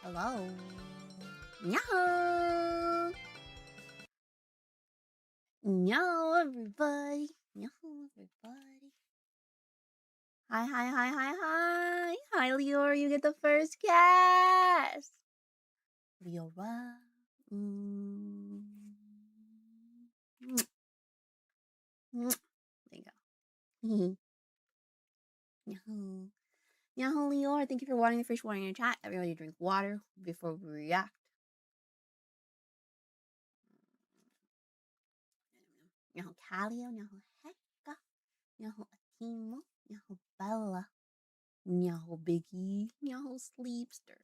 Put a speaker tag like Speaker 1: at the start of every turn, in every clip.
Speaker 1: Hello. Nyaho. Nyaho, everybody. Nyaho, everybody. Hi, hi, hi, hi, hi. Hi, Leora. You get the first cast. Leora. There you go. Nyaho. Nyaho, Leora. Thank you for watering the fish water in your chat. Everybody drink water before we react. Nyaho Calio, Nyaho Hecka, Nyaho Atimo, Nyaho Bella, Nyaho Biggie, Nyaho Sleepster.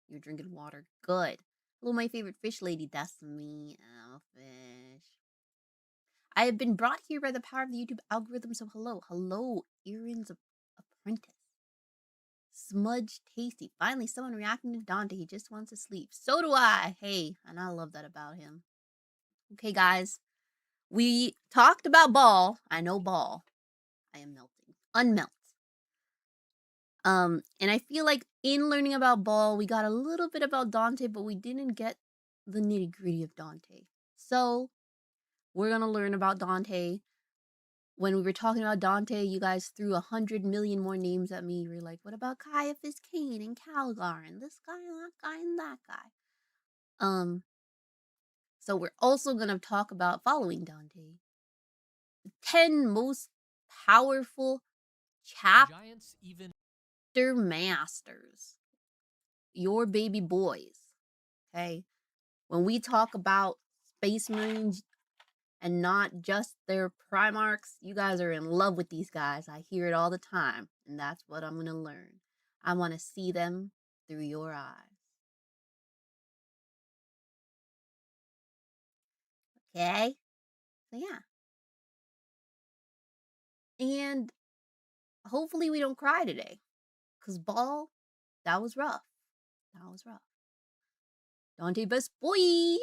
Speaker 1: You're drinking water. Good. Hello, my favorite fish lady. That's me. Oh, fish. I have been brought here by the power of the YouTube algorithm, so hello. Hello, Erin's apprentice. Smudge Tasty. Finally, someone reacting to Dante. He just wants to sleep. So do I. Hey, and I love that about him. Okay, guys. We talked about Baal. I know Baal. I am melting. Unmelt. And I feel like in learning about Baal, we got a little bit about Dante, but we didn't get the nitty-gritty of Dante. So, we're gonna learn about Dante. When we were talking about Dante, you guys threw 100 million more names at me. You were like, what about Caiaphas Cain and Calgar and this guy and that guy and that guy? So we're also going to talk about, following Dante, the 10 most powerful chapter masters. Your baby boys. Okay? When we talk about Space Marines and not just their Primarchs, you guys are in love with these guys. I hear it all the time. And that's what I'm going to learn. I want to see them through your eyes. Okay? So yeah. And hopefully we don't cry today. Because Baal, that was rough. That was rough. Dante best boy.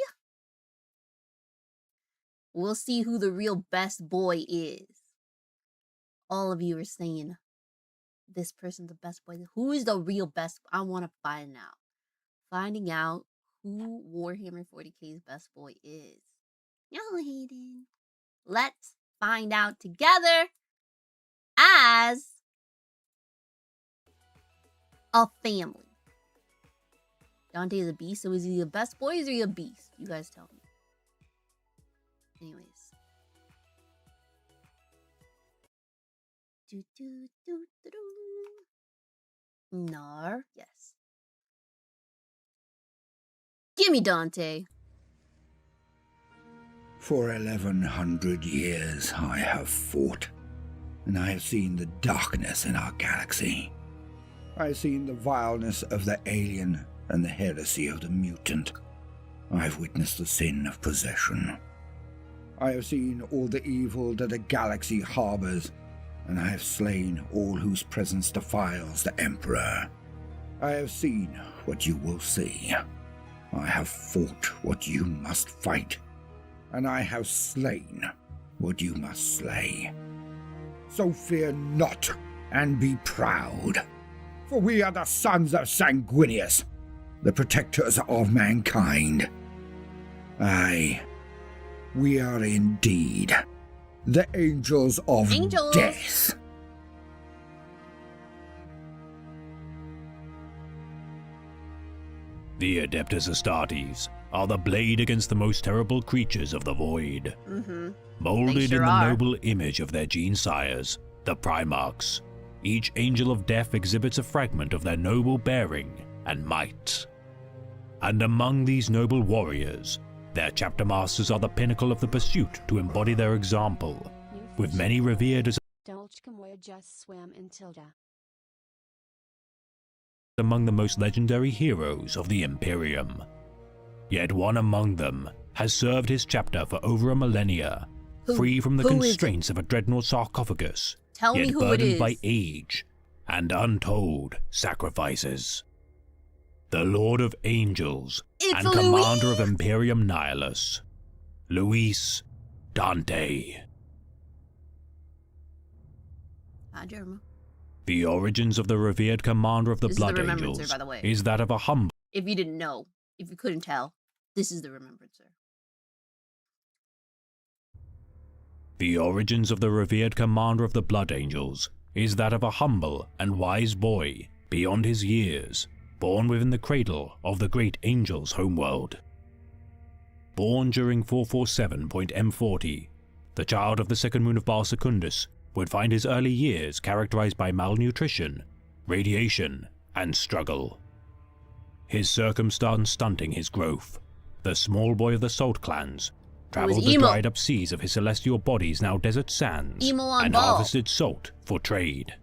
Speaker 1: We'll see who the real best boy is. All of you are saying this person's the best boy. Who is the real best? I want to find out. Finding out who Warhammer 40k's best boy is. Yo, Hayden. Let's find out together as a family. Dante is a beast, so is he the best boy or is he a beast? You guys tell me. Anyways. Nar, yes. Gimme Dante.
Speaker 2: For 1100 years I have fought, and I have seen the darkness in our galaxy. I have seen the vileness of the alien and the heresy of the mutant. I have witnessed the sin of possession. I have seen all the evil that the galaxy harbors, and I have slain all whose presence defiles the Emperor. I have seen what you will see. I have fought what you must fight, and I have slain what you must slay. So fear not, and be proud, for we are the sons of Sanguinius, the protectors of mankind. Aye, we are indeed the angels of death.
Speaker 3: The Adeptus Astartes are the blade against the most terrible creatures of the void. Molded in the noble image of their gene sires, the Primarchs, each angel of death exhibits a fragment of their noble bearing and might. And among these noble warriors, their chapter masters are the pinnacle of the pursuit to embody their example, with many revered as
Speaker 4: just swam in Tilda.
Speaker 3: Among the most legendary heroes of the Imperium. Yet one among them has served his chapter for over a millennia, free from the constraints of a dreadnought sarcophagus, yet burdened by age and untold sacrifices. The Lord of Angels and Commander of Imperium Nihilus, Luis Dante. The origins of the revered commander of the Blood Angels is that of a humble
Speaker 1: If you didn't know, if you couldn't tell, this is the Remembrancer.
Speaker 3: The origins of the revered commander of the Blood Angels is that of a humble and wise boy beyond his years, born within the cradle of the great angel's homeworld. Born during 447.M40, the child of the second moon of Baal Secundus would find his early years characterized by malnutrition, radiation, and struggle. His circumstance stunting his growth, the small boy of the Salt clans traveled the dried up seas of his celestial body's now desert sands and harvested salt for trade.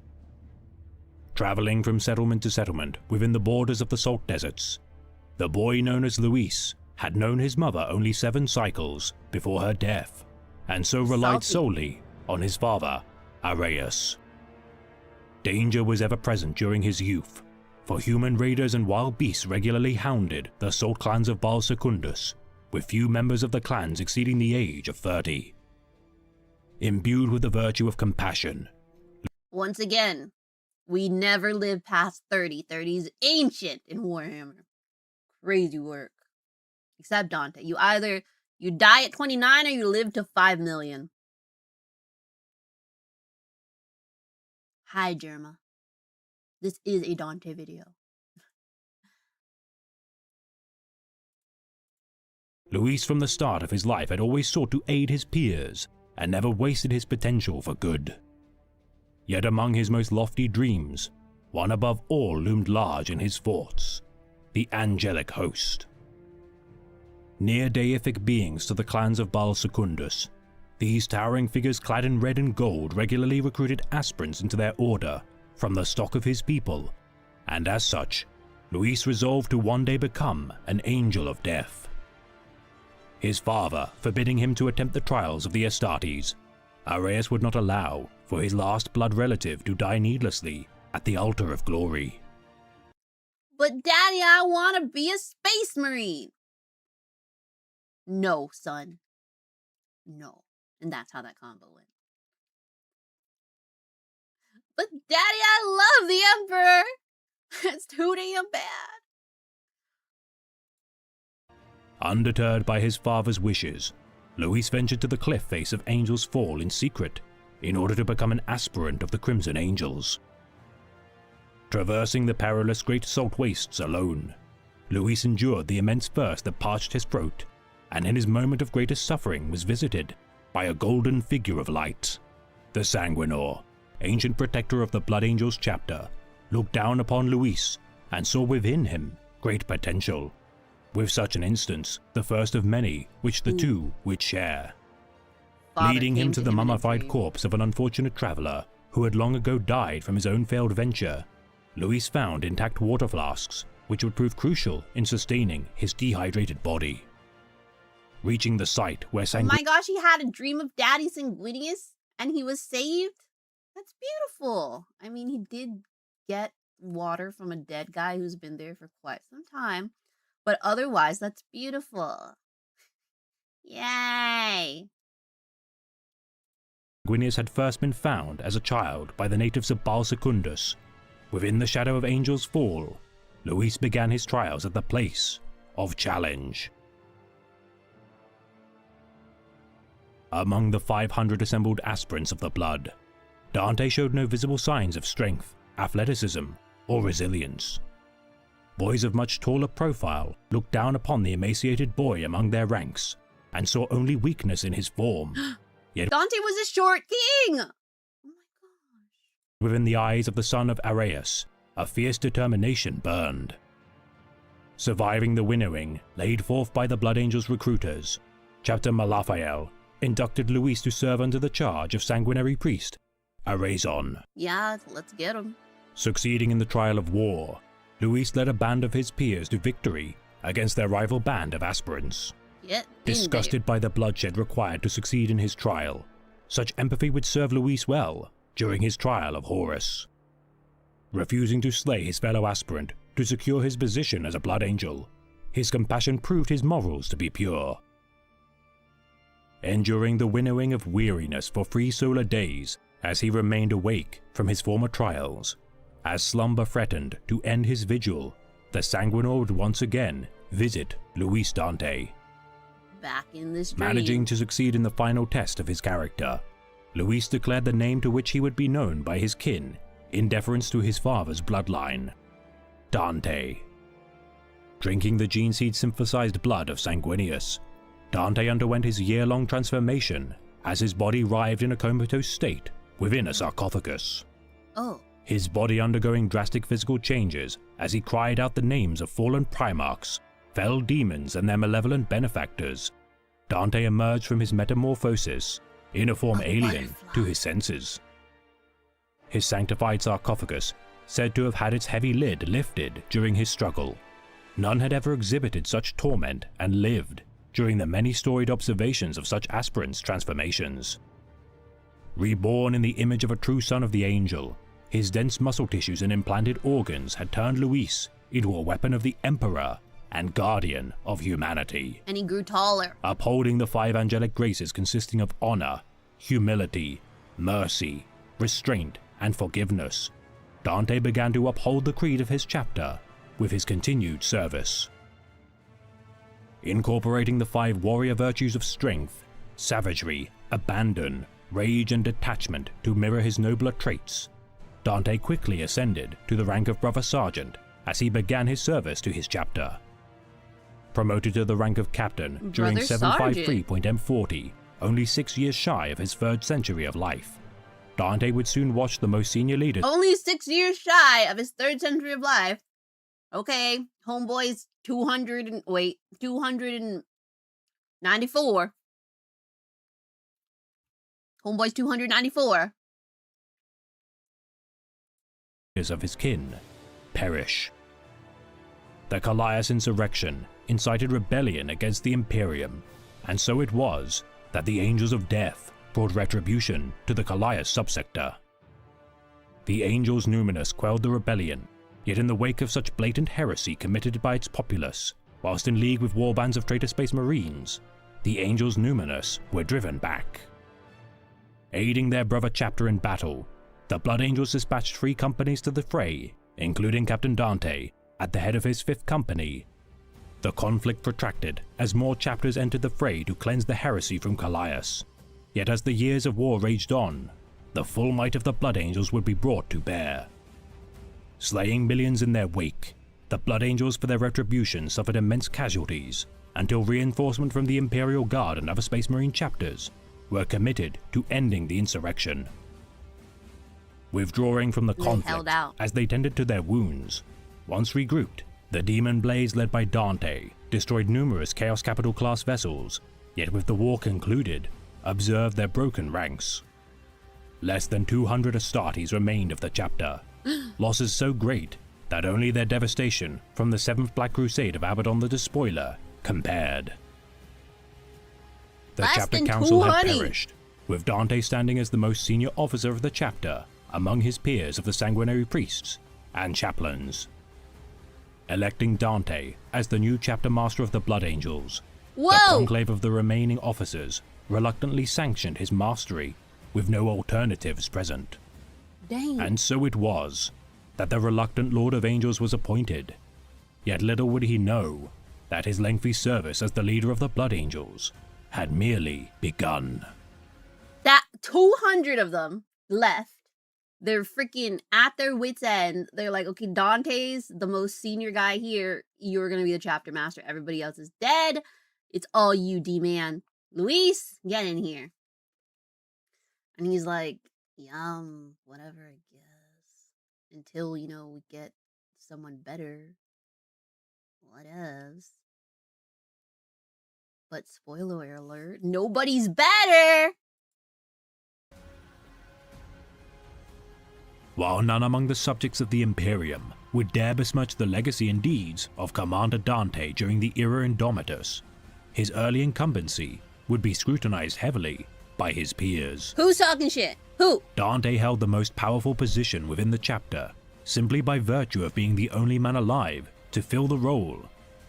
Speaker 3: Traveling from settlement to settlement within the borders of the salt deserts, the boy known as Luis had known his mother only 7 cycles before her death, and so relied solely on his father, Areius. Danger was ever present during his youth, for human raiders and wild beasts regularly hounded the Salt clans of Baal Secundus, with few members of the clans exceeding the age of 30. Imbued with the virtue of compassion.
Speaker 1: Once again, we never live past 30. 30 is ancient in Warhammer. Crazy work. Except Dante. You die at 29 or you live to 5 million. Hi, Germa. This is a Dante video.
Speaker 3: Luis from the start of his life had always sought to aid his peers and never wasted his potential for good. Yet among his most lofty dreams, one above all loomed large in his thoughts, the angelic host. Near deific beings to the clans of Baal Secundus, these towering figures clad in red and gold regularly recruited aspirants into their order from the stock of his people, and as such, Luis resolved to one day become an angel of death. His father forbidding him to attempt the trials of the Astartes, Areius would not allow for his last blood relative to die needlessly at the altar of glory.
Speaker 1: But Daddy, I want to be a space marine. No, son. No. And that's how that combo went. But Daddy, I love the Emperor. It's too damn bad.
Speaker 3: Undeterred by his father's wishes, Luis ventured to the cliff face of Angel's Fall in secret in order to become an aspirant of the Crimson Angels. Traversing the perilous Great Salt Wastes alone, Luis endured the immense thirst that parched his throat, and in his moment of greatest suffering was visited by a golden figure of light. The Sanguinius, ancient protector of the Blood Angels chapter, looked down upon Luis and saw within him great potential. With such an instance, the first of many which the two would share. Leading him to the mummified corpse of an unfortunate traveler who had long ago died from his own failed venture, Luis found intact water flasks which would prove crucial in sustaining his dehydrated body. Reaching the site where
Speaker 1: Oh my gosh, he had a dream of Daddy Sanguinius and he was saved? That's beautiful. I mean, he did get water from a dead guy who's been there for quite some time. But otherwise, that's beautiful. Yay!
Speaker 3: Sanguinius had first been found as a child by the natives of Baal Secundus. Within the shadow of Angel's Fall, Luis began his trials at the place of challenge. Among the 500 assembled aspirants of the blood, Dante showed no visible signs of strength, athleticism, or resilience. Boys of much taller profile looked down upon the emaciated boy among their ranks and saw only weakness in his form. Yet
Speaker 1: Dante was a short king! Oh my gosh.
Speaker 3: Within the eyes of the son of Areius, a fierce determination burned. Surviving the winnowing laid forth by the Blood Angels recruiters, Chapter Malaphael inducted Luis to serve under the charge of sanguinary priest Arazon.
Speaker 1: Yeah, let's get him.
Speaker 3: Succeeding in the trial of war, Luis led a band of his peers to victory against their rival band of aspirants. Disgusted by the bloodshed required to succeed in his trial, such empathy would serve Luis well during his trial of Horus. Refusing to slay his fellow aspirant to secure his position as a Blood Angel, his compassion proved his morals to be pure. Enduring the winnowing of weariness for 3 solar days as he remained awake from his former trials, as slumber threatened to end his vigil, the Sanguinor would once again visit Luis Dante.
Speaker 1: Back in this dream.
Speaker 3: Managing to succeed in the final test of his character, Luis declared the name to which he would be known by his kin in deference to his father's bloodline, Dante. Drinking the gene seed synthesized blood of Sanguinius, Dante underwent his year-long transformation as his body writhed in a comatose state within a sarcophagus.
Speaker 1: Oh.
Speaker 3: His body undergoing drastic physical changes as he cried out the names of fallen primarchs, fell demons and their malevolent benefactors. Dante emerged from his metamorphosis in a form alien to his senses. His sanctified sarcophagus said to have had its heavy lid lifted during his struggle. None had ever exhibited such torment and lived during the many storied observations of such aspirants' transformations. Reborn in the image of a true son of the angel, his dense muscle tissues and implanted organs had turned Luis into a weapon of the Emperor and guardian of humanity.
Speaker 1: And he grew taller.
Speaker 3: Upholding the 5 angelic graces consisting of honor, humility, mercy, restraint, and forgiveness, Dante began to uphold the creed of his chapter with his continued service. Incorporating the 5 warrior virtues of strength, savagery, abandon, rage, and detachment to mirror his nobler traits, Dante quickly ascended to the rank of Brother Sergeant as he began his service to his chapter. Promoted to the rank of Captain during 753.M40, only 6 years shy of his 3rd century of life, Dante would soon watch the most senior leaders.
Speaker 1: Only 6 years shy of his 3rd century of life. Okay, homeboy's 294. Homeboy's 294.
Speaker 3: Of his kin perish. The Callias insurrection incited rebellion against the Imperium, and so it was that the Angels of Death brought retribution to the Callias subsector. The Angels Numinous quelled the rebellion, yet in the wake of such blatant heresy committed by its populace, whilst in league with warbands of traitor space marines, the Angels Numinous were driven back. Aiding their brother chapter in battle, the Blood Angels dispatched 3 companies to the fray, including Captain Dante, at the head of his 5th company. The conflict protracted as more chapters entered the fray to cleanse the heresy from Callias. Yet as the years of war raged on, the full might of the Blood Angels would be brought to bear. Slaying millions in their wake, the Blood Angels for their retribution suffered immense casualties, until reinforcement from the Imperial Guard and other Space Marine chapters were committed to ending the insurrection. Withdrawing from the conflict as they tended to their wounds, once regrouped, the Demon Blades led by Dante destroyed numerous Chaos Capital class vessels, yet with the war concluded, observed their broken ranks. Less than 200 Astartes remained of the chapter, losses so great that only their devastation from the 7th Black Crusade of Abaddon the Despoiler compared. The chapter council had perished, with Dante standing as the most senior officer of the chapter among his peers of the sanguinary priests and chaplains. Electing Dante as the new chapter master of the Blood Angels, the conclave of the remaining officers reluctantly sanctioned his mastery with no alternatives present.
Speaker 1: Dang.
Speaker 3: And so it was that the reluctant Lord of Angels was appointed, yet little would he know that his lengthy service as the leader of the Blood Angels had merely begun.
Speaker 1: That 200 of them left. They're freaking at their wits' end. They're like, okay, Dante's the most senior guy here. You're going to be the chapter master. Everybody else is dead. It's all you, D-Man. Luis, get in here. And he's like, yum, whatever, I guess. Until, we get someone better. Whatevs. But spoiler alert, nobody's better!
Speaker 3: While none among the subjects of the Imperium would dare besmirch the legacy and deeds of Commander Dante during the era Indomitus, his early incumbency would be scrutinized heavily by his peers.
Speaker 1: Who's talking shit? Who?
Speaker 3: Dante held the most powerful position within the chapter, simply by virtue of being the only man alive to fill the role.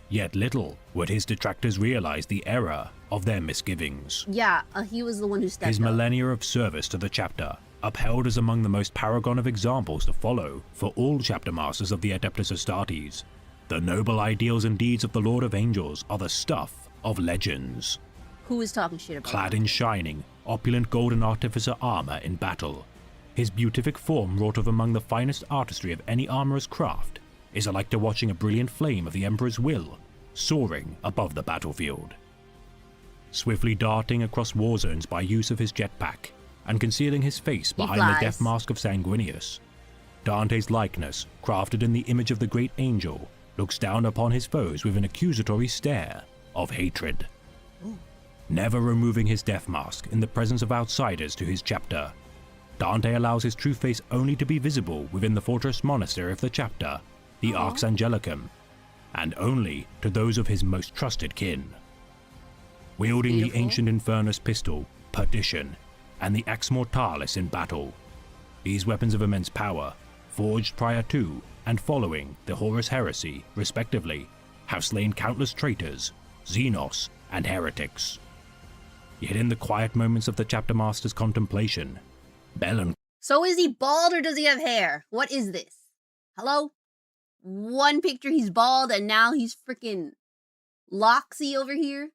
Speaker 3: Yet little would his detractors realize the error of their misgivings.
Speaker 1: Yeah, he was the one who stepped up.
Speaker 3: His millennia of service to the chapter, upheld as among the most paragon of examples to follow for all chapter masters of the Adeptus Astartes, The noble ideals and deeds of the Lord of Angels are the stuff of legends.
Speaker 1: Who is talking shit about
Speaker 3: Clad
Speaker 1: that?
Speaker 3: in shining, opulent golden artificer armor in battle, his beatific form wrought of among the finest artistry of any armorer's craft is alike to watching a brilliant flame of the Emperor's will soaring above the battlefield. Swiftly darting across war zones by use of his jetpack and concealing his face behind the death mask of Sanguinius, Dante's likeness, crafted in the image of the great angel, looks down upon his foes with an accusatory stare of hatred.
Speaker 1: Ooh.
Speaker 3: Never removing his death mask in the presence of outsiders to his chapter, Dante allows his true face only to be visible within the fortress monastery of the chapter, the Arx Angelicum, and only to those of his most trusted kin. Wielding the ancient Infernus pistol, Perdition, and the Axe Mortalis in battle, these weapons of immense power, forged prior to and following the Horus Heresy, respectively, have slain countless traitors, Xenos, and heretics. Yet in the quiet moments of the chapter master's contemplation, Bell.
Speaker 1: So is he bald or does he have hair? What is this? Hello? One picture he's bald and now he's freaking Loxy over here.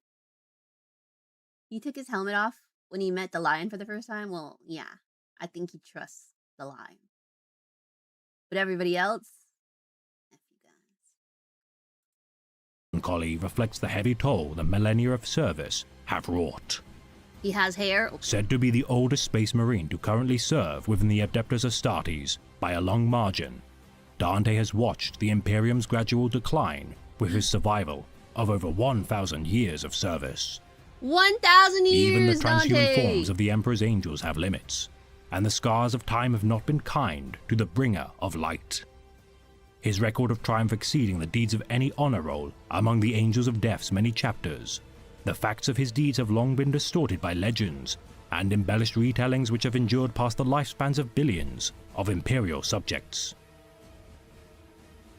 Speaker 1: He took his helmet off when he met the lion for the first time. Well, yeah, I think he trusts the lion. But everybody else, F you guys.
Speaker 3: Collie reflects the heavy toll the millennia of service have wrought.
Speaker 1: He has hair. Okay.
Speaker 3: Said to be the oldest space marine to currently serve within the Adeptus Astartes by a long margin, Dante has watched the Imperium's gradual decline with his survival of over 1,000 years of service.
Speaker 1: 1,000 years,
Speaker 3: Even the transhuman
Speaker 1: Dante!
Speaker 3: forms of the Emperor's angels have limits, and the scars of time have not been kind to the bringer of light. His record of triumph exceeding the deeds of any honor roll among the Angels of Death's many chapters, the facts of his deeds have long been distorted by legends and embellished retellings which have endured past the lifespans of billions of Imperial subjects.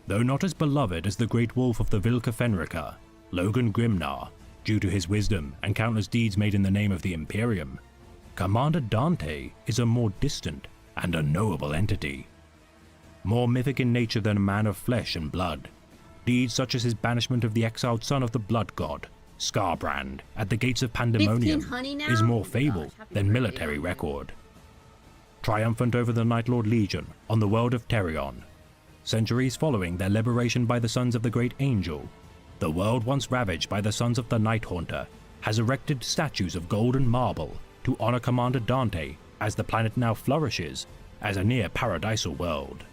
Speaker 3: Though not as beloved as the great wolf of the Vilca Fenrica, Logan Grimnar, due to his wisdom and countless deeds made in the name of the Imperium, Commander Dante is a more distant and unknowable entity. More mythic in nature than a man of flesh and blood, deeds such as his banishment of the exiled son of the blood god, Scarbrand, at the gates of Pandemonium is more fable than military record. Triumphant over the Night Lord Legion on the world of Terion, centuries following their liberation by the sons of the Great Angel, the world once ravaged by the sons of the Night Haunter has erected statues of gold and marble to honor Commander Dante as the planet now flourishes as a near paradisal world.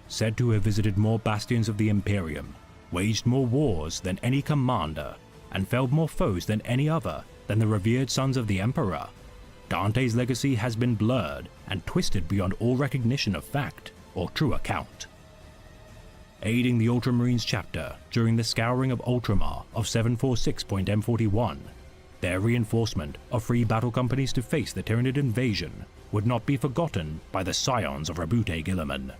Speaker 3: Said to have visited more bastions of the Imperium, waged more wars than any commander, and felled more foes than any other than the revered sons of the Emperor, Dante's legacy has been blurred and twisted beyond all recognition of fact or true account. Aiding the Ultramarines chapter during the scouring of Ultramar of 746.M41, their reinforcement of free battle companies to face the Tyranid invasion would not be forgotten by the scions of Rabute Guilliman.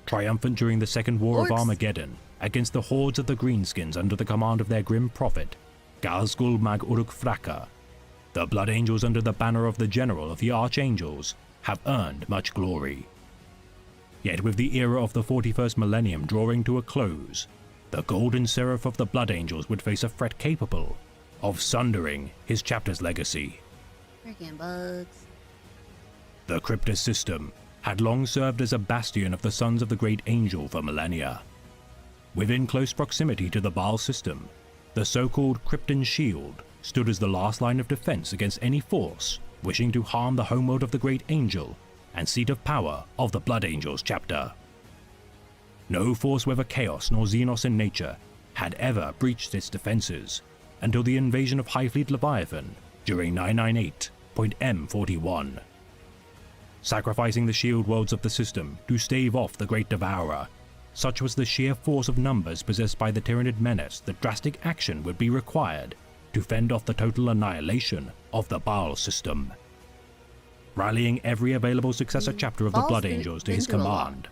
Speaker 3: Triumphant during the Second War of Armageddon against the hordes of the Greenskins under the command of their grim prophet, Galskul Mag Uruk Fraka, the Blood Angels under the banner of the General of the Archangels have earned much glory. Yet with the era of the 41st millennium drawing to a close, the Golden Seraph of the Blood Angels would face a threat capable of sundering his chapter's legacy.
Speaker 1: Freaking bugs.
Speaker 3: The Cryptus system had long served as a bastion of the Sons of the Great Angel for millennia. Within close proximity to the Baal system, the so-called Krypton Shield stood as the last line of defense against any force wishing to harm the homeworld of the Great Angel and seat of power of the Blood Angels chapter. No force, whether chaos nor Xenos in nature, had ever breached its defenses until the invasion of High Fleet Leviathan during 998.M41. Sacrificing the shield worlds of the system to stave off the Great Devourer, such was the sheer force of numbers possessed by the Tyranid menace that drastic action would be required to fend off the total annihilation of the Baal system. Rallying every available successor chapter of the Blood Angels to his command,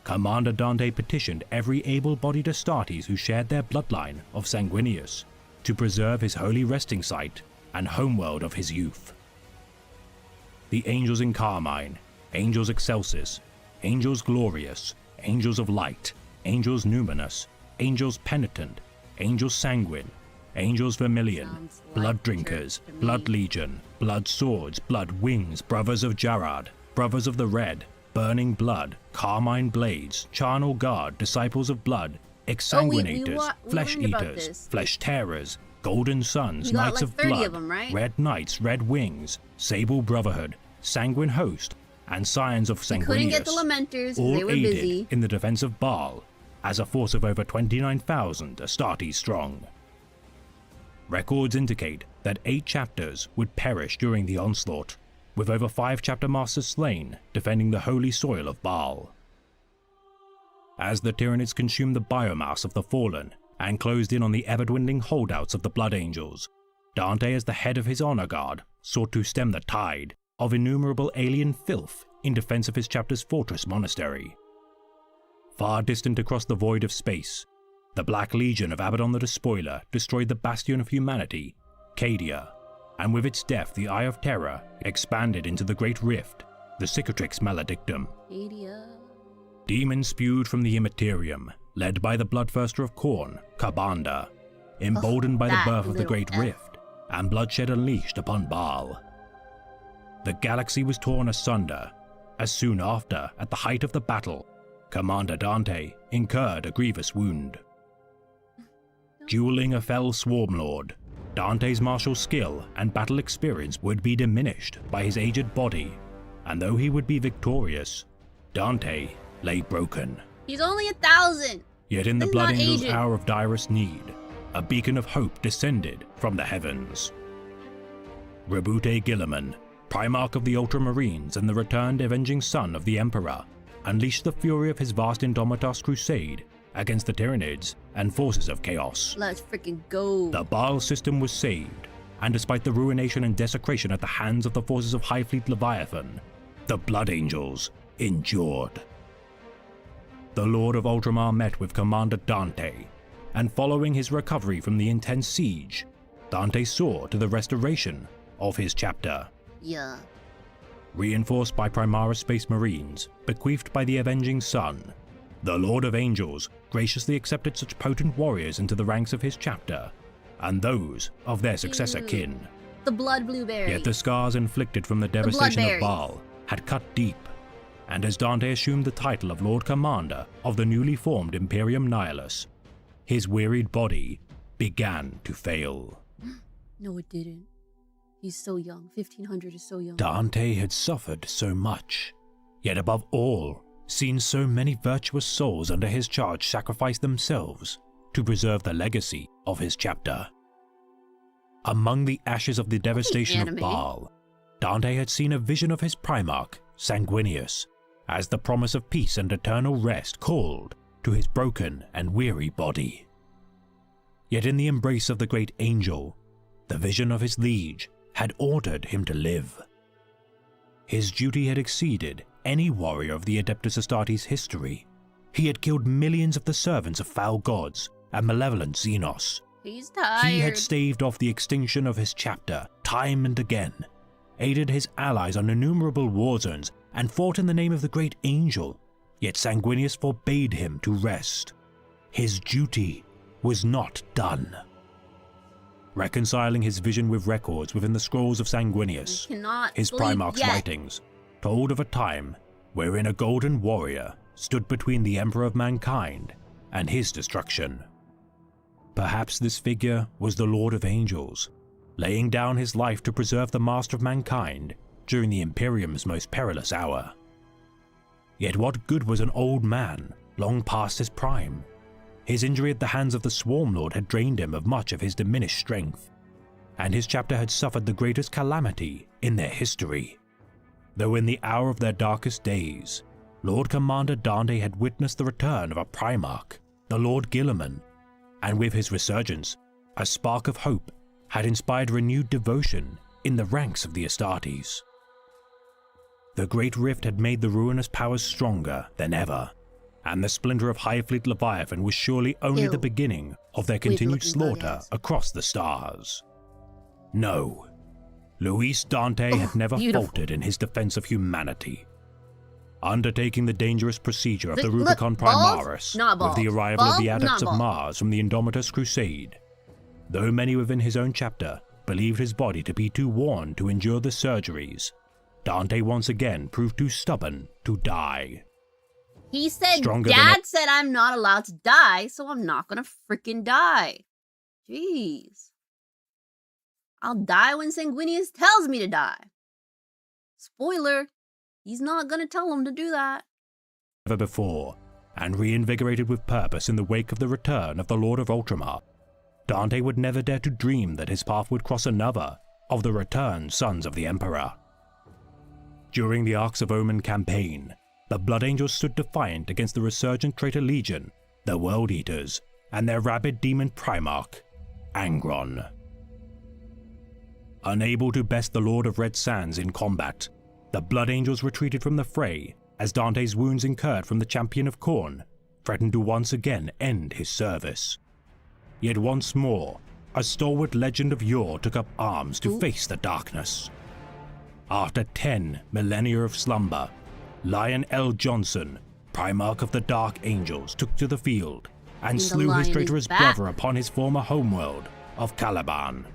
Speaker 3: Commander Dante petitioned every able-bodied Astartes who shared their bloodline of Sanguinius to preserve his holy resting site and homeworld of his youth. The Angels in Carmine, Angels Excelsis, Angels Glorious, Angels of Light, angels numinous, angels penitent, angels sanguine, angels vermilion,
Speaker 1: Sounds like
Speaker 3: blood
Speaker 1: church
Speaker 3: drinkers,
Speaker 1: to me.
Speaker 3: blood legion, blood swords, blood wings, brothers of Jarad, brothers of the red, burning blood, carmine blades, charnel guard, disciples of blood, exsanguinators,
Speaker 1: we
Speaker 3: flesh
Speaker 1: learned about
Speaker 3: eaters,
Speaker 1: this.
Speaker 3: flesh terrors, golden sons,
Speaker 1: You got
Speaker 3: knights
Speaker 1: like
Speaker 3: of
Speaker 1: 30
Speaker 3: blood,
Speaker 1: of them, right?
Speaker 3: red knights, red wings, sable brotherhood, sanguine host, and scions of
Speaker 1: We couldn't get the
Speaker 3: Sanguinius,
Speaker 1: Lamenters 'cause
Speaker 3: all
Speaker 1: they were
Speaker 3: aided
Speaker 1: busy.
Speaker 3: in the defense of Baal, as a force of over 29,000 Astartes strong. Records indicate that 8 chapters would perish during the onslaught, with over 5 chapter masters slain defending the holy soil of Baal. As the Tyranids consumed the biomass of the fallen and closed in on the ever-dwindling holdouts of the Blood Angels, Dante, as the head of his honor guard, sought to stem the tide of innumerable alien filth in defense of his chapter's fortress monastery. Far distant across the void of space, the Black Legion of Abaddon the Despoiler destroyed the bastion of humanity, Cadia, and with its death the Eye of Terror expanded into the Great Rift, the Cicatrix Maledictum.
Speaker 1: Adia.
Speaker 3: Demons spewed from the Immaterium, led by the Bloodthirster of Khorne, Karbanda, emboldened by the
Speaker 1: that
Speaker 3: birth of the
Speaker 1: little
Speaker 3: Great
Speaker 1: F.
Speaker 3: Rift, and bloodshed unleashed upon Baal. The galaxy was torn asunder, as soon after, at the height of the battle, Commander Dante incurred a grievous wound. Dueling a fell swarm lord, Dante's martial skill and battle experience would be diminished by his aged body, and though he would be victorious, Dante lay broken.
Speaker 1: He's only 1,000.
Speaker 3: Yet in the
Speaker 1: He's
Speaker 3: Blood
Speaker 1: not
Speaker 3: Angel's
Speaker 1: aged.
Speaker 3: hour of direst need, a beacon of hope descended from the heavens. Rebute Guilliman, Primarch of the Ultramarines and the returned avenging son of the Emperor, unleashed the fury of his vast Indomitas crusade against the Tyranids and forces of chaos.
Speaker 1: Let's freaking go.
Speaker 3: The Baal system was saved, and despite the ruination and desecration at the hands of the forces of High Fleet Leviathan, the Blood Angels endured. The Lord of Ultramar met with Commander Dante, and following his recovery from the intense siege, Dante saw to the restoration of his chapter.
Speaker 1: Yeah.
Speaker 3: Reinforced by Primaris Space Marines, bequeathed by the Avenging Sun, the Lord of Angels graciously accepted such potent warriors into the ranks of his chapter, and those of their successor
Speaker 1: Ew.
Speaker 3: kin.
Speaker 1: The blood blueberry.
Speaker 3: Yet the scars inflicted from the devastation of
Speaker 1: bloodberries.
Speaker 3: Baal had cut deep, and as Dante assumed the title of Lord Commander of the newly formed Imperium Nihilus, his wearied body began to fail.
Speaker 1: No, it didn't. He's so young. 1,500 is so young.
Speaker 3: Dante had suffered so much, yet above all, seen so many virtuous souls under his charge sacrifice themselves to preserve the legacy of his chapter. Among the ashes of the devastation of
Speaker 1: anime.
Speaker 3: Baal, Dante had seen a vision of his Primarch, Sanguinius, as the promise of peace and eternal rest called to his broken and weary body. Yet in the embrace of the great angel, the vision of his liege had ordered him to live. His duty had exceeded any warrior of the Adeptus Astartes history. He had killed millions of the servants of foul gods and malevolent Xenos.
Speaker 1: He's tired.
Speaker 3: He had staved off the extinction of his chapter time and again, aided his allies on innumerable war zones, and fought in the name of the great angel, yet Sanguinius forbade him to rest. His duty was not done. Reconciling his vision with records within the scrolls of Sanguinius,
Speaker 1: He cannot
Speaker 3: his
Speaker 1: sleep
Speaker 3: Primarch's
Speaker 1: yet.
Speaker 3: writings told of a time wherein a golden warrior stood between the Emperor of Mankind and his destruction. Perhaps this figure was the Lord of Angels, laying down his life to preserve the Master of Mankind during the Imperium's most perilous hour. Yet what good was an old man, long past his prime? His injury at the hands of the Swarm Lord had drained him of much of his diminished strength, and his chapter had suffered the greatest calamity in their history. Though in the hour of their darkest days, Lord Commander Dante had witnessed the return of a Primarch, the Lord Guilliman, and with his resurgence, a spark of hope had inspired renewed devotion in the ranks of the Astartes. The Great Rift had made the ruinous powers stronger than ever, and the splinter of High Fleet Leviathan was surely only
Speaker 1: Ew.
Speaker 3: the beginning of their continued
Speaker 1: Weird-looking bug
Speaker 3: slaughter
Speaker 1: ass.
Speaker 3: across the stars. No, Luis Dante had never
Speaker 1: beautiful.
Speaker 3: faltered in his defense of humanity. undertaking the dangerous procedure of the
Speaker 1: Look,
Speaker 3: Rubicon
Speaker 1: balls,
Speaker 3: Primaris
Speaker 1: not
Speaker 3: with the
Speaker 1: balls.
Speaker 3: arrival of the
Speaker 1: Balls,
Speaker 3: Adepts
Speaker 1: not
Speaker 3: of
Speaker 1: balls.
Speaker 3: Mars from the Indomitus Crusade. Though many within his own chapter believed his body to be too worn to endure the surgeries, Dante once again proved too stubborn to die.
Speaker 1: He said,
Speaker 3: Stronger than
Speaker 1: Dad said I'm not allowed to die, so I'm not gonna freaking die. Jeez. I'll die when Sanguinius tells me to die. Spoiler, he's not gonna tell him to do that.
Speaker 3: Ever before, and reinvigorated with purpose in the wake of the return of the Lord of Ultramar, Dante would never dare to dream that his path would cross another of the returned sons of the Emperor. During the Arcs of Omen campaign, the Blood Angels stood defiant against the resurgent traitor legion, the World Eaters, and their rabid demon Primarch, Angron. Unable to best the Lord of Red Sands in combat, the Blood Angels retreated from the fray as Dante's wounds incurred from the Champion of Khorne threatened to once again end his service. Yet once more, a stalwart legend of yore took up arms to face the darkness. After 10 millennia of slumber, Lion L. Johnson, Primarch of the Dark Angels, took to the field and slew his traitorous brother upon his former homeworld of Caliban.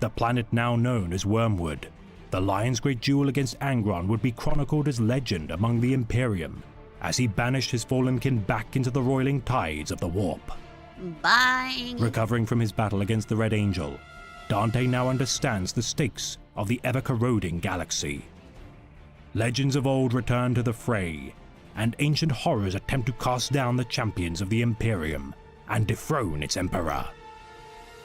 Speaker 3: The planet now known as Wormwood, the Lion's great duel against Angron would be chronicled as legend among the Imperium, as he banished his fallen kin back into the roiling tides of the warp.
Speaker 1: Bye.
Speaker 3: Recovering from his battle against the Red Angel, Dante now understands the stakes of the ever-corroding galaxy. Legends of old return to the fray, and ancient horrors attempt to cast down the champions of the Imperium and dethrone its emperor.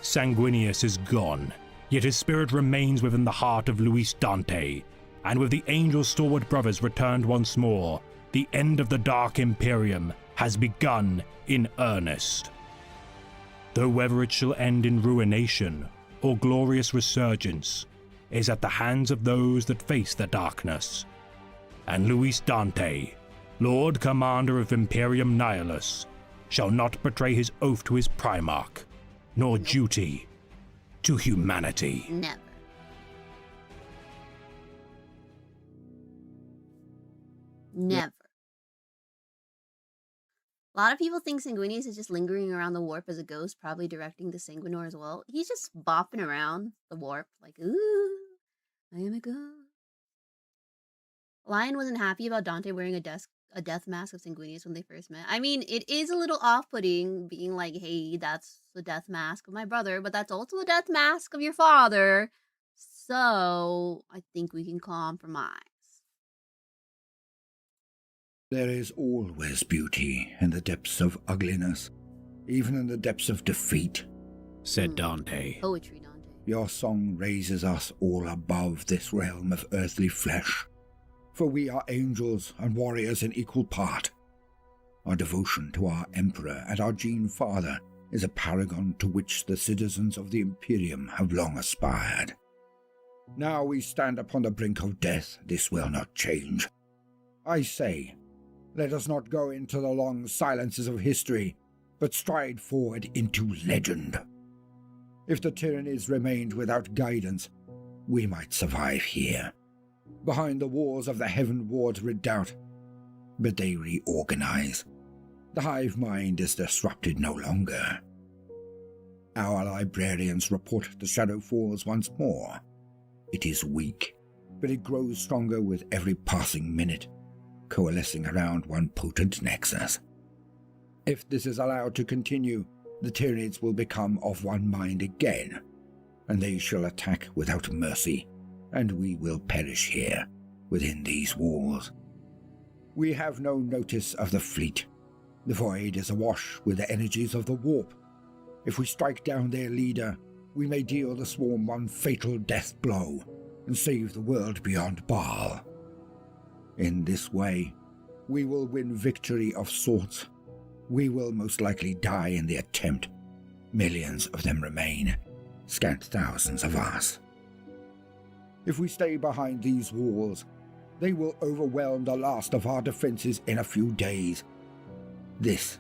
Speaker 3: Sanguinius is gone, yet his spirit remains within the heart of Luis Dante, and with the Angel's stalwart brothers returned once more, the end of the Dark Imperium has begun in earnest. Though whether it shall end in ruination or glorious resurgence is at the hands of those that face the darkness. And Luis Dante, Lord Commander of Imperium Nihilus, shall not betray his oath to his Primarch, nor duty to humanity.
Speaker 1: Never. Never. A lot of people think Sanguinius is just lingering around the warp as a ghost, probably directing the Sanguinor as well. He's just bopping around the warp, like, ooh, I am a ghost. Lion wasn't happy about Dante wearing a death mask of Sanguinius when they first met. I mean, it is a little off-putting being like, hey, that's the death mask of my brother, but that's also the death mask of your father. So, I think we can compromise.
Speaker 2: There is always beauty in the depths of ugliness, even in the depths of defeat,
Speaker 3: said Dante.
Speaker 1: Poetry, Dante.
Speaker 2: Your song raises us all above this realm of earthly flesh, for we are angels and warriors in equal part. Our devotion to our Emperor and our Gene Father is a paragon to which the citizens of the Imperium have long aspired. Now we stand upon the brink of death. This will not change. I say, let us not go into the long silences of history, but stride forward into legend. If the tyrannies remained without guidance, we might survive here, behind the walls of the Heaven Ward's redoubt. But they reorganize. The hive mind is disrupted no longer. Our librarians report the shadow falls once more. It is weak, but it grows stronger with every passing minute, coalescing around one potent nexus. If this is allowed to continue, the Tyranids will become of one mind again, and they shall attack without mercy, and we will perish here, within these walls. We have no notice of the fleet. The void is awash with the energies of the warp. If we strike down their leader, we may deal the swarm one fatal death blow, and save the world beyond Baal. In this way, we will win victory of sorts. We will most likely die in the attempt. Millions of them remain, scant thousands of us. If we stay behind these walls, they will overwhelm the last of our defenses in a few days. This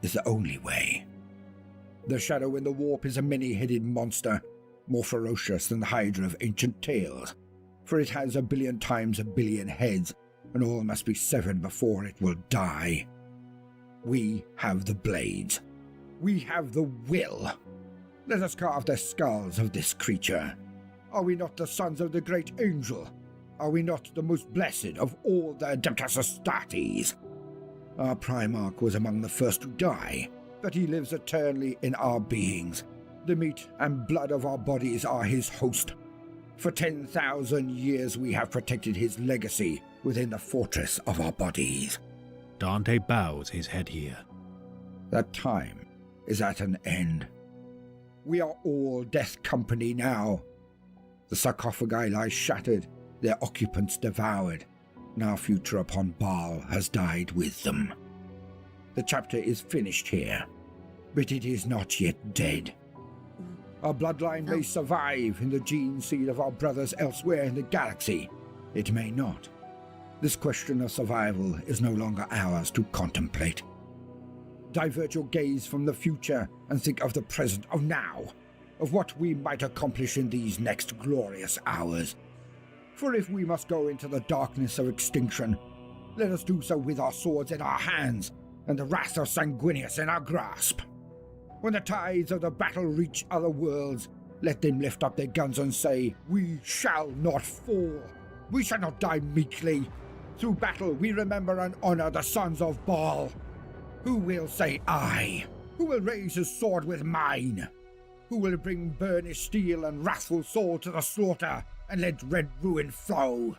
Speaker 2: is the only way. The shadow in the warp is a many-headed monster, more ferocious than the Hydra of ancient tales, for it has 1 billion times 1 billion heads, and all must be severed before it will die. We have the blades. We have the will. Let us carve the skulls of this creature. Are we not the sons of the great angel? Are we not the most blessed of all the Astartes? Our Primarch was among the first to die, but he lives eternally in our beings. The meat and blood of our bodies are his host. For 10,000 years we have protected his legacy within the fortress of our bodies.
Speaker 3: Dante bows his head here.
Speaker 2: That time is at an end. We are all death company now. The sarcophagi lie shattered, their occupants devoured, and our future upon Baal has died with them. The chapter is finished here, but it is not yet dead. Our bloodline may survive in the gene seed of our brothers elsewhere in the galaxy. It may not. This question of survival is no longer ours to contemplate. Divert your gaze from the future and think of the present, of now, of what we might accomplish in these next glorious hours. For if we must go into the darkness of extinction, let us do so with our swords in our hands and the wrath of Sanguinius in our grasp. When the tides of the battle reach other worlds, let them lift up their guns and say, "We shall not fall. We shall not die meekly. Through battle we remember and honor the sons of Baal. Who will say I? Who will raise his sword with mine? Who will bring burnished steel and wrathful soul to the slaughter and let red ruin flow?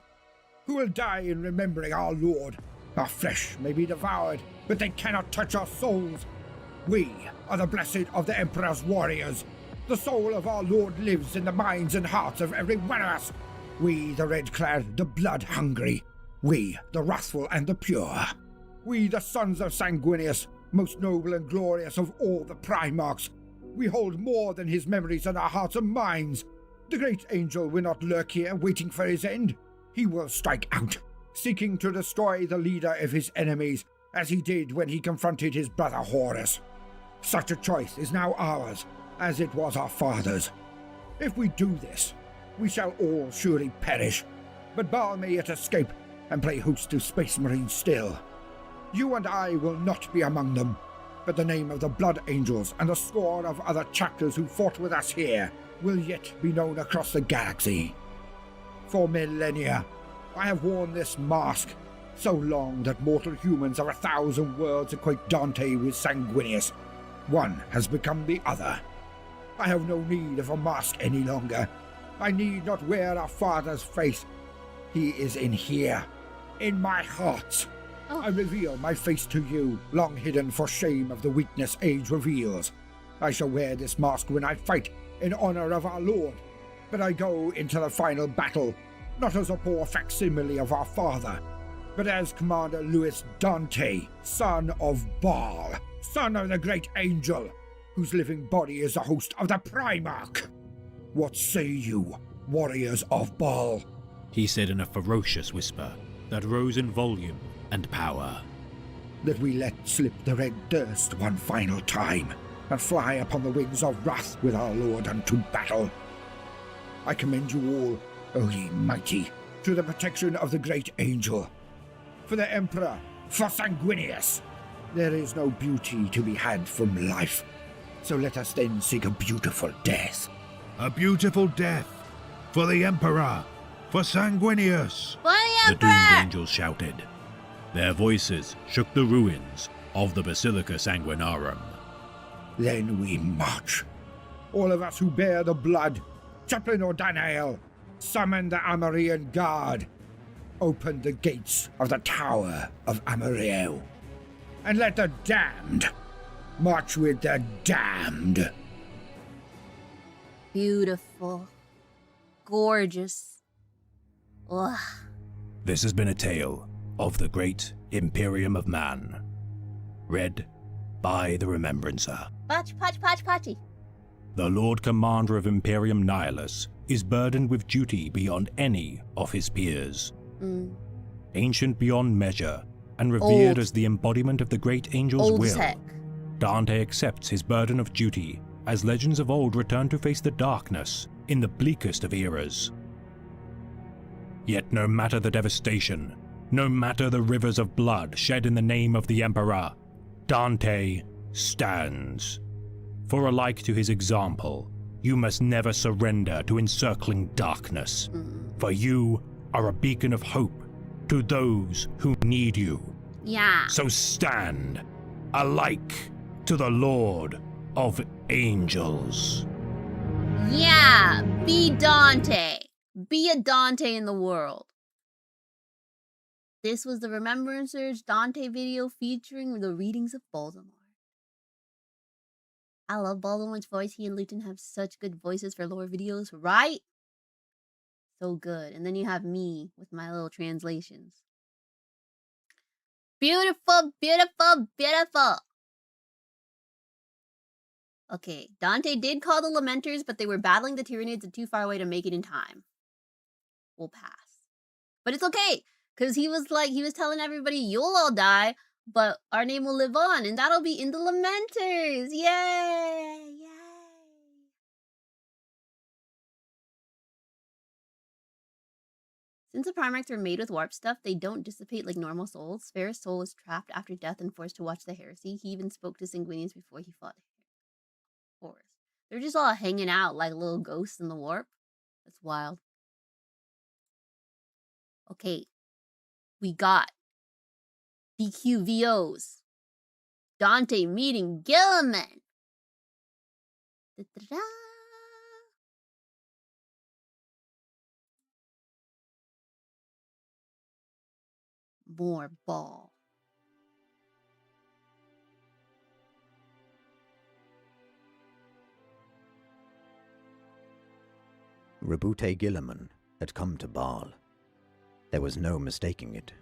Speaker 2: Who will die in remembering our Lord? Our flesh may be devoured, but they cannot touch our souls. We are the blessed of the Emperor's warriors. The soul of our Lord lives in the minds and hearts of every one of us. We, the red-clad, the blood-hungry. We, the wrathful and the pure. We, the sons of Sanguinius, most noble and glorious of all the Primarchs. We hold more than his memories in our hearts and minds. The great angel will not lurk here waiting for his end. He will strike out, seeking to destroy the leader of his enemies, as he did when he confronted his brother Horus. Such a choice is now ours, as it was our father's. If we do this, we shall all surely perish, but Baal may yet escape and play host to Space Marines still. You and I will not be among them, but the name of the Blood Angels and a score of other chapters who fought with us here will yet be known across the galaxy. For millennia, I have worn this mask, so long that mortal humans of 1,000 worlds equate Dante with Sanguinius. One has become the other. I have no need of a mask any longer. I need not wear our father's face. He is in here, in my heart.
Speaker 1: Oh.
Speaker 2: I reveal my face to you, long hidden for shame of the weakness age reveals. I shall wear this mask when I fight in honor of our Lord, but I go into the final battle, not as a poor facsimile of our father, but as Commander Louis Dante, son of Baal, son of the great angel, whose living body is the host of the Primarch. What say you, warriors of Baal?
Speaker 3: He said in a ferocious whisper that rose in volume and power.
Speaker 2: That we let slip the red durst one final time, and fly upon the wings of wrath with our Lord unto battle. I commend you all, O ye mighty, to the protection of the great angel. For the Emperor, for Sanguinius, there is no beauty to be had from life, so let us then seek a beautiful death.
Speaker 5: A beautiful death for the Emperor, for Sanguinius.
Speaker 3: The doomed angels shouted. Their voices shook the ruins of the Basilica Sanguinarum.
Speaker 2: Then we march. All of us who bear the blood, Chaplain or Danael, summon the Amarian Guard. Open the gates of the Tower of Amario, and let the damned march with the damned.
Speaker 1: Beautiful. Gorgeous. Ugh.
Speaker 3: This has been a tale of the great Imperium of Man, read by the Remembrancer.
Speaker 1: Patchy.
Speaker 3: The Lord Commander of Imperium Nihilus is burdened with duty beyond any of his peers. Ancient beyond measure and revered
Speaker 1: Old.
Speaker 3: as the embodiment of the great angel's
Speaker 1: Old as
Speaker 3: will,
Speaker 1: heck.
Speaker 3: Dante accepts his burden of duty as legends of old return to face the darkness in the bleakest of eras. Yet no matter the devastation, No matter the rivers of blood shed in the name of the Emperor, Dante stands. For alike to his example, you must never surrender to encircling darkness, for you are a beacon of hope to those who need you.
Speaker 1: Yeah.
Speaker 3: So stand, alike to the Lord of Angels.
Speaker 1: Yeah, be Dante. Be a Dante in the world. This was the Remembrancers Dante video featuring the readings of Baltimore. I love Baltimore's voice. He and Luton have such good voices for lore videos, right? So good. And then you have me with my little translations. Beautiful, beautiful, beautiful. Okay, Dante did call the Lamenters, but they were battling the Tyranids and too far away to make it in time. We'll pass. But it's okay, because he was telling everybody, you'll all die, but our name will live on, and that'll be in the Lamenters. Yay! Yay! Since the Primarchs are made with warp stuff, they don't dissipate like normal souls. Ferris' soul is trapped after death and forced to watch the heresy. He even spoke to Sanguinius before he fought Horus. They're just all hanging out like little ghosts in the warp. That's wild. Okay. We got DQVOs. Dante meeting Guilliman. Da-da-da. More Baal.
Speaker 6: Rebute Guilliman had come to Baal. There was no mistaking it.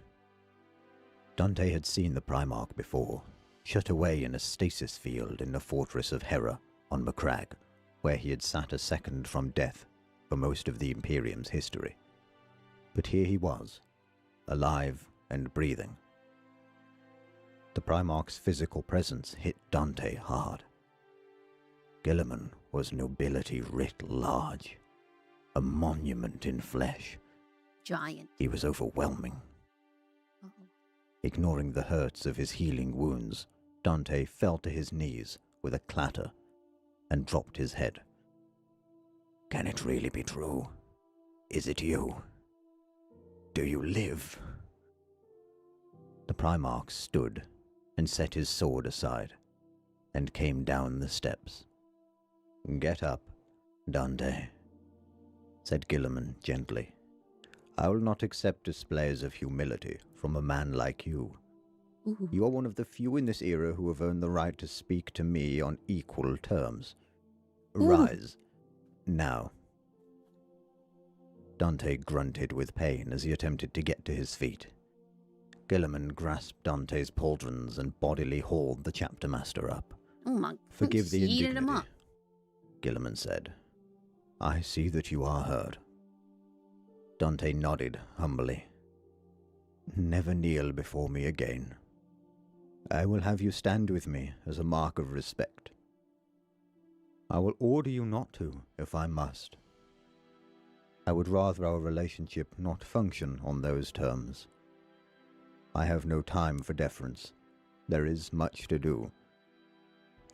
Speaker 6: Dante had seen the Primarch before, shut away in a stasis field in the fortress of Hera on Macragge, where he had sat a second from death for most of the Imperium's history. But here he was, alive and breathing. The Primarch's physical presence hit Dante hard. Guilliman was nobility writ large, a monument in flesh.
Speaker 1: Giant.
Speaker 6: He was overwhelming.
Speaker 1: Uh-oh.
Speaker 6: Ignoring the hurts of his healing wounds, Dante fell to his knees with a clatter and dropped his head. Can it really be true? Is it you? Do you live? The Primarch stood and set his sword aside and came down the steps. Get up, Dante, said Guilliman gently. I will not accept displays of humility from a man like you.
Speaker 1: Ooh.
Speaker 6: You are one of the few in this era who have earned the right to speak to me on equal terms. Rise, now. Dante grunted with pain as he attempted to get to his feet. Guilliman grasped Dante's pauldrons and bodily hauled the chapter master up.
Speaker 1: Oh my!
Speaker 6: Forgive the
Speaker 1: Yeeted him
Speaker 6: indignity,
Speaker 1: up.
Speaker 6: Guilliman said. I see that you are hurt. Dante nodded humbly. Never kneel before me again. I will have you stand with me as a mark of respect. I will order you not to, if I must. I would rather our relationship not function on those terms. I have no time for deference. There is much to do.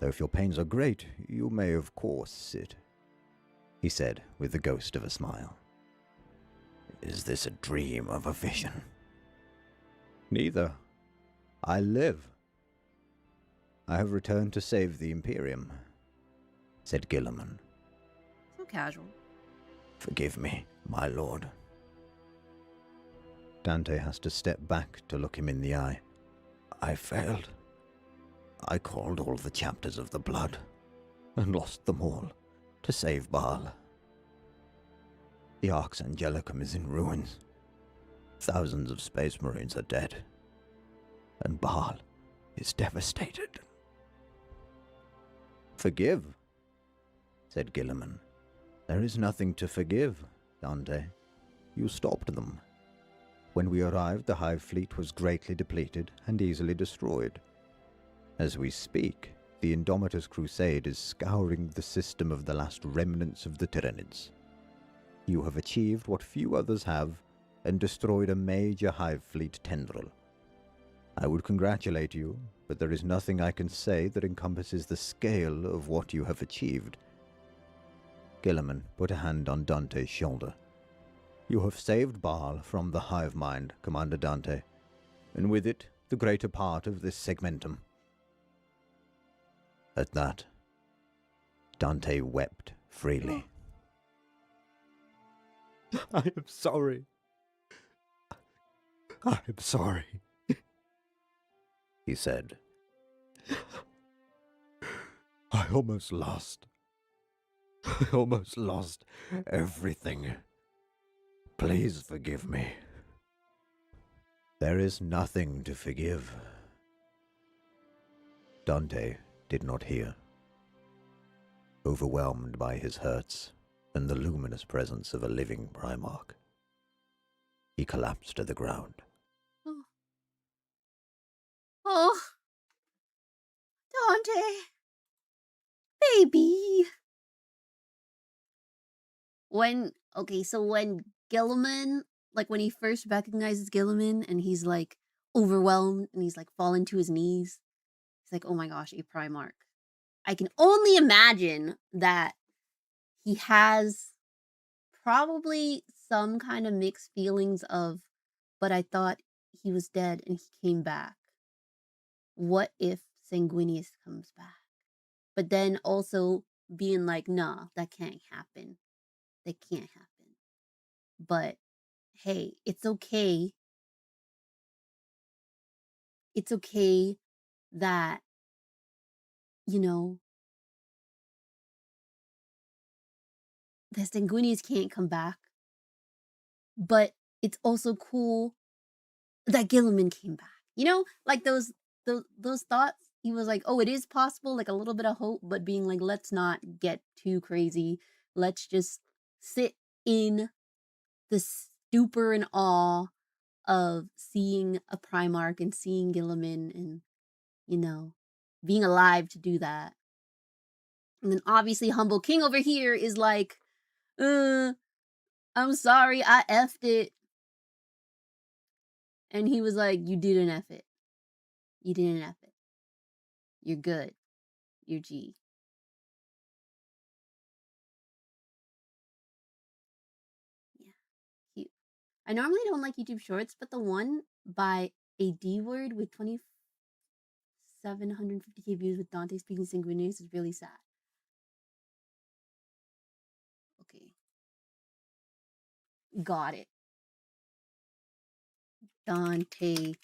Speaker 6: Though if your pains are great, you may of course sit, he said with the ghost of a smile. Is this a dream of a vision? Neither. I live. I have returned to save the Imperium, said Guilliman.
Speaker 1: So casual.
Speaker 6: Forgive me, my lord. Dante has to step back to look him in the eye. I failed. I called all the chapters of the blood, and lost them all, to save Baal. The Arx Angelicum is in ruins. Thousands of Space Marines are dead, and Baal is devastated. Forgive, said Guilliman. There is nothing to forgive, Dante. You stopped them. When we arrived, the Hive fleet was greatly depleted and easily destroyed. As we speak, the Indomitus Crusade is scouring the system of the last remnants of the Tyranids. You have achieved what few others have, and destroyed a major hive fleet tendril. I would congratulate you, but there is nothing I can say that encompasses the scale of what you have achieved. Guilliman put a hand on Dante's shoulder. You have saved Baal from the hive mind, Commander Dante, and with it, the greater part of this segmentum. At that, Dante wept freely.
Speaker 7: I am sorry. I am sorry,
Speaker 6: he said.
Speaker 7: I almost lost everything. Please forgive me.
Speaker 6: There is nothing to forgive. Dante did not hear. Overwhelmed by his hurts and the luminous presence of a living Primarch, he collapsed to the ground.
Speaker 1: Oh, Dante, baby. When Guilliman, like when he first recognizes Guilliman and he's like overwhelmed and he's like falling to his knees, he's like, oh my gosh, a Primarch. I can only imagine that he has probably some kind of mixed feelings of, but I thought he was dead and he came back. What if Sanguinius comes back? But then also being like, nah, that can't happen. That can't happen. But hey, it's okay. It's okay that, you know, that Sanguinius can't come back. But it's also cool that Guilliman came back. You know, like those thoughts. He was like, oh, it is possible, like a little bit of hope, but being like, let's not get too crazy. Let's just sit in the stupor and awe of seeing a Primarch and seeing Guilliman and, you know, being alive to do that. And then obviously Humble King over here is like, I'm sorry, I effed it. And he was like, you didn't F it. You didn't F it. You're good. You're G. Yeah, cute. I normally don't like YouTube Shorts, but the one by a D word with 2,750k views with Dante speaking Sanguinius is really sad. Okay. Got it. Dante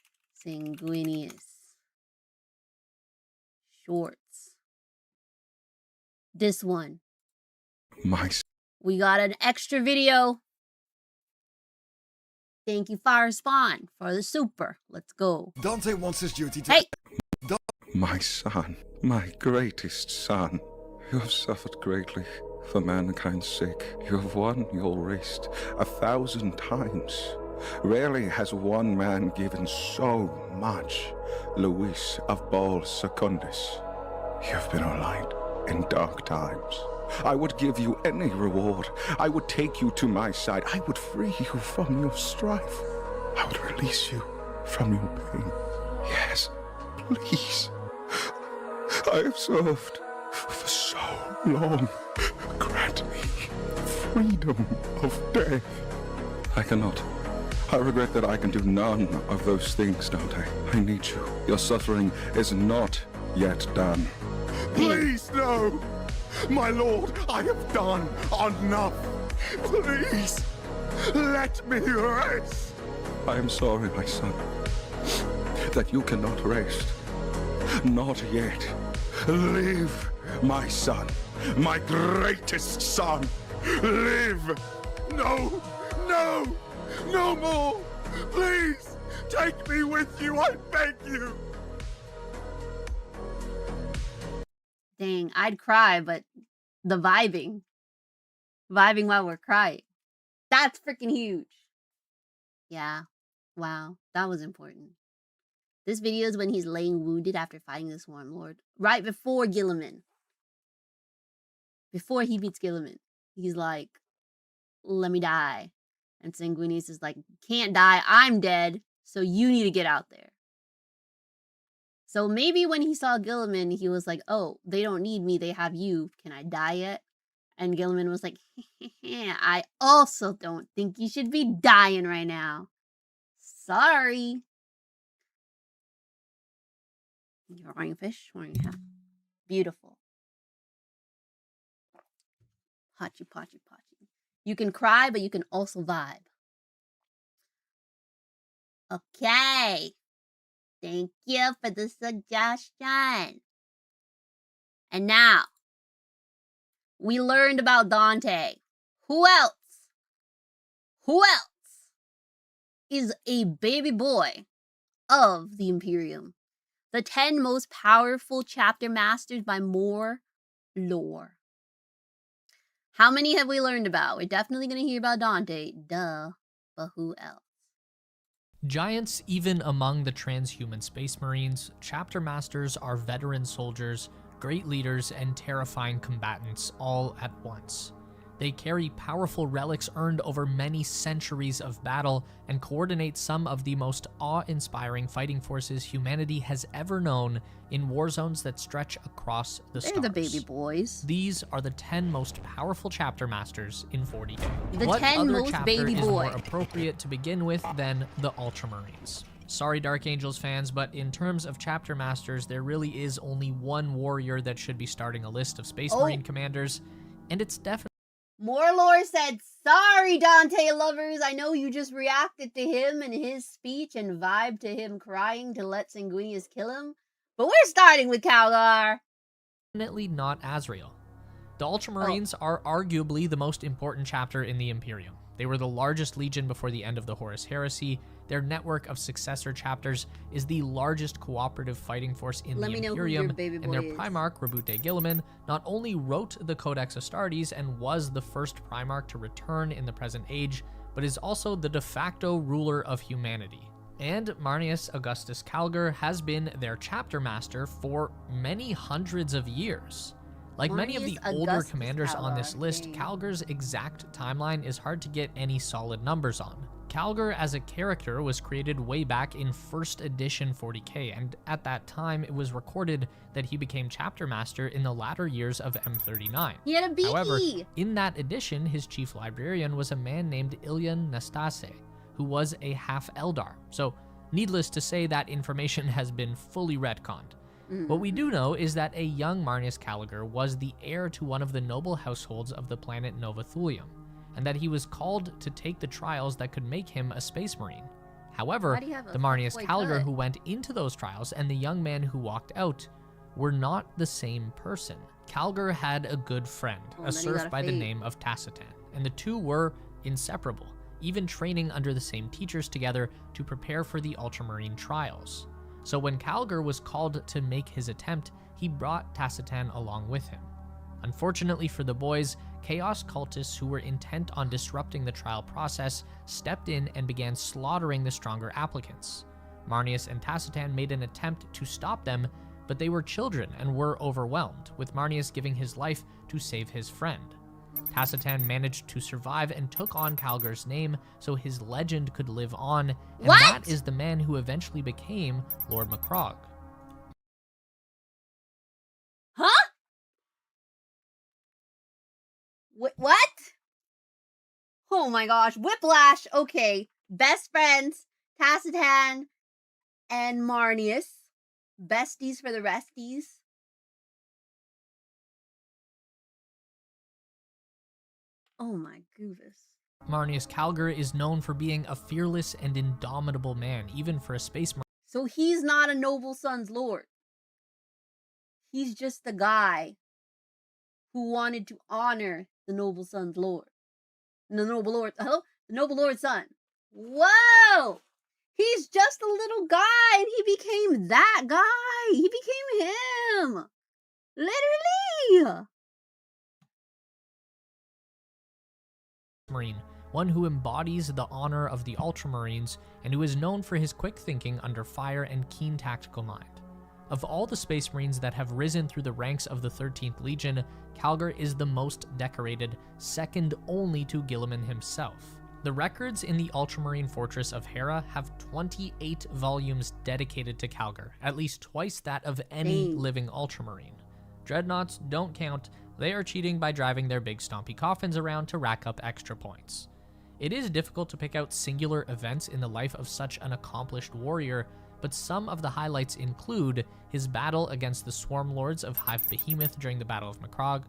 Speaker 1: Sanguinius. Shorts. This one. We got an extra video. Thank you, Fire Spawn, for the super. Let's go.
Speaker 8: Dante wants his duty to...
Speaker 1: Hey!
Speaker 9: My son, my greatest son, you have suffered greatly for mankind's sake. You have won your race 1,000 times. Rarely has one man given so much. Luis of Baal Secundus, you've been a light in dark times. I would give you any reward. I would take you to my side. I would free you from your strife. I would release you from your pain. Yes, please. I have served for so long. Grant me freedom of death. I cannot. I regret that I can do none of those things, Dante. I need you. Your suffering is not yet done.
Speaker 8: Please, no! My lord, I have done enough. Please, let me rest.
Speaker 9: I am sorry, my son, that you cannot rest. Not yet. Live, my son, my greatest son. Live.
Speaker 8: No, no, no more. Please, take me with you, I beg you.
Speaker 1: Dang, I'd cry, but the vibing while we're crying. That's freaking huge. Yeah. Wow. That was important. This video is when he's laying wounded after fighting the Swarm Lord. Right before Guilliman. Before he beats Guilliman. He's like, let me die. And Sanguinius is like, can't die, I'm dead, so you need to get out there. So maybe when he saw Guilliman, he was like, oh, they don't need me, they have you. Can I die yet? And Guilliman was like, I also don't think you should be dying right now. Sorry. You're wearing a fish, wearing a hat. Beautiful. Pachi, pachi, pachi. You can cry, but you can also vibe. Okay. Thank you for the suggestion. And now, we learned about Dante. Who else? Who else is a baby boy of the Imperium? The 10 most powerful chapter masters by more lore. How many have we learned about? We're definitely going to hear about Dante. Duh. But who else?
Speaker 10: Giants even among the transhuman space marines, chapter masters are veteran soldiers, great leaders, and terrifying combatants all at once. They carry powerful relics earned over many centuries of battle and coordinate some of the most awe-inspiring fighting forces humanity has ever known in war zones that stretch across the stars.
Speaker 1: They're the baby boys.
Speaker 10: These are the 10 most powerful chapter masters in 40K.
Speaker 1: The
Speaker 10: what
Speaker 1: 10
Speaker 10: other
Speaker 1: most
Speaker 10: chapter
Speaker 1: baby
Speaker 10: is
Speaker 1: boy.
Speaker 10: more appropriate to begin with than the Ultramarines? Sorry, Dark Angels fans, but in terms of chapter masters, there really is only one warrior that should be starting a list of Space Marine commanders, and it's definitely...
Speaker 1: More lore said, sorry, Dante lovers. I know you just reacted to him and his speech and vibed to him crying to let Sanguinius kill him. But we're starting with Calgar.
Speaker 10: Definitely not Azrael. The Ultramarines are arguably the most important chapter in the Imperium. They were the largest legion before the end of the Horus Heresy. Their network of successor chapters is the largest cooperative fighting force in the Imperium, and their Primarch, Rabute Guilliman, not only wrote the Codex Astartes and was the first Primarch to return in the present age, but is also the de facto ruler of humanity. And Marneus Augustus Calgar has been their chapter master for many hundreds of years. Like many of the older commanders on this list, Calgar's exact timeline is hard to get any solid numbers on. Calgar as a character was created way back in 1st edition 40k, and at that time it was recorded that he became chapter master in the latter years of M39.
Speaker 1: He had a beaky!
Speaker 10: However, in that edition, his chief librarian was a man named Ilyan Nastase, who was a half Eldar. So, needless to say, that information has been fully retconned. What we do know is that a young Marneus Calgar was the heir to one of the noble households of the planet Nova Thulium, and that he was called to take the trials that could make him a space marine. However, the Marneus Calgar who went into those trials and the young man who walked out were not the same person. Calgar had a good friend, a serf by the name of Tacitan, and the two were inseparable, even training under the same teachers together to prepare for the Ultramarine trials. So when Calgar was called to make his attempt, he brought Tacitan along with him. Unfortunately for the boys, Chaos cultists who were intent on disrupting the trial process stepped in and began slaughtering the stronger applicants. Marneus and Tacitan made an attempt to stop them, but they were children and were overwhelmed, with Marneus giving his life to save his friend. Tacitan managed to survive and took on Calgar's name so his legend could live on, and that is the man who eventually became Lord Macrogh.
Speaker 1: Huh? What? Oh my gosh, whiplash. Okay, best friends, Tacitan and Marneus. Besties for the resties. Oh my goodness.
Speaker 10: Marneus Calgar is known for being a fearless and indomitable man, even for a space marine.
Speaker 1: So he's not a noble son's lord. He's just the guy who wanted to honor the noble son's lord. The noble lord's son. Whoa! He's just a little guy and he became that guy. He became him. Literally.
Speaker 10: Marine, one who embodies the honor of the Ultramarines and who is known for his quick thinking under fire and keen tactical mind. Of all the Space Marines that have risen through the ranks of the 13th Legion, Calgar is the most decorated, second only to Guilliman himself. The records in the ultramarine fortress of Hera have 28 volumes dedicated to Calgar, at least twice that of any living ultramarine. Dreadnoughts don't count, they are cheating by driving their big stompy coffins around to rack up extra points. It is difficult to pick out singular events in the life of such an accomplished warrior, but some of the highlights include his battle against the Swarm Lords of Hive Behemoth during the Battle of Macrogh,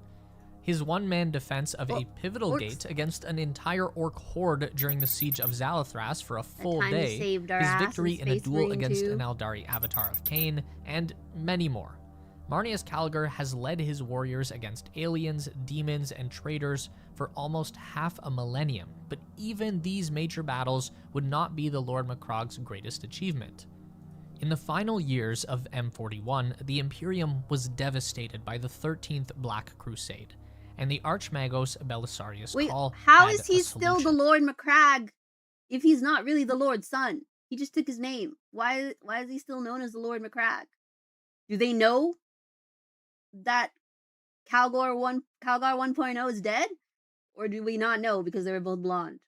Speaker 10: his one-man defense of a pivotal gate against an entire orc horde during the Siege of Zalathras for a full day, his victory in a duel against an Eldari Avatar of Cain, and many more. Marneus Calgar has led his warriors against aliens, demons, and traitors for almost half a millennium, but even these major battles would not be the Lord Macrogh's greatest achievement. In the final years of M41, the Imperium was devastated by the 13th Black Crusade, and the Archmagos Belisarius Call
Speaker 1: how
Speaker 10: had
Speaker 1: is he
Speaker 10: a
Speaker 1: still the
Speaker 10: solution.
Speaker 1: Lord Macragh if he's not really the Lord's son? He just took his name. Why is he still known as the Lord Macragh? Do they know that Calgar 1.0 is dead? Or do we not know because they were both blonde?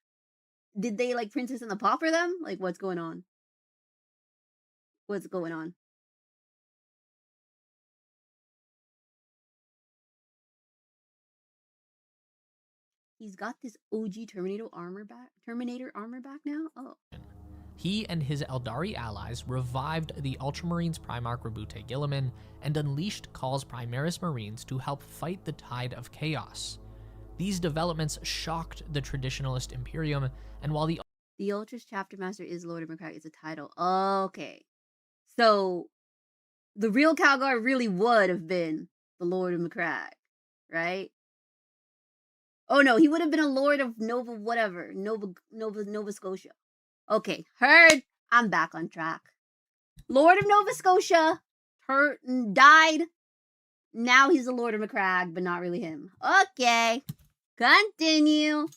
Speaker 1: Did they like Princess and the Pauper them? Like, what's going on? What's going on? He's got this OG Terminator armor back now? Oh.
Speaker 10: He and his Eldari allies revived the Ultramarines Primarch Rabute Guilliman and unleashed Khal's Primaris Marines to help fight the tide of chaos. These developments shocked the traditionalist Imperium, and while the
Speaker 1: Ultra's chapter master is Lord of Macragh, it's a title. Okay. So the real Calgar really would have been the Lord of Macragh, right? Oh no, he would have been a Lord of Nova Scotia. Okay, heard. I'm back on track. Lord of Nova Scotia died. Now he's a Lord of Macragh, but not really him. Okay, continue.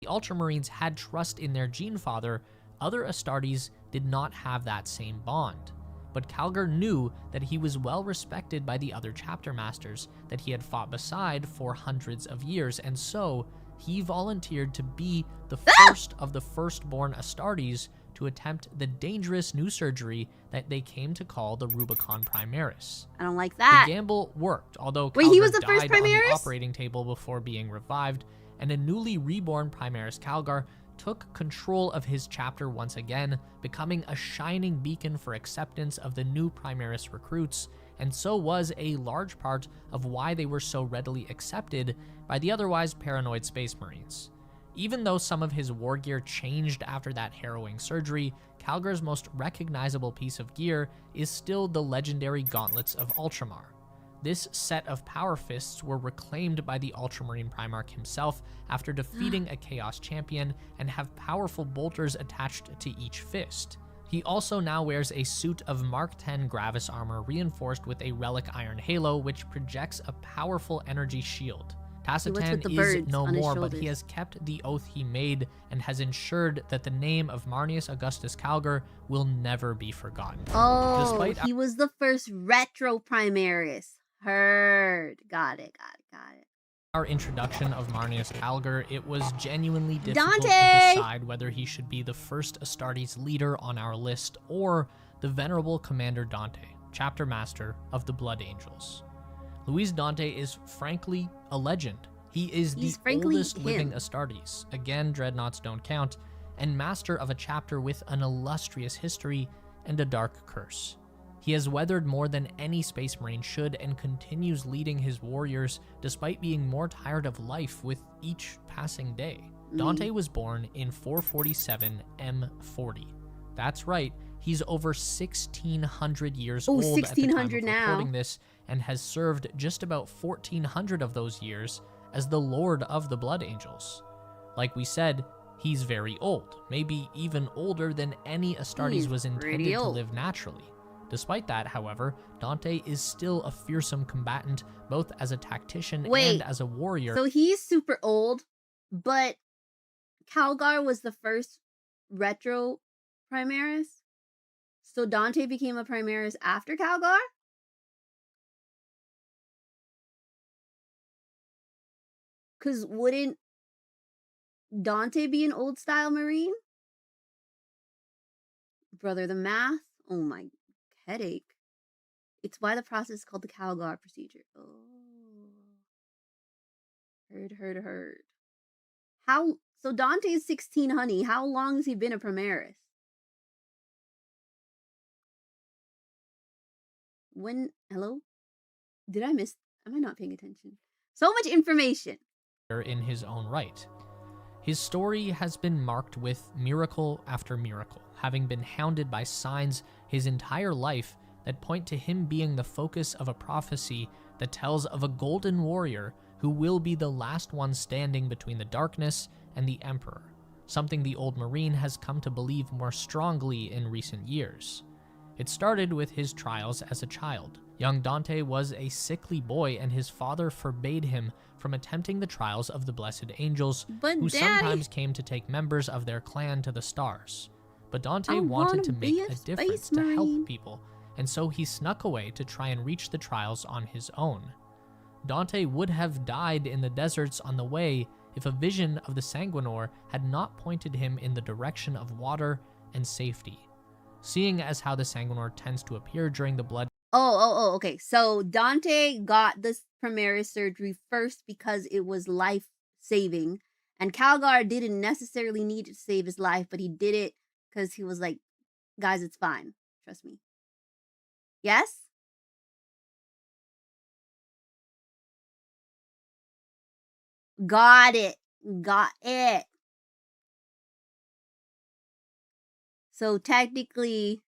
Speaker 10: The Ultramarines had trust in their gene father, other Astartes did not have that same bond. But Calgar knew that he was well respected by the other chapter masters that he had fought beside for hundreds of years, and so he volunteered to be the first of the firstborn Astartes to attempt the dangerous new surgery that they came to call the Rubicon Primaris.
Speaker 1: I don't like that.
Speaker 10: The gamble worked, although
Speaker 1: Wait, he was
Speaker 10: Calgar
Speaker 1: the first
Speaker 10: died on the
Speaker 1: Primaris?
Speaker 10: operating table before being revived, and a newly reborn Primaris Calgar took control of his chapter once again, becoming a shining beacon for acceptance of the new Primaris recruits, and so was a large part of why they were so readily accepted by the otherwise paranoid Space Marines. Even though some of his war gear changed after that harrowing surgery, Calgar's most recognizable piece of gear is still the legendary Gauntlets of Ultramar. This set of power fists were reclaimed by the Ultramarine Primarch himself after defeating a Chaos Champion and have powerful bolters attached to each fist. He also now wears a suit of Mark X Gravis armor reinforced with a relic iron halo which projects a powerful energy shield. Tacitan is no more, but he has kept the oath he made and has ensured that the name of Marneus Augustus Calgar will never be forgotten.
Speaker 1: Oh, he was the first retro Primaris. Heard. Got it.
Speaker 10: Our introduction of Marneus Calgar, it was genuinely difficult
Speaker 1: Dante!
Speaker 10: to decide whether he should be the first Astartes leader on our list or the venerable Commander Dante, chapter master of the Blood Angels. Luis Dante is frankly a legend. He is the oldest living Astartes, again dreadnoughts don't count, and master of a chapter with an illustrious history and a dark curse. He has weathered more than any Space Marine should and continues leading his warriors despite being more tired of life with each passing day. Dante was born in 447 M40. That's right, he's over 1,600 years old at the time of recording this and has served just about 1,400 of those years as the Lord of the Blood Angels. Like we said, he's very old, maybe even older than any Astartes was intended to live naturally. Despite that, however, Dante is still a fearsome combatant, both as a tactician and as a warrior.
Speaker 1: So he's super old, but Calgar was the first retro Primaris? So Dante became a Primaris after Calgar? Because wouldn't Dante be an old style Marine? Brother, the math? Oh my headache. It's why the process is called the Calgar procedure. Oh. Heard. How? So Dante's 16, honey. How long has he been a Primaris? When? Hello? Did I miss? Am I not paying attention? So much information.
Speaker 10: In his own right. His story has been marked with miracle after miracle, having been hounded by signs his entire life that point to him being the focus of a prophecy that tells of a golden warrior who will be the last one standing between the darkness and the Emperor, something the old Marine has come to believe more strongly in recent years. It started with his trials as a child. Young Dante was a sickly boy, and his father forbade him from attempting the trials of the blessed angels, who sometimes came to take members of their clan to the stars. But Dante wanted to make a difference to help people, and so he snuck away to try and reach the trials on his own. Dante would have died in the deserts on the way if a vision of the Sanguinor had not pointed him in the direction of water and safety. Seeing as how the Sanguinor tends to appear during the blood.
Speaker 1: Okay. So Dante got this Primaris surgery first because it was life-saving, and Calgar didn't necessarily need to save his life, but he did it because he was like, guys, it's fine. Trust me. Yes? Got it. So technically,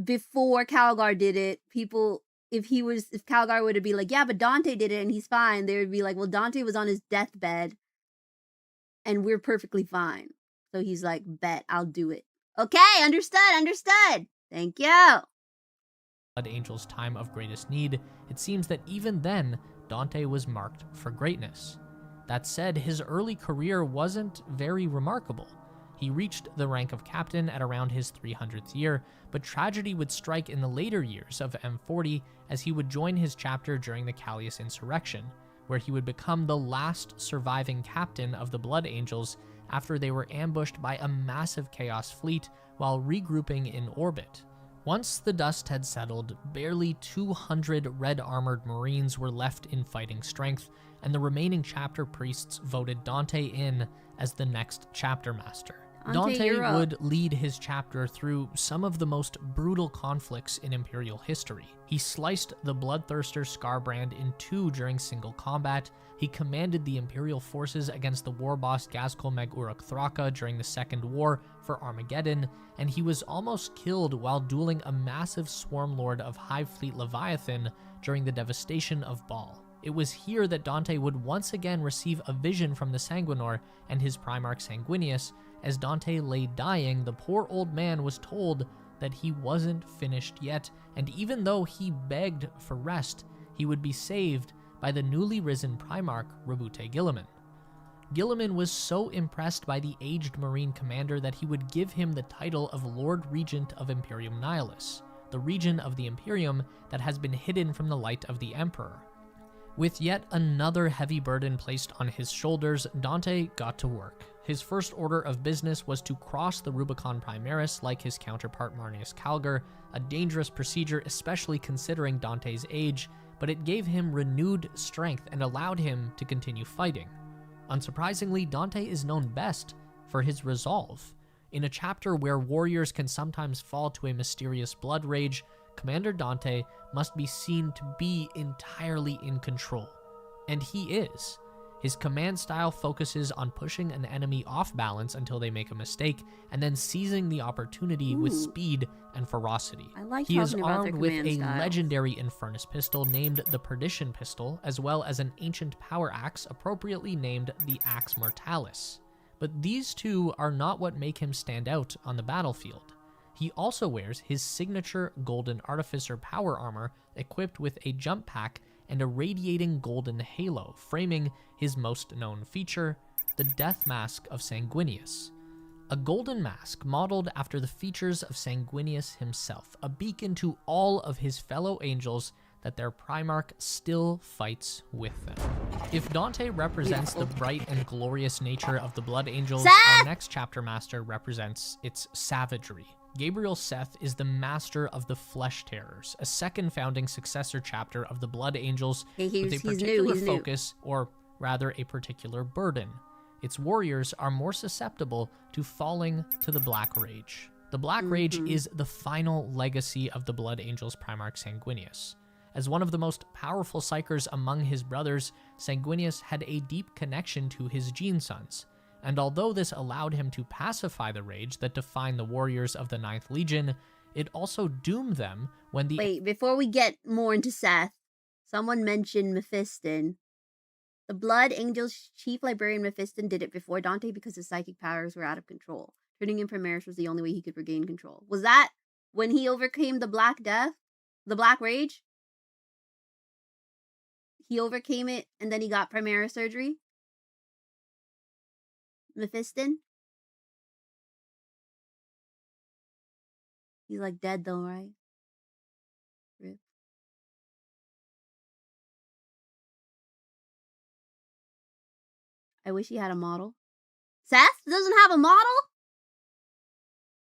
Speaker 1: before Calgar did it, people, if Calgar would have been like, yeah, but Dante did it and he's fine, they would be like, well, Dante was on his deathbed and we're perfectly fine. So he's like, bet, I'll do it. Okay, understood. Thank you.
Speaker 10: Blood Angel's time of greatest need, it seems that even then, Dante was marked for greatness. That said, his early career wasn't very remarkable. He reached the rank of captain at around his 300th year, but tragedy would strike in the later years of M40 as he would join his chapter during the Callius insurrection, where he would become the last surviving captain of the Blood Angels after they were ambushed by a massive Chaos fleet while regrouping in orbit. Once the dust had settled, barely 200 red-armored Marines were left in fighting strength, and the remaining chapter priests voted Dante in as the next chapter master. Dante would lead his chapter through some of the most brutal conflicts in Imperial history. He sliced the Bloodthirster Scarbrand in two during single combat, he commanded the Imperial forces against the war boss Gazkul Meg Uruk Thraka during the Second War for Armageddon, and he was almost killed while dueling a massive swarm lord of Hive Fleet Leviathan during the devastation of Baal. It was here that Dante would once again receive a vision from the Sanguinor and his Primarch Sanguinius. As Dante lay dying, the poor old man was told that he wasn't finished yet, and even though he begged for rest, he would be saved by the newly risen Primarch Rabute Guilliman. Guilliman was so impressed by the aged Marine commander that he would give him the title of Lord Regent of Imperium Nihilus, the region of the Imperium that has been hidden from the light of the Emperor. With yet another heavy burden placed on his shoulders, Dante got to work. His first order of business was to cross the Rubicon Primaris like his counterpart Marneus Calgar, a dangerous procedure especially considering Dante's age, but it gave him renewed strength and allowed him to continue fighting. Unsurprisingly, Dante is known best for his resolve. In a chapter where warriors can sometimes fall to a mysterious blood rage, Commander Dante must be seen to be entirely in control. And he is. His command style focuses on pushing an enemy off balance until they make a mistake, and then seizing the opportunity with speed and ferocity. He is armed with a legendary Infernus pistol named the Perdition Pistol, as well as an ancient power axe appropriately named the Axe Mortalis. But these two are not what make him stand out on the battlefield. He also wears his signature Golden Artificer power armor equipped with a jump pack and a radiating golden halo, framing his most known feature, the Death Mask of Sanguinius. A golden mask modeled after the features of Sanguinius himself, a beacon to all of his fellow angels that their Primarch still fights with them. If Dante represents the bright and glorious nature of the Blood Angels, our next chapter master represents its savagery. Gabriel Seth is the master of the Flesh Terrors, a second founding successor chapter of the Blood Angels with a particular focus, or rather a particular burden. Its warriors are more susceptible to falling to the Black Rage. The Black Rage is the final legacy of the Blood Angels Primarch Sanguinius. As one of the most powerful psychers among his brothers, Sanguinius had a deep connection to his gene sons, and although this allowed him to pacify the rage that defined the warriors of the Ninth Legion, it also doomed them when the—
Speaker 1: Wait, before we get more into Seth, someone mentioned Mephiston. The Blood Angels Chief Librarian Mephiston did it before Dante because his psychic powers were out of control. Turning in Primaris was the only way he could regain control. Was that when he overcame the Black Death? The Black Rage? He overcame it and then he got Primaris surgery? Mephiston? He's like dead though, right? Rip. I wish he had a model. Seth doesn't have a model?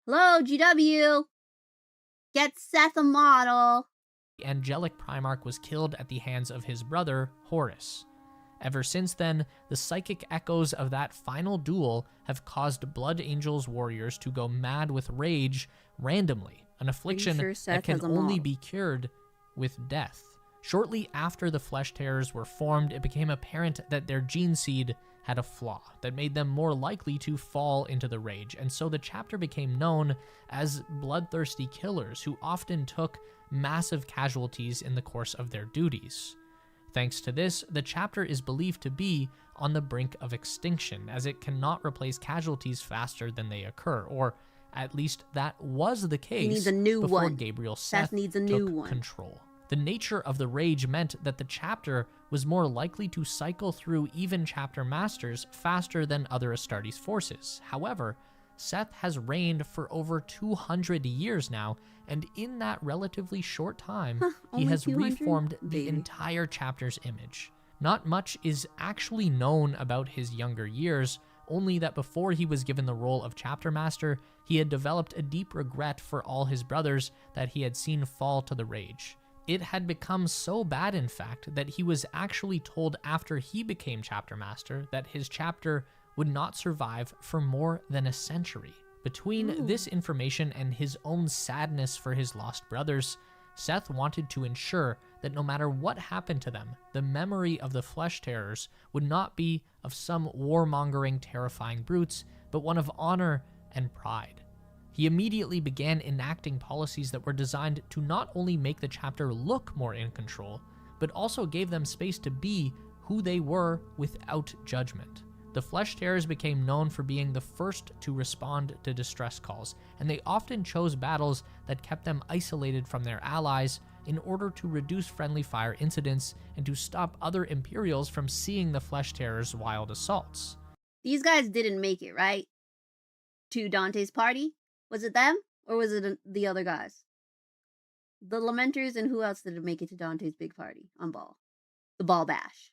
Speaker 1: Hello, GW. Get Seth a model.
Speaker 10: The angelic Primarch was killed at the hands of his brother, Horus. Ever since then, the psychic echoes of that final duel have caused Blood Angels warriors to go mad with rage randomly, an affliction that can only be cured with death. Shortly after the Flesh Terrors were formed, it became apparent that their gene seed had a flaw that made them more likely to fall into the rage, and so the chapter became known as bloodthirsty killers who often took massive casualties in the course of their duties. Thanks to this, the chapter is believed to be on the brink of extinction, as it cannot replace casualties faster than they occur, or at least that was the case before Gabriel Seth took control. The nature of the rage meant that the chapter was more likely to cycle through even chapter masters faster than other Astartes forces. However, Seth has reigned for over 200 years now, and in that relatively short time, he has reformed the entire chapter's image. Not much is actually known about his younger years, only that before he was given the role of chapter master, he had developed a deep regret for all his brothers that he had seen fall to the rage. It had become so bad, in fact, that he was actually told after he became chapter master that his chapter would not survive for more than a century. Between this information and his own sadness for his lost brothers, Seth wanted to ensure that no matter what happened to them, the memory of the Flesh Terrors would not be of some warmongering, terrifying brutes, but one of honor and pride. He immediately began enacting policies that were designed to not only make the chapter look more in control, but also gave them space to be who they were without judgment. The Flesh Terrors became known for being the first to respond to distress calls, and they often chose battles that kept them isolated from their allies in order to reduce friendly fire incidents and to stop other Imperials from seeing the Flesh Terrors' wild assaults.
Speaker 1: These guys didn't make it, right? To Dante's party? Was it them, or was it the other guys? The Lamenters, and who else didn't make it to Dante's big party on Baal? The Baal Bash.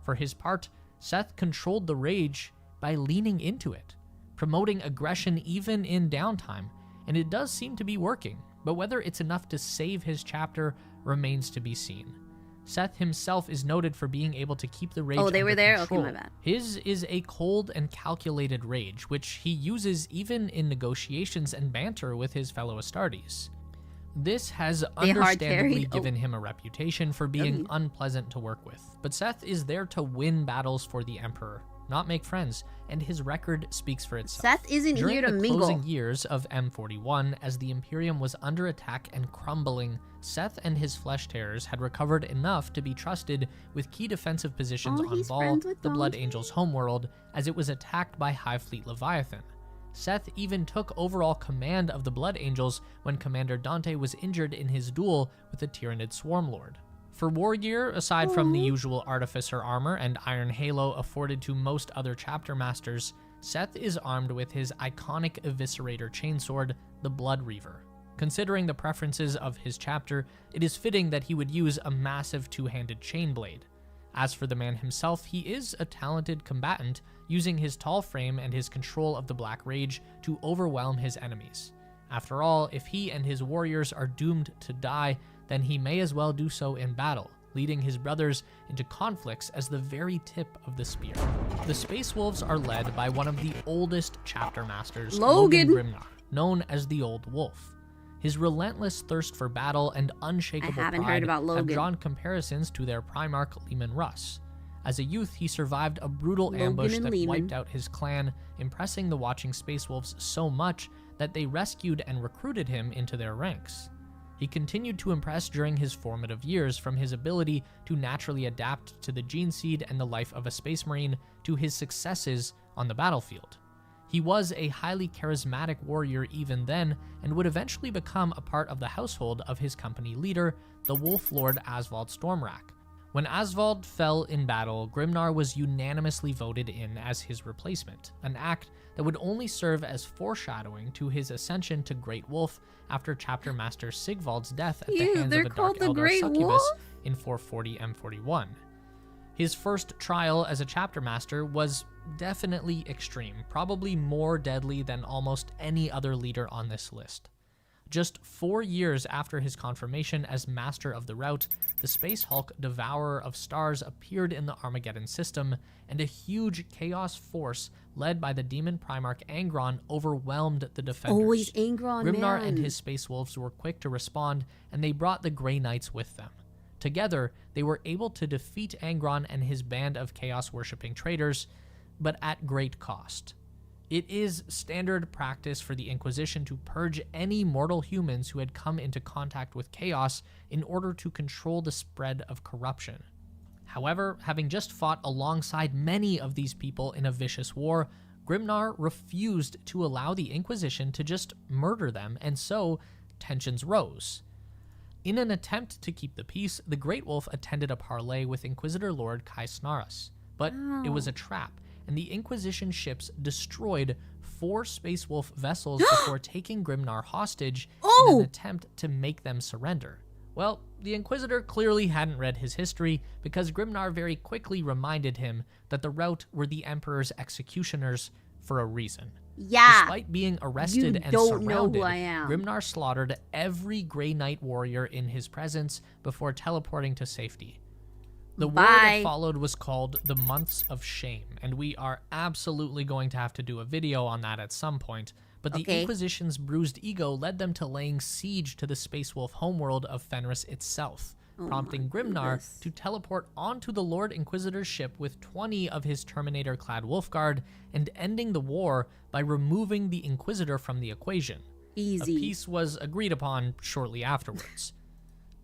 Speaker 10: For his part, Seth controlled the rage by leaning into it, promoting aggression even in downtime, and it does seem to be working, but whether it's enough to save his chapter remains to be seen. Seth himself is noted for being able to keep the rage under control. Oh, they were there? Okay, my bad. His is a cold and calculated rage, which he uses even in negotiations and banter with his fellow Astartes. This has understandably given him a reputation for being unpleasant to work with, but Seth is there to win battles for the Emperor, not make friends, and his record speaks for itself.
Speaker 1: Seth isn't here to mingle.
Speaker 10: During the closing years of M41, as the Imperium was under attack and crumbling, Seth and his Flesh Terrors had recovered enough to be trusted with key defensive positions on Baal, the Blood Angels' homeworld, as it was attacked by Hive Fleet Leviathan. Seth even took overall command of the Blood Angels when Commander Dante was injured in his duel with the Tyrannid Swarmlord. For war gear, aside from the usual Artificer armor and Iron Halo afforded to most other chapter masters, Seth is armed with his iconic Eviscerator chainsword, the Blood Reaver. Considering the preferences of his chapter, it is fitting that he would use a massive two-handed chain blade. As for the man himself, he is a talented combatant, using his tall frame and his control of the Black Rage to overwhelm his enemies. After all, if he and his warriors are doomed to die, then he may as well do so in battle, leading his brothers into conflicts as the very tip of the spear. The Space Wolves are led by one of the oldest chapter masters, Logan Grimnar, known as the Old Wolf. His relentless thirst for battle and unshakable pride have drawn comparisons to their Primarch Leman Russ. As a youth, he survived a brutal ambush that wiped out his clan, impressing the watching Space Wolves so much that they rescued and recruited him into their ranks. He continued to impress during his formative years, from his ability to naturally adapt to the gene seed and the life of a Space Marine to his successes on the battlefield. He was a highly charismatic warrior even then, and would eventually become a part of the household of his company leader, the Wolf Lord Asvald Stormrack. When Asvald fell in battle, Grimnar was unanimously voted in as his replacement, an act that would only serve as foreshadowing to his ascension to Great Wolf after Chapter Master Sigvald's death at the hands of a Dark Eldar succubus in 440 M41. His first trial as a chapter master was definitely extreme, probably more deadly than almost any other leader on this list. Just 4 years after his confirmation as Master of the Rout, the Space Hulk Devourer of Stars appeared in the Armageddon system, and a huge chaos force led by the demon Primarch Angron overwhelmed the defenders.
Speaker 1: Always Angron,
Speaker 10: Grimnar
Speaker 1: man.
Speaker 10: and his Space Wolves were quick to respond, and they brought the Grey Knights with them. Together, they were able to defeat Angron and his band of chaos-worshipping traitors, but at great cost. It is standard practice for the Inquisition to purge any mortal humans who had come into contact with chaos in order to control the spread of corruption. However, having just fought alongside many of these people in a vicious war, Grimnar refused to allow the Inquisition to just murder them, and so tensions rose. In an attempt to keep the peace, the Great Wolf attended a parley with Inquisitor Lord Kai Snaras, but it was a trap, and the Inquisition ships destroyed 4 Space Wolf vessels before taking Grimnar hostage in an attempt to make them surrender. Well, the Inquisitor clearly hadn't read his history, because Grimnar very quickly reminded him that the Rout were the Emperor's executioners for a reason.
Speaker 1: Yeah.
Speaker 10: Despite being arrested and surrounded, Grimnar slaughtered every Grey Knight warrior in his presence before teleporting to safety. The war that followed was called the Months of Shame, and we are absolutely going to have to do a video on that at some point, but the Inquisition's bruised ego led them to laying siege to the Space Wolf homeworld of Fenris itself, prompting Grimnar to teleport onto the Lord Inquisitor's ship with 20 of his Terminator-clad Wolfguard, and ending the war by removing the Inquisitor from the equation. A peace was agreed upon shortly afterwards.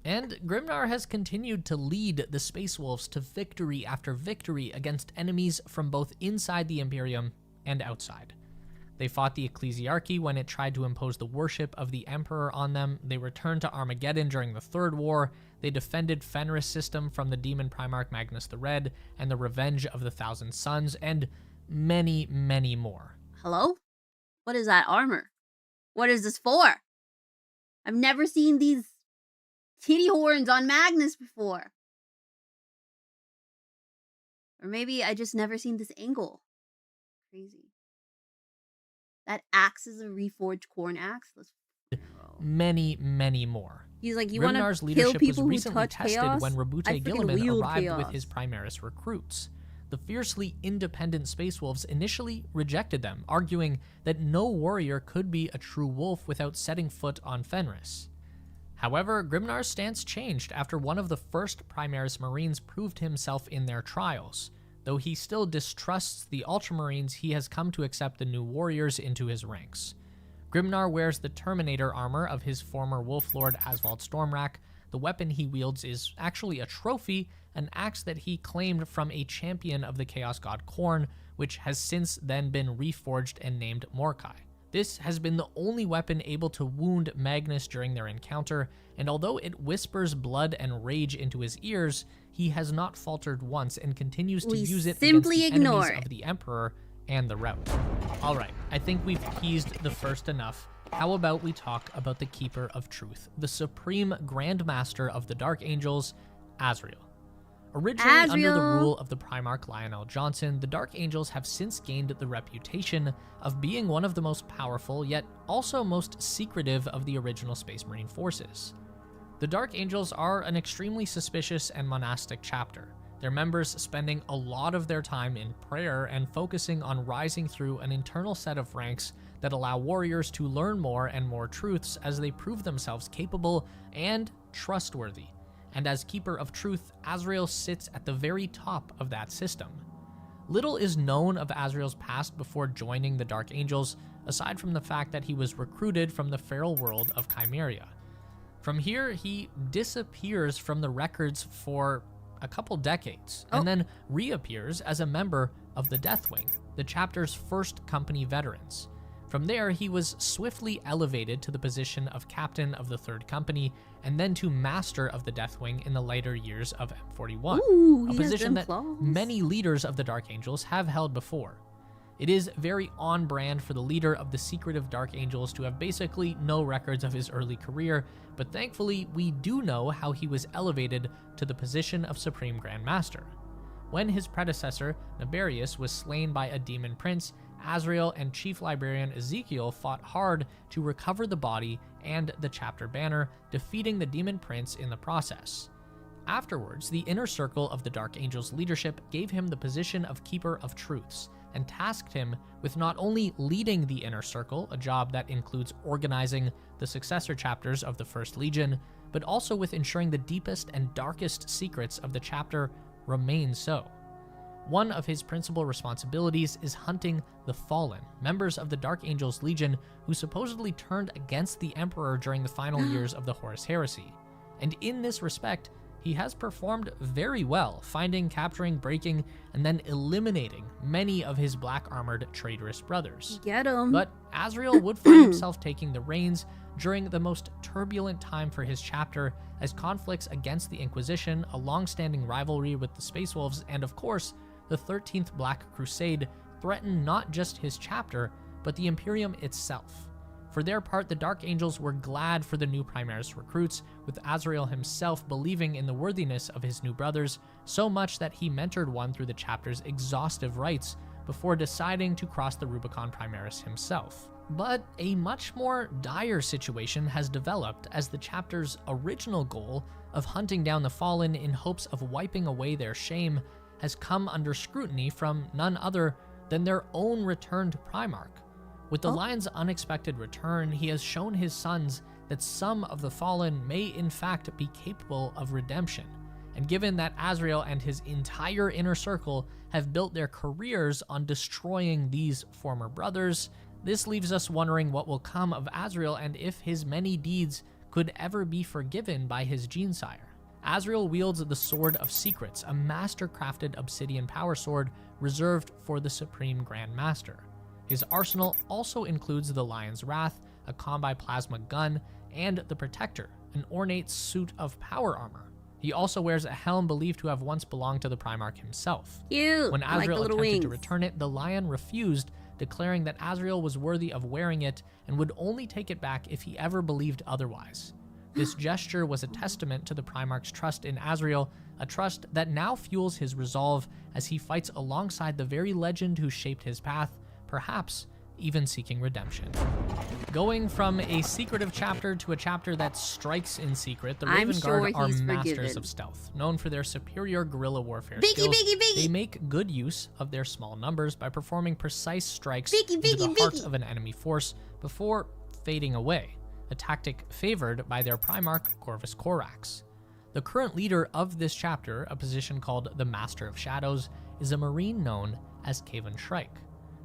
Speaker 10: And Grimnar has continued to lead the Space Wolves to victory after victory against enemies from both inside the Imperium and outside. They fought the Ecclesiarchy when it tried to impose the worship of the Emperor on them. They returned to Armageddon during the Third War. They defended Fenris system from the demon Primarch Magnus the Red and the Revenge of the Thousand Suns, and many, many more.
Speaker 1: Hello? What is that armor? What is this for? I've never seen these titty horns on Magnus before. Or maybe I just never seen this angle. Crazy. That axe is a reforged corn axe.
Speaker 10: Many, many more.
Speaker 1: He's like, you
Speaker 10: Grimnar's
Speaker 1: want to kill
Speaker 10: leadership
Speaker 1: people
Speaker 10: was
Speaker 1: who
Speaker 10: recently
Speaker 1: touch
Speaker 10: tested
Speaker 1: chaos?
Speaker 10: when Rabute Guilliman arrived
Speaker 1: chaos.
Speaker 10: with his Primaris recruits. The fiercely independent Space Wolves initially rejected them, arguing that no warrior could be a true wolf without setting foot on Fenris. However, Grimnar's stance changed after one of the first Primaris Marines proved himself in their trials. Though he still distrusts the Ultramarines, he has come to accept the new warriors into his ranks. Grimnar wears the Terminator armor of his former Wolf Lord Asvald Stormrack. The weapon he wields is actually a trophy, an axe that he claimed from a champion of the Chaos God Khorne, which has since then been reforged and named Morkai. This has been the only weapon able to wound Magnus during their encounter, and although it whispers blood and rage into his ears, he has not faltered once and continues to use it against the enemies of the Emperor and the Rout. Alright, I think we've teased the first enough. how about we talk about the Keeper of Truth, the supreme Grand Master of the Dark Angels, Azrael. Originally under the rule of the Primarch Lionel Johnson, the Dark Angels have since gained the reputation of being one of the most powerful, yet also most secretive of the original Space Marine forces. The Dark Angels are an extremely suspicious and monastic chapter, their members spending a lot of their time in prayer and focusing on rising through an internal set of ranks that allow warriors to learn more and more truths as they prove themselves capable and trustworthy. And as Keeper of Truth, Azrael sits at the very top of that system. Little is known of Azrael's past before joining the Dark Angels, aside from the fact that he was recruited from the feral world of Chimeria. From here, he disappears from the records for a couple decades, and then reappears as a member of the Deathwing, the chapter's first company veterans. From there, he was swiftly elevated to the position of captain of the 3rd Company, and then to master of the Deathwing in the later years of M41, a position that many leaders of the Dark Angels have held before. It is very on brand for the leader of the secretive Dark Angels to have basically no records of his early career, but thankfully we do know how he was elevated to the position of Supreme Grand Master. When his predecessor, Naberius, was slain by a demon prince, Azrael and Chief Librarian Ezekiel fought hard to recover the body and the chapter banner, defeating the demon prince in the process. Afterwards, the inner circle of the Dark Angels' leadership gave him the position of Keeper of Truths, and tasked him with not only leading the inner circle, a job that includes organizing the successor chapters of the First Legion, but also with ensuring the deepest and darkest secrets of the chapter remain so. One of his principal responsibilities is hunting the Fallen, members of the Dark Angels Legion who supposedly turned against the Emperor during the final years of the Horus Heresy. And in this respect, he has performed very well, finding, capturing, breaking, and then eliminating many of his black-armored traitorous brothers.
Speaker 1: Get him.
Speaker 10: But Azrael would find himself taking the reins during the most turbulent time for his chapter, as conflicts against the Inquisition, a long-standing rivalry with the Space Wolves, and of course, the 13th Black Crusade threatened not just his chapter, but the Imperium itself. For their part, the Dark Angels were glad for the new Primaris recruits, with Azrael himself believing in the worthiness of his new brothers, so much that he mentored one through the chapter's exhaustive rites before deciding to cross the Rubicon Primaris himself. But a much more dire situation has developed as the chapter's original goal of hunting down the Fallen in hopes of wiping away their shame has come under scrutiny from none other than their own returned Primarch. With the Lion's unexpected return, he has shown his sons that some of the Fallen may in fact be capable of redemption. And given that Azrael and his entire inner circle have built their careers on destroying these former brothers, this leaves us wondering what will come of Azrael and if his many deeds could ever be forgiven by his Genesire. Azrael wields the Sword of Secrets, a master-crafted obsidian power sword reserved for the Supreme Grand Master. His arsenal also includes the Lion's Wrath, a combi plasma gun, and the Protector, an ornate suit of power armor. He also wears a helm believed to have once belonged to the Primarch himself.
Speaker 1: Cute.
Speaker 10: When Azrael attempted
Speaker 1: wings
Speaker 10: to return it, the Lion refused, declaring that Azrael was worthy of wearing it and would only take it back if he ever believed otherwise. This gesture was a testament to the Primarch's trust in Azrael, a trust that now fuels his resolve as he fights alongside the very legend who shaped his path, perhaps even seeking redemption. Going from a secretive chapter to a chapter that strikes in secret, the Raven Guard are masters of stealth. Known for their superior guerrilla warfare skills, they make good use of their small numbers by performing precise strikes into the heart of an enemy force before fading away, a tactic favored by their Primarch, Corvus Corax. The current leader of this chapter, a position called the Master of Shadows, is a Marine known as Kavan Shrike.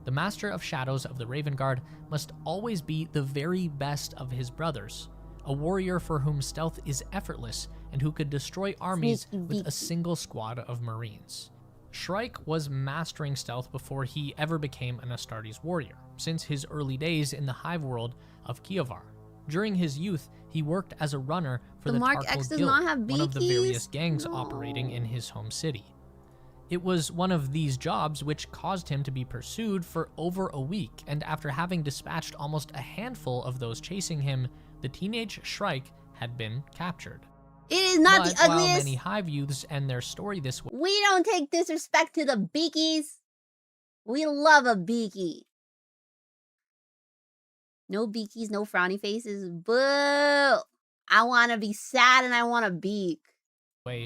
Speaker 10: The Master of Shadows of the Raven Guard must always be the very best of his brothers, a warrior for whom stealth is effortless and who could destroy armies with a single squad of Marines. Shrike was mastering stealth before he ever became an Astartes warrior, since his early days in the hive world of Kiovar. During his youth, he worked as a runner for the
Speaker 1: Mark
Speaker 10: Tarkal
Speaker 1: X does
Speaker 10: Guild,
Speaker 1: not have
Speaker 10: one of the
Speaker 1: beakies?
Speaker 10: various gangs operating in his home city. It was one of these jobs which caused him to be pursued for over a week, and after having dispatched almost a handful of those chasing him, the teenage Shrike had been captured.
Speaker 1: It is not
Speaker 10: But
Speaker 1: the ugliest.
Speaker 10: while many hive youths end their story this way,
Speaker 1: We don't take disrespect to the beakies. We love a beaky. No beakies, no frowny faces. Boo! I want to be sad and I want a beak.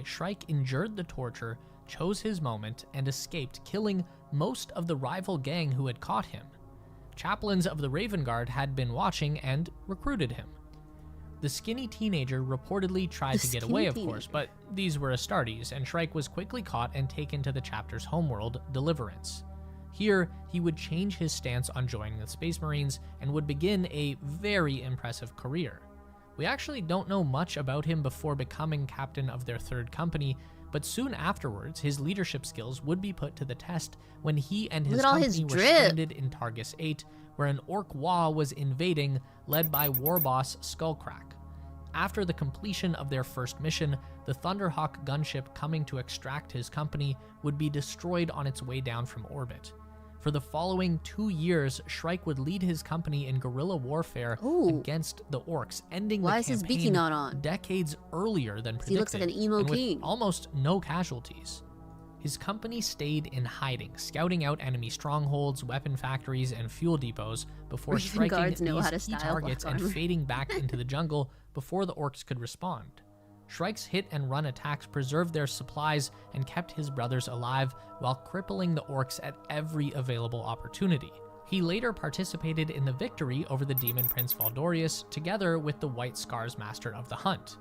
Speaker 10: Shrike endured the torture, chose his moment, and escaped, killing most of the rival gang who had caught him. Chaplains of the Raven Guard had been watching and recruited him. The skinny teenager reportedly tried to get away, of course, but these were Astartes, and Shrike was quickly caught and taken to the chapter's homeworld, Deliverance. Here, he would change his stance on joining the Space Marines and would begin a very impressive career. We actually don't know much about him before becoming captain of their third company, but soon afterwards, his leadership skills would be put to the test when he and his company were stranded in Targus 8, where an Orc Wa was invading, led by war boss Skullcrack. After the completion of their first mission, the Thunderhawk gunship coming to extract his company would be destroyed on its way down from orbit. For the following 2 years, Shrike would lead his company in guerrilla warfare against the Orcs, ending the campaign decades earlier than predicted,
Speaker 1: He looks like an emo
Speaker 10: and with
Speaker 1: king.
Speaker 10: almost no casualties. His company stayed in hiding, scouting out enemy strongholds, weapon factories, and fuel depots before striking these key targets and fading back into the jungle before the Orcs could respond. Shrike's hit-and-run attacks preserved their supplies and kept his brothers alive while crippling the Orcs at every available opportunity. He later participated in the victory over the Demon Prince Valdorius together with the White Scars Master of the Hunt.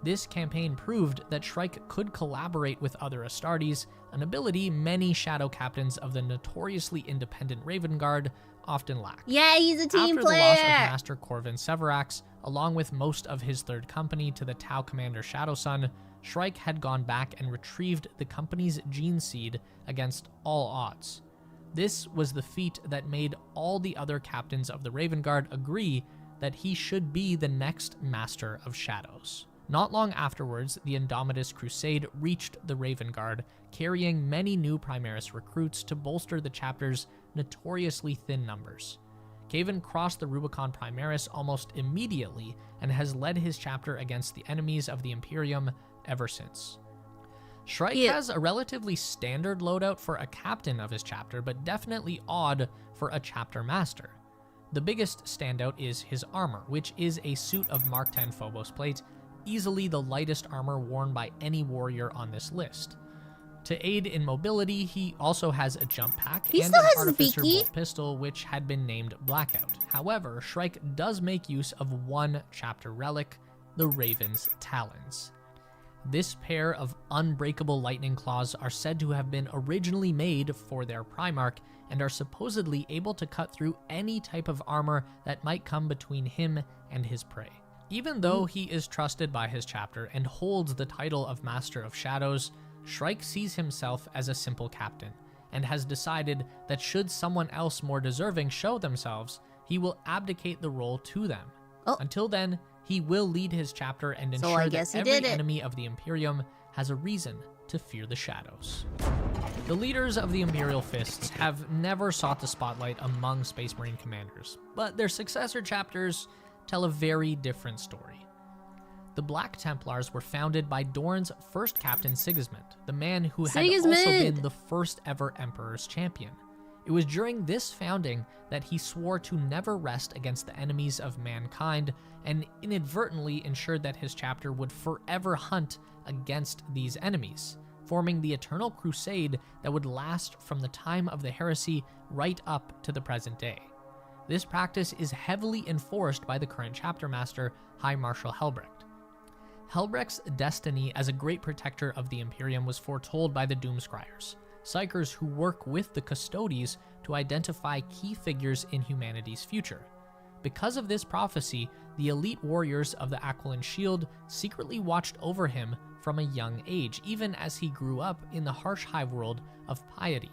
Speaker 10: This campaign proved that Shrike could collaborate with other Astartes, an ability many shadow captains of the notoriously independent Raven Guard often lacked.
Speaker 1: Yeah, he's a team
Speaker 10: After
Speaker 1: player.
Speaker 10: the loss of Master Corvin Severax, along with most of his third company to the Tau commander Shadowsun, Shrike had gone back and retrieved the company's gene seed against all odds. This was the feat that made all the other captains of the Raven Guard agree that he should be the next Master of Shadows. Not long afterwards, the Indomitus Crusade reached the Raven Guard, carrying many new Primaris recruits to bolster the chapter's notoriously thin numbers. Caven crossed the Rubicon Primaris almost immediately and has led his chapter against the enemies of the Imperium ever since. Shrike has a relatively standard loadout for a captain of his chapter, but definitely odd for a chapter master. The biggest standout is his armor, which is a suit of Mark 10 Phobos plate, easily the lightest armor worn by any warrior on this list. To aid in mobility, he also has a jump pack and an artificer bolt pistol, which had been named Blackout. However, Shrike does make use of one chapter relic, the Raven's Talons. This pair of unbreakable lightning claws are said to have been originally made for their Primarch and are supposedly able to cut through any type of armor that might come between him and his prey. Even though he is trusted by his chapter and holds the title of Master of Shadows, Shrike sees himself as a simple captain, and has decided that should someone else more deserving show themselves, he will abdicate the role to them. Until then, he will lead his chapter and ensure that every enemy of the Imperium has a reason to fear the shadows. The leaders of the Imperial Fists have never sought the spotlight among Space Marine commanders, but their successor chapters tell a very different story. The Black Templars were founded by Dorn's first captain Sigismund, the man who had also been the first ever Emperor's champion. It was during this founding that he swore to never rest against the enemies of mankind, and inadvertently ensured that his chapter would forever hunt against these enemies, forming the eternal crusade that would last from the time of the heresy right up to the present day. This practice is heavily enforced by the current chapter master, High Marshal Helbrecht. Helbrecht's destiny as a great protector of the Imperium was foretold by the Doomscryers, psychers who work with the Custodes to identify key figures in humanity's future. Because of this prophecy, the elite warriors of the Aquiline Shield secretly watched over him from a young age, even as he grew up in the harsh hive world of piety.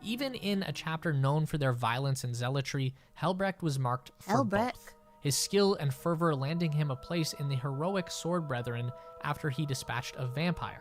Speaker 10: Even in a chapter known for their violence and zealotry, Helbrecht was marked for both. His skill and fervor landing him a place in the heroic Sword Brethren after he dispatched a vampire.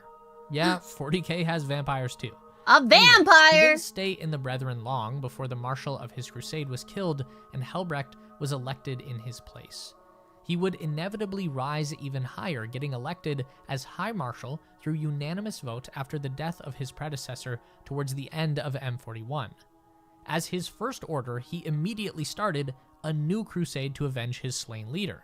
Speaker 10: Yeah, 40k has vampires too.
Speaker 1: A
Speaker 10: Anyway, he
Speaker 1: vampire!
Speaker 10: didn't stay in the Brethren long before the marshal of his crusade was killed and Helbrecht was elected in his place. He would inevitably rise even higher, getting elected as High Marshal through unanimous vote after the death of his predecessor towards the end of M41. As his first order, he immediately started a new crusade to avenge his slain leader,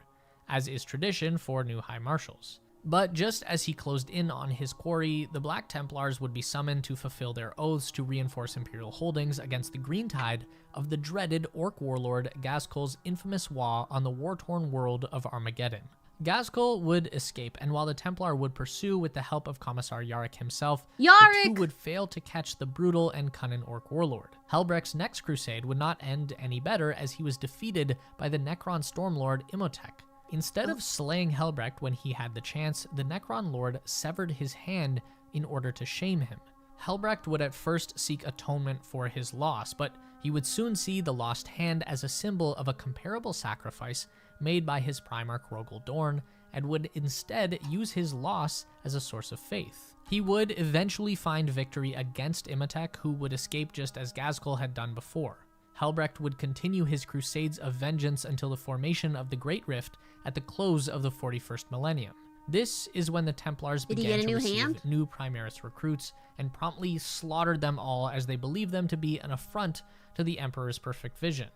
Speaker 10: as is tradition for new High Marshals. But just as he closed in on his quarry, the Black Templars would be summoned to fulfill their oaths to reinforce Imperial holdings against the green tide of the dreaded Orc warlord Ghazghkull's infamous Waaagh on the war-torn world of Armageddon. Ghazghkull would escape, and while the Templar would pursue with the help of Commissar Yarrick himself, the two would fail to catch the brutal and cunning Orc warlord. Helbrecht's next crusade would not end any better as he was defeated by the Necron Stormlord Imhotep. Instead of slaying Helbrecht when he had the chance, the Necron Lord severed his hand in order to shame him. Helbrecht would at first seek atonement for his loss, but he would soon see the lost hand as a symbol of a comparable sacrifice made by his Primarch Rogel Dorn, and would instead use his loss as a source of faith. He would eventually find victory against Imhotep, who would escape just as Ghazghkull had done before. Helbrecht would continue his crusades of vengeance until the formation of the Great Rift at the close of the 41st millennium. This is when the Templars began to receive new Primaris recruits and promptly slaughtered them all as they believed them to be an affront to the Emperor's perfect vision.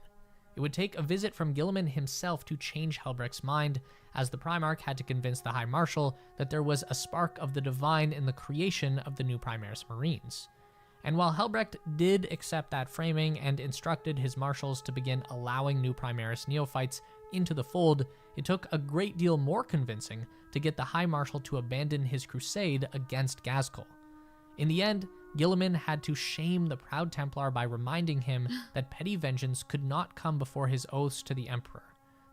Speaker 10: It would take a visit from Guilliman himself to change Helbrecht's mind, as the Primarch had to convince the High Marshal that there was a spark of the divine in the creation of the new Primaris Marines. And while Helbrecht did accept that framing and instructed his marshals to begin allowing new Primaris neophytes into the fold, it took a great deal more convincing to get the High Marshal to abandon his crusade against Ghazghkull. In the end, Guilliman had to shame the proud Templar by reminding him that petty vengeance could not come before his oaths to the Emperor.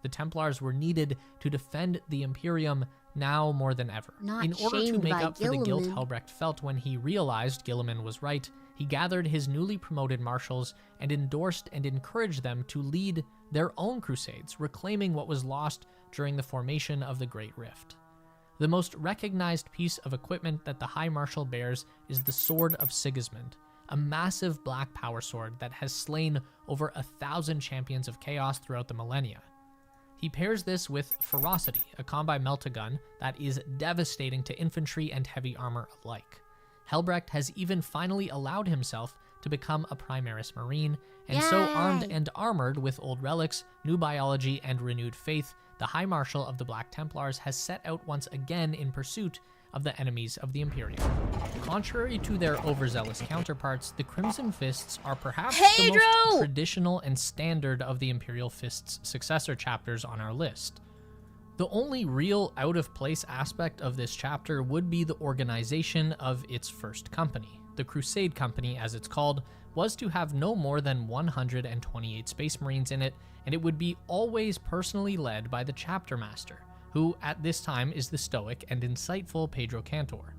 Speaker 10: The Templars were needed to defend the Imperium now more than ever. In order to make up for the guilt Helbrecht felt when he realized Guilliman was right, he gathered his newly promoted marshals and endorsed and encouraged them to lead their own crusades, reclaiming what was lost during the formation of the Great Rift. The most recognized piece of equipment that the High Marshal bears is the Sword of Sigismund, a massive black power sword that has slain over 1,000 champions of chaos throughout the millennia. He pairs this with Ferocity, a combi meltagun that is devastating to infantry and heavy armor alike. Helbrecht has even finally allowed himself to become a Primaris Marine, and so armed and armored with old relics, new biology, and renewed faith, the High Marshal of the Black Templars has set out once again in pursuit of the enemies of the Imperium. Contrary to their overzealous counterparts, the Crimson Fists are perhaps the most traditional and standard of the Imperial Fists successor chapters on our list. The only real out-of-place aspect of this chapter would be the organization of its first company. The Crusade Company, as it's called, was to have no more than 128 Space Marines in it, and it would be always personally led by the Chapter Master, who at this time is the stoic and insightful Pedro Cantor.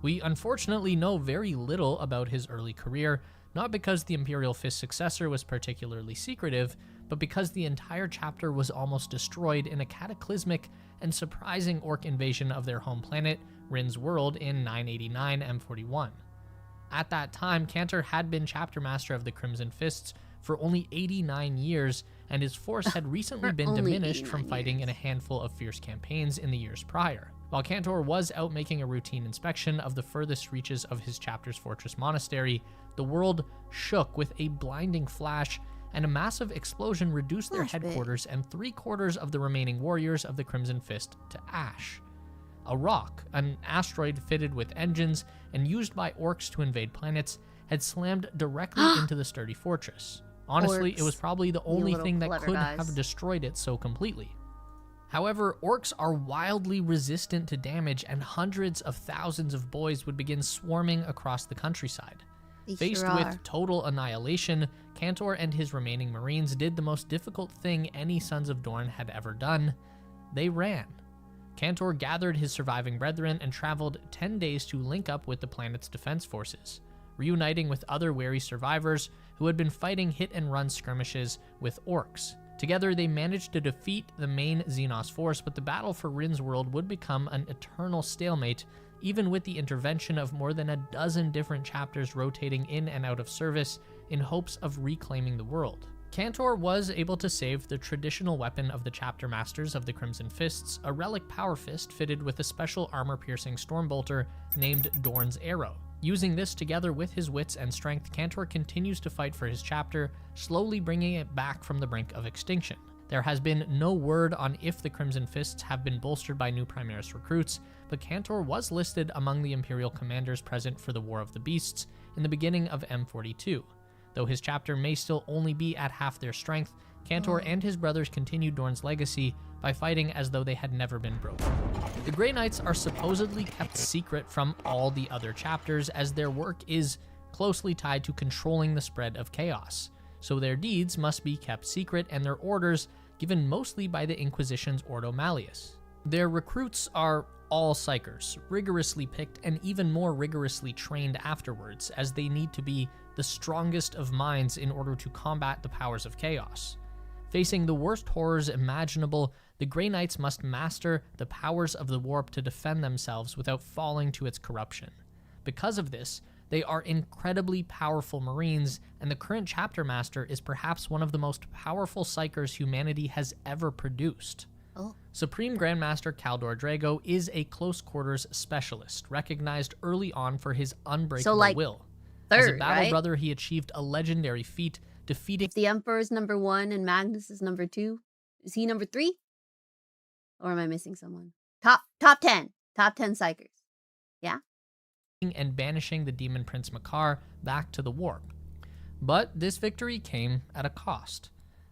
Speaker 10: We unfortunately know very little about his early career, not because the Imperial Fist successor was particularly secretive, but because the entire chapter was almost destroyed in a cataclysmic and surprising Orc invasion of their home planet, Rin's world, in 989 M41. At that time, Cantor had been chapter master of the Crimson Fists for only 89 years, and his force had recently been diminished from fighting in a handful of fierce campaigns in the years prior. While Cantor was out making a routine inspection of the furthest reaches of his chapter's fortress monastery, the world shook with a blinding flash, and a massive explosion reduced their headquarters and 3/4 of the remaining warriors of the Crimson Fist to ash. A rock, an asteroid fitted with engines and used by orcs to invade planets, had slammed directly into the sturdy fortress. Honestly, it was probably the only thing that could have destroyed it so completely. However, orcs are wildly resistant to damage, and hundreds of thousands of boys would begin swarming across the countryside. Faced with total annihilation, Cantor and his remaining Marines did the most difficult thing any Sons of Dorn had ever done. They ran. Cantor gathered his surviving brethren and traveled 10 days to link up with the planet's defense forces, reuniting with other wary survivors who had been fighting hit-and-run skirmishes with orcs. Together, they managed to defeat the main Xenos force, but the battle for Rin's world would become an eternal stalemate even with the intervention of more than a dozen different chapters rotating in and out of service in hopes of reclaiming the world. Cantor was able to save the traditional weapon of the chapter masters of the Crimson Fists, a relic power fist fitted with a special armor-piercing stormbolter named Dorn's Arrow. Using this together with his wits and strength, Cantor continues to fight for his chapter, slowly bringing it back from the brink of extinction. There has been no word on if the Crimson Fists have been bolstered by new Primaris recruits, but Cantor was listed among the Imperial commanders present for the War of the Beasts in the beginning of M42. Though his chapter may still only be at half their strength, Cantor and his brothers continued Dorn's legacy by fighting as though they had never been broken. The Grey Knights are supposedly kept secret from all the other chapters, as their work is closely tied to controlling the spread of chaos. So their deeds must be kept secret, and their orders given mostly by the Inquisition's Ordo Malleus. Their recruits are all psychers, rigorously picked and even more rigorously trained afterwards, as they need to be the strongest of minds in order to combat the powers of chaos. Facing the worst horrors imaginable, the Grey Knights must master the powers of the warp to defend themselves without falling to its corruption. Because of this, they are incredibly powerful Marines, and the current chapter master is perhaps one of the most powerful psychers humanity has ever produced. Supreme Grandmaster Kaldor Drago is a close quarters specialist, recognized early on for his unbreakable will. As a battle brother, he achieved a legendary feat, defeating...
Speaker 1: If the Emperor's number 1 and Magnus is number 2, is he number 3? Or am I missing someone? Top 10. Top 10 psychers. Yeah?
Speaker 10: And banishing the demon prince Makar back to the warp. But this victory came at a cost.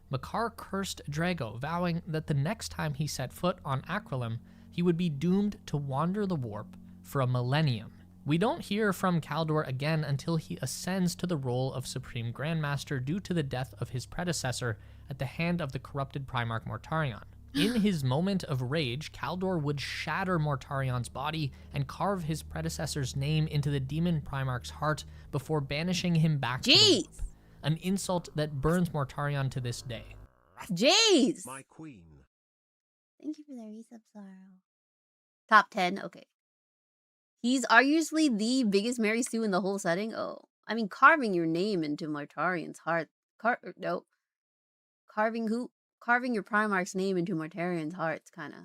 Speaker 10: Makar cursed Drago, vowing that the next time he set foot on Aquilim, he would be doomed to wander the warp for a millennium. We don't hear from Kaldor again until he ascends to the role of Supreme Grandmaster due to the death of his predecessor at the hand of the corrupted Primarch Mortarion. In his moment of rage, Kaldor would shatter Mortarion's body and carve his predecessor's name into the demon Primarch's heart before banishing him back to the warp. An insult that burns Mortarion to this day.
Speaker 1: Jeez!
Speaker 11: My queen.
Speaker 1: Thank you for the resub, Sorrow. Top 10, okay. He's arguably the biggest Mary Sue in the whole setting. Oh, I mean, carving your name into Mortarion's heart. Carving your Primarch's name into Mortarion's heart's kind of...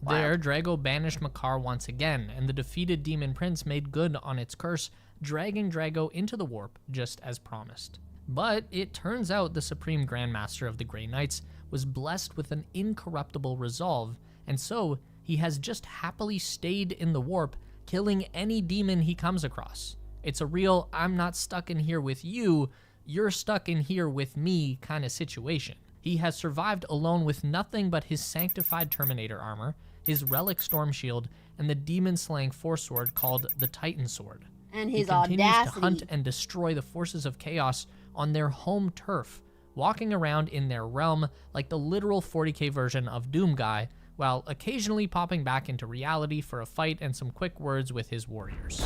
Speaker 10: There, Drago banished Makar once again, and the defeated Demon Prince made good on its curse, dragging Drago into the warp just as promised. But it turns out the Supreme Grandmaster of the Grey Knights was blessed with an incorruptible resolve, and so he has just happily stayed in the warp, killing any demon he comes across. It's a real, I'm not stuck in here with you, you're stuck in here with me kind of situation. He has survived alone with nothing but his sanctified Terminator armor, his relic storm shield, and the demon-slaying force sword called the Titan Sword.
Speaker 1: And his
Speaker 10: audacity. He continues to hunt and
Speaker 1: audacity.
Speaker 10: destroy the forces of chaos on their home turf, walking around in their realm like the literal 40k version of Doom Guy, while occasionally popping back into reality for a fight and some quick words with his warriors.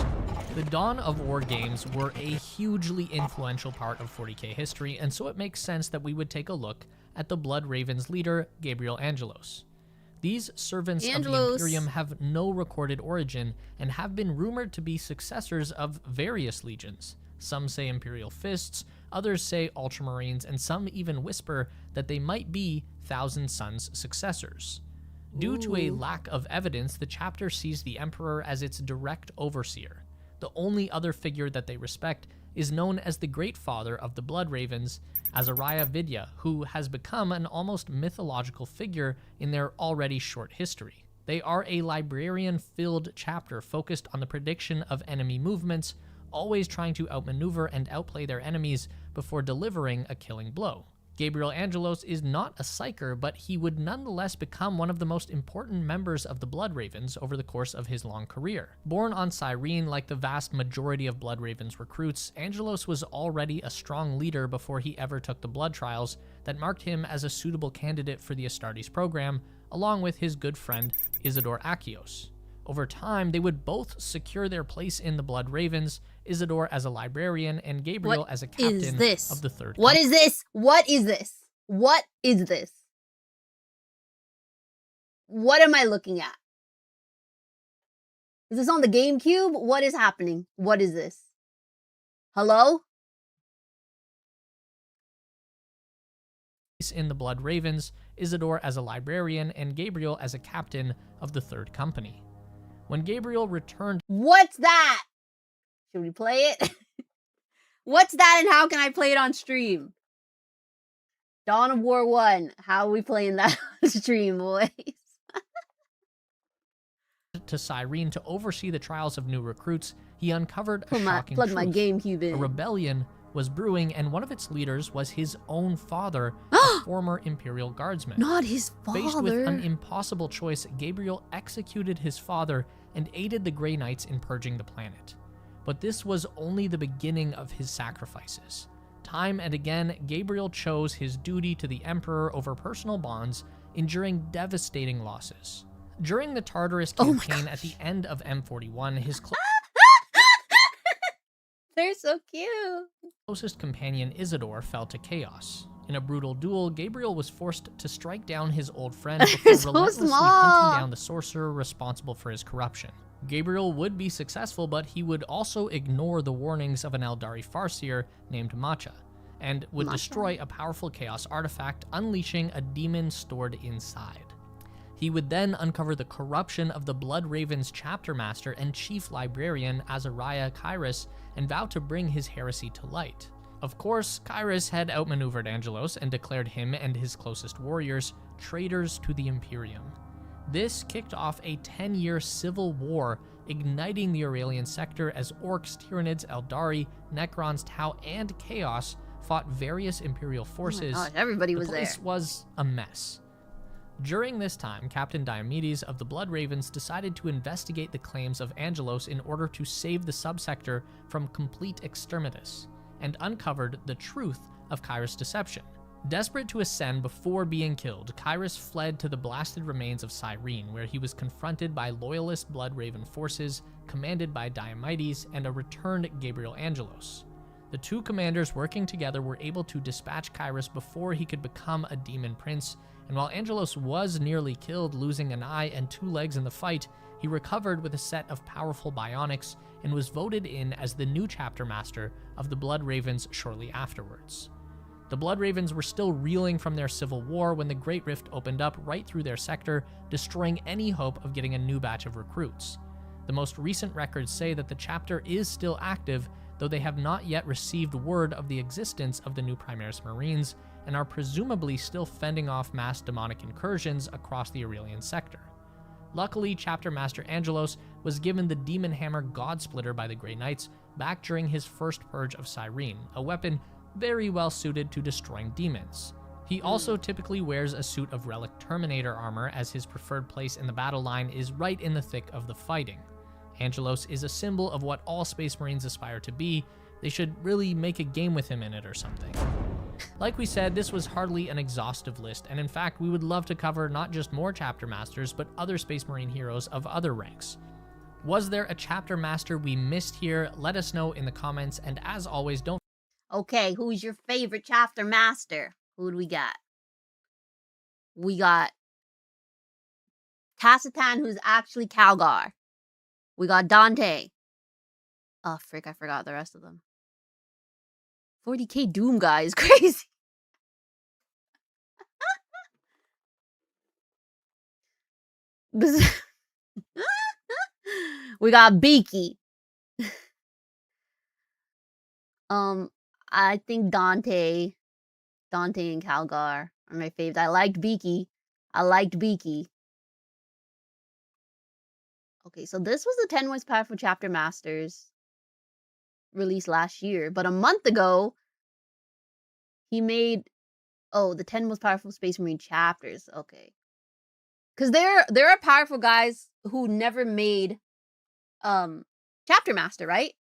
Speaker 10: The Dawn of War games were a hugely influential part of 40k history, and so it makes sense that we would take a look at the Blood Ravens leader, Gabriel Angelos. These servants of the Imperium have no recorded origin and have been rumored to be successors of various legions. Some say Imperial Fists, others say Ultramarines, and some even whisper that they might be Thousand Sons' successors. Due to a lack of evidence, the chapter sees the Emperor as its direct overseer. The only other figure that they respect is known as the Great Father of the Blood Ravens, Azariah Vidya, who has become an almost mythological figure in their already short history. They are a librarian-filled chapter focused on the prediction of enemy movements, always trying to outmaneuver and outplay their enemies before delivering a killing blow. Gabriel Angelos is not a psyker, but he would nonetheless become one of the most important members of the Blood Ravens over the course of his long career. Born on Cyrene, like the vast majority of Blood Ravens recruits, Angelos was already a strong leader before he ever took the blood trials that marked him as a suitable candidate for the Astartes program, along with his good friend Isidore Achios. Over time, they would both secure their place in the Blood Ravens, Isidore as a librarian and Gabriel as a captain of the Third
Speaker 1: What
Speaker 10: Company.
Speaker 1: is this? What is this? What is this? What am I looking at? Is this on the GameCube? What is happening? What is this? Hello?
Speaker 10: In the Blood Ravens, Isidore as a librarian, and Gabriel as a captain of the Third Company. When Gabriel returned...
Speaker 1: What's that? Should we play it? What's that and how can I play it on stream? Dawn of War 1. How are we playing that on stream, boys?
Speaker 10: to Cyrene to oversee the trials of new recruits, he uncovered a
Speaker 1: Plug
Speaker 10: shocking
Speaker 1: my
Speaker 10: truth.
Speaker 1: GameCube in.
Speaker 10: A rebellion was brewing, and one of its leaders was his own father, a former Imperial Guardsman.
Speaker 1: Not his father.
Speaker 10: Faced with an impossible choice, Gabriel executed his father and aided the Grey Knights in purging the planet. But this was only the beginning of his sacrifices. Time and again, Gabriel chose his duty to the Emperor over personal bonds, enduring devastating losses. During the Tartarus campaign at the end of M41, his
Speaker 1: They're so cute.
Speaker 10: closest companion Isidore fell to chaos. In a brutal duel, Gabriel was forced to strike down his old friend before
Speaker 1: so
Speaker 10: relentlessly
Speaker 1: small.
Speaker 10: hunting down the sorcerer responsible for his corruption. Gabriel would be successful, but he would also ignore the warnings of an Eldari Farseer named Macha, and would destroy a powerful chaos artifact, unleashing a demon stored inside. He would then uncover the corruption of the Blood Ravens chapter master and chief librarian Azariah Kyrus and vow to bring his heresy to light. Of course, Kyrus had outmaneuvered Angelos and declared him and his closest warriors traitors to the Imperium. This kicked off a 10-year civil war, igniting the Aurelian sector as Orcs, Tyranids, Eldari, Necrons, Tau, and Chaos fought various Imperial forces.
Speaker 1: Oh my gosh, everybody was
Speaker 10: the
Speaker 1: there.
Speaker 10: place was a mess. During this time, Captain Diomedes of the Blood Ravens decided to investigate the claims of Angelos in order to save the subsector from complete exterminatus, and uncovered the truth of Kyrus' deception. Desperate to ascend before being killed, Kyrus fled to the blasted remains of Cyrene, where he was confronted by loyalist Blood Raven forces commanded by Diomedes and a returned Gabriel Angelos. The two commanders working together were able to dispatch Kyrus before he could become a demon prince, and while Angelos was nearly killed, losing an eye and 2 legs in the fight, he recovered with a set of powerful bionics and was voted in as the new chapter master of the Blood Ravens shortly afterwards. The Blood Ravens were still reeling from their civil war when the Great Rift opened up right through their sector, destroying any hope of getting a new batch of recruits. The most recent records say that the chapter is still active, though they have not yet received word of the existence of the new Primaris Marines, and are presumably still fending off mass demonic incursions across the Aurelian sector. Luckily, Chapter Master Angelos was given the Demon Hammer Godsplitter by the Grey Knights back during his first purge of Cyrene, a weapon very well suited to destroying demons. He also typically wears a suit of Relic Terminator armor, as his preferred place in the battle line is right in the thick of the fighting. Angelos is a symbol of what all Space Marines aspire to be. They should really make a game with him in it or something. Like we said, this was hardly an exhaustive list, and in fact, we would love to cover not just more Chapter Masters, but other Space Marine heroes of other ranks. Was there a Chapter Master we missed here? Let us know in the comments, and as always, don't...
Speaker 1: Okay, who's your favorite chapter master? Who do we got? We got Tacitan, who's actually Calgar. We got Dante. Oh, frick, I forgot the rest of them. 40k Doom guy is crazy. We got Beaky. I think Dante and Calgar are my favorite. I liked Beaky. Okay, so this was the 10 most powerful chapter masters released last year, but a month ago he made the 10 most powerful Space Marine chapters. Okay, because there are powerful guys who never made chapter master, right?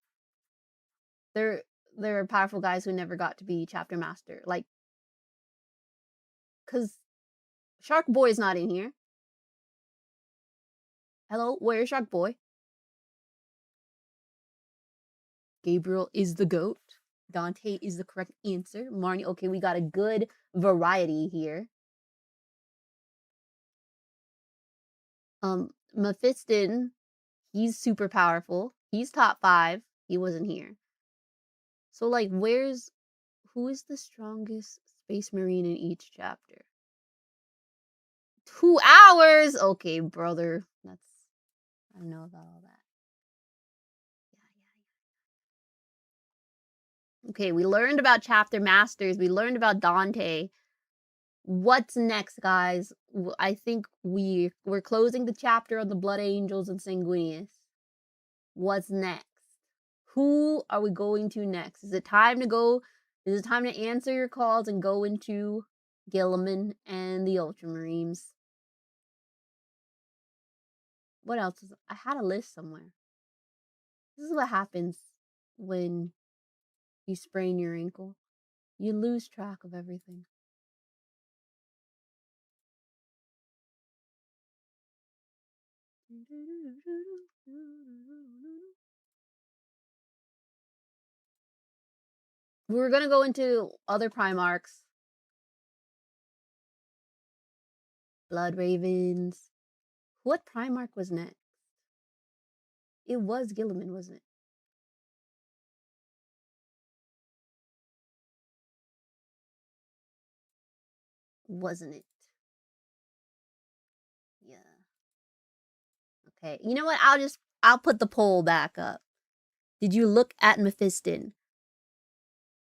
Speaker 1: There are powerful guys who never got to be chapter master, like, because Shark Boy is not in here. Hello, where's Shark Boy? Gabriel is the GOAT. Dante is the correct answer. Marnie, okay, we got a good variety here. Mephiston, He's super powerful. He's top 5. He wasn't here. So, like, who is the strongest space marine in each chapter? 2 hours? Okay, brother. I don't know about all that. Okay, we learned about chapter masters. We learned about Dante. What's next, guys? I think we're closing the chapter on the Blood Angels and Sanguinius. What's next? Who are we going to next? Is it time to go? Is it time to answer your calls and go into Guilliman and the Ultramarines? What else? I had a list somewhere. This is what happens when you sprain your ankle. You lose track of everything. We're going to go into other Primarchs. Blood Ravens. What Primarch was next? It was Guilliman, wasn't it? Wasn't it? Yeah. Okay. You know what? I'll put the poll back up. Did you look at Mephiston?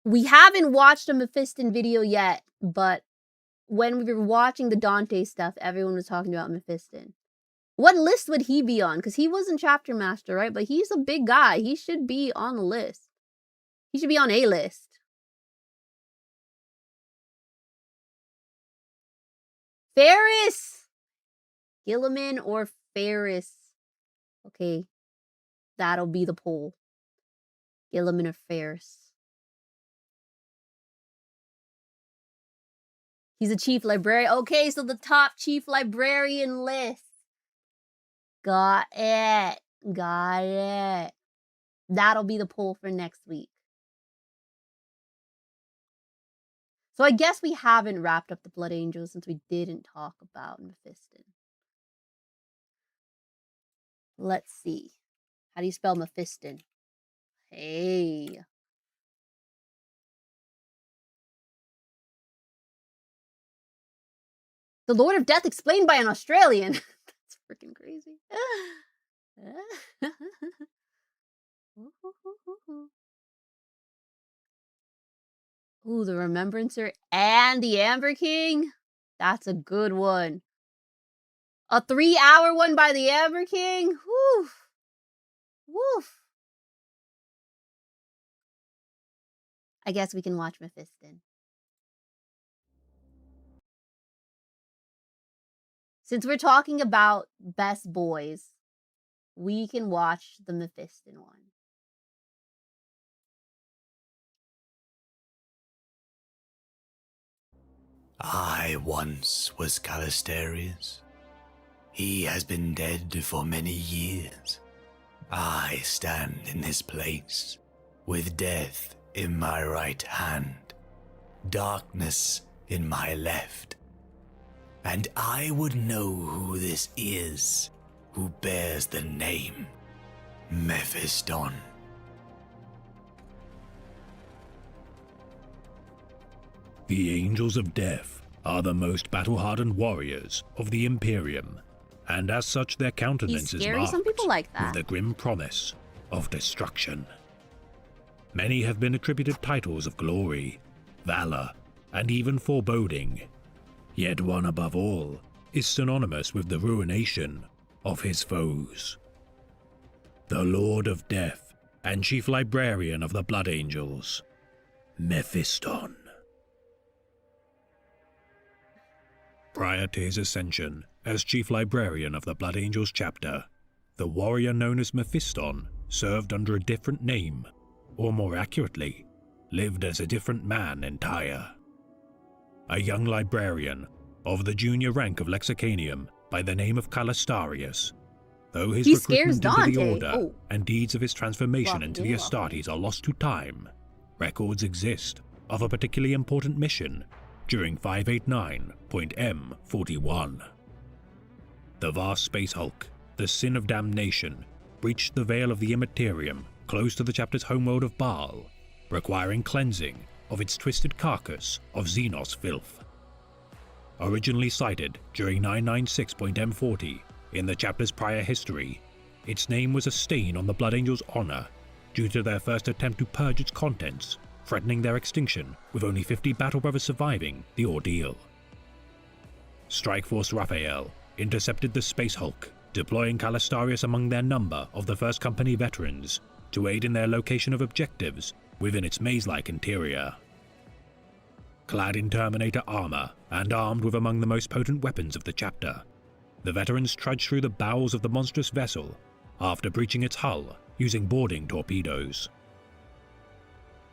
Speaker 1: We haven't watched a Mephiston video yet, but when we were watching the Dante stuff, everyone was talking about Mephiston. What list would he be on? Because he wasn't chapter master, right? But he's a big guy. He should be on the list. He should be on a list. Ferris! Guilliman or Ferris? Okay. That'll be the poll. Guilliman or Ferris? He's a chief librarian. Okay, so the top chief librarian list. Got it. Got it. That'll be the poll for next week. So I guess we haven't wrapped up the Blood Angels since we didn't talk about Mephiston. Let's see. How do you spell Mephiston? Hey. The Lord of Death explained by an Australian. That's freaking crazy. Ooh, the Remembrancer and the Amber King. That's a good one. A 3-hour one by the Amber King. Woof. Woof. I guess we can watch Mephiston. Since we're talking about best boys, we can watch the Mephiston one.
Speaker 11: I once was Callisterius. He has been dead for many years. I stand in his place, with death in my right hand, darkness in my left. And I would know who this is, who bears the name Mephiston.
Speaker 3: The Angels of Death are the most battle-hardened warriors of the Imperium, and as such their countenance is marked
Speaker 1: Some people like that.
Speaker 3: with the grim promise of destruction. Many have been attributed titles of glory, valor, and even foreboding, yet one above all is synonymous with the ruination of his foes. The Lord of Death and Chief Librarian of the Blood Angels, Mephiston. Prior to his ascension as Chief Librarian of the Blood Angels chapter, the warrior known as Mephiston served under a different name, or more accurately, lived as a different man entire. A young librarian of the junior rank of Lexicanium by the name of Calistarius, though his recruitment into the Order and deeds of his transformation into the Astartes are lost to time, records exist of a particularly important mission during 589.M41. The vast space hulk, the Sin of Damnation, breached the veil of the Immaterium close to the chapter's homeworld of Baal, requiring cleansing of its twisted carcass of Xenos filth. Originally cited during 996.M40 in the chapter's prior history, its name was a stain on the Blood Angels' honor due to their first attempt to purge its contents, threatening their extinction with only 50 Battle Brothers surviving the ordeal. Strike Force Raphael intercepted the Space Hulk, deploying Calistarius among their number of the First Company veterans to aid in their location of objectives within its maze-like interior. Clad in Terminator armor and armed with among the most potent weapons of the chapter, the veterans trudged through the bowels of the monstrous vessel after breaching its hull using boarding torpedoes.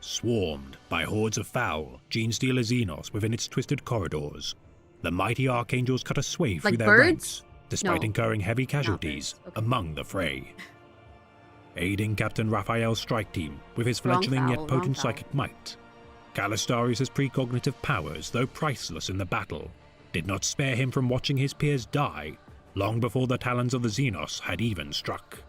Speaker 3: Swarmed by hordes of foul, gene-stealer Xenos within its twisted corridors, the mighty Archangels cut a swathe through their ranks, despite incurring heavy casualties among the fray. Aiding Captain Raphael's strike team with his fledgling yet potent psychic might, Calistarius' precognitive powers, though priceless in the battle, did not spare him from watching his peers die long before the talons of the Xenos had even struck.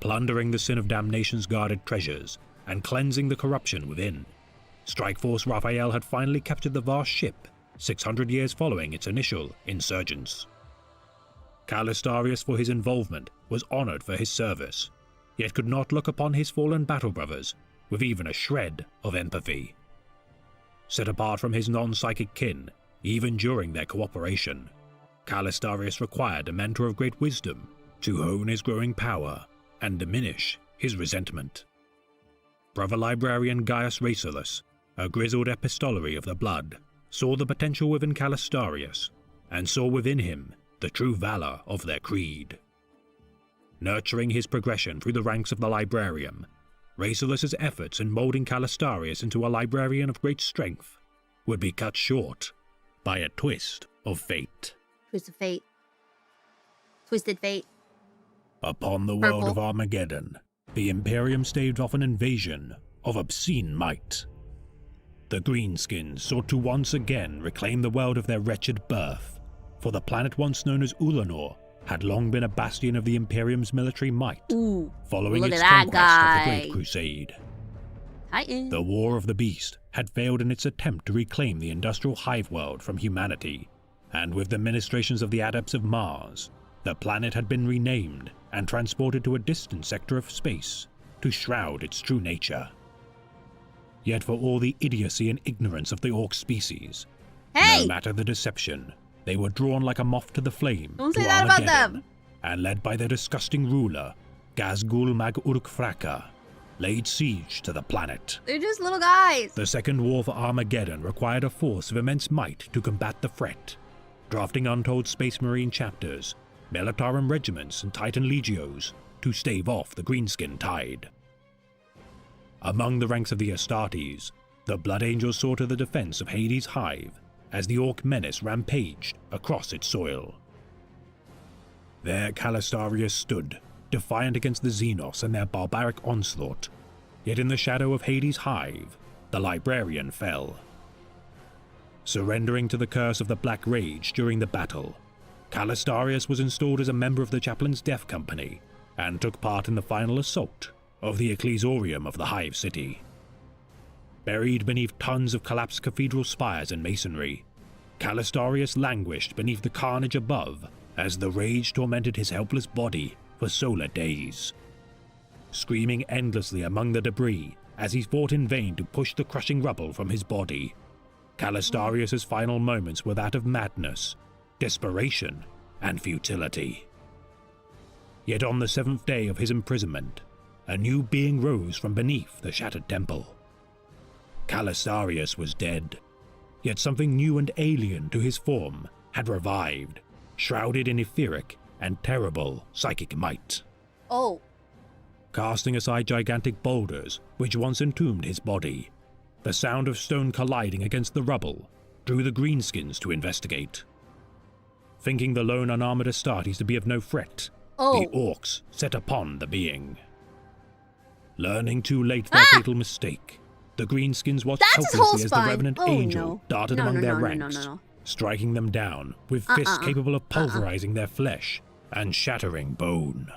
Speaker 3: Plundering the Sin of Damnation's guarded treasures and cleansing the corruption within, Strike Force Raphael had finally captured the vast ship 600 years following its initial insurgence. Calistarius, for his involvement, was honored for his service, yet could not look upon his fallen battle brothers with even a shred of empathy. Set apart from his non-psychic kin, even during their cooperation, Calistarius required a mentor of great wisdom to hone his growing power and diminish his resentment. Brother Librarian Gaius Racelus, a grizzled epistolary of the blood, saw the potential within Calistarius, and saw within him the true valor of their creed. Nurturing his progression through the ranks of the Librarium, Racelus's efforts in molding Calistarius into a librarian of great strength would be cut short by a twist of fate.
Speaker 1: Twist of fate. Twisted fate.
Speaker 3: Upon the world of Armageddon, the Imperium staved off an invasion of obscene might. The Greenskins sought to once again reclaim the world of their wretched birth, for the planet once known as Ulanor had long been a bastion of the Imperium's military might, following its conquest of the Great Crusade. The War of the Beast had failed in its attempt to reclaim the industrial hive world from humanity, and with the ministrations of the Adepts of Mars, the planet had been renamed and transported to a distant sector of space to shroud its true nature. Yet for all the idiocy and ignorance of the Orc species, no matter the deception, they were drawn like a moth to the flame to Armageddon, and led by their disgusting ruler, Gazgul Mag Uruk-Fraka, laid siege to the planet.
Speaker 1: They're just little guys.
Speaker 3: The Second War for Armageddon required a force of immense might to combat the threat, drafting untold Space Marine chapters, Militarum regiments and Titan legios to stave off the Greenskin tide. Among the ranks of the Astartes, the Blood Angels saw to the defense of Hades' hive as the Orc menace rampaged across its soil. There Calistarius stood, defiant against the Xenos and their barbaric onslaught, yet in the shadow of Hades' hive, the Librarian fell. Surrendering to the curse of the Black Rage during the battle, Calistarius was installed as a member of the Chaplain's Death Company and took part in the final assault of the Ecclesorium of the Hive City. Buried beneath tons of collapsed cathedral spires and masonry, Calistarius languished beneath the carnage above as the rage tormented his helpless body for solar days. Screaming endlessly among the debris as he fought in vain to push the crushing rubble from his body, Calistarius' final moments were that of madness, desperation, and futility. Yet on the 7th day of his imprisonment, a new being rose from beneath the shattered temple. Calistarius was dead, yet something new and alien to his form had revived, shrouded in etheric and terrible psychic might. Casting aside gigantic boulders which once entombed his body, the sound of stone colliding against the rubble drew the Greenskins to investigate. Thinking the lone unarmored Astartes to be of no threat, the Orcs set upon the being. Learning too late their fatal mistake, the Greenskins watched helplessly as the Revenant Angel darted among their ranks, striking them down with fists capable of pulverizing their flesh and shattering bone.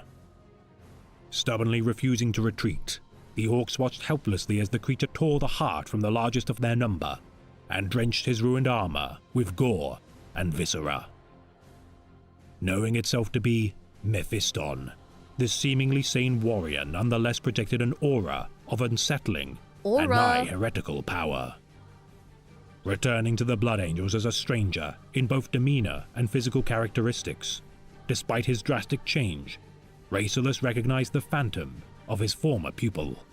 Speaker 3: Stubbornly refusing to retreat, the orcs watched helplessly as the creature tore the heart from the largest of their number and drenched his ruined armor with gore and viscera. Knowing itself to be Mephiston, this seemingly sane warrior nonetheless projected an aura of unsettling and nigh heretical power. Returning to the Blood Angels as a stranger in both demeanor and physical characteristics, despite his drastic change, Racilis recognized the phantom of his former pupil.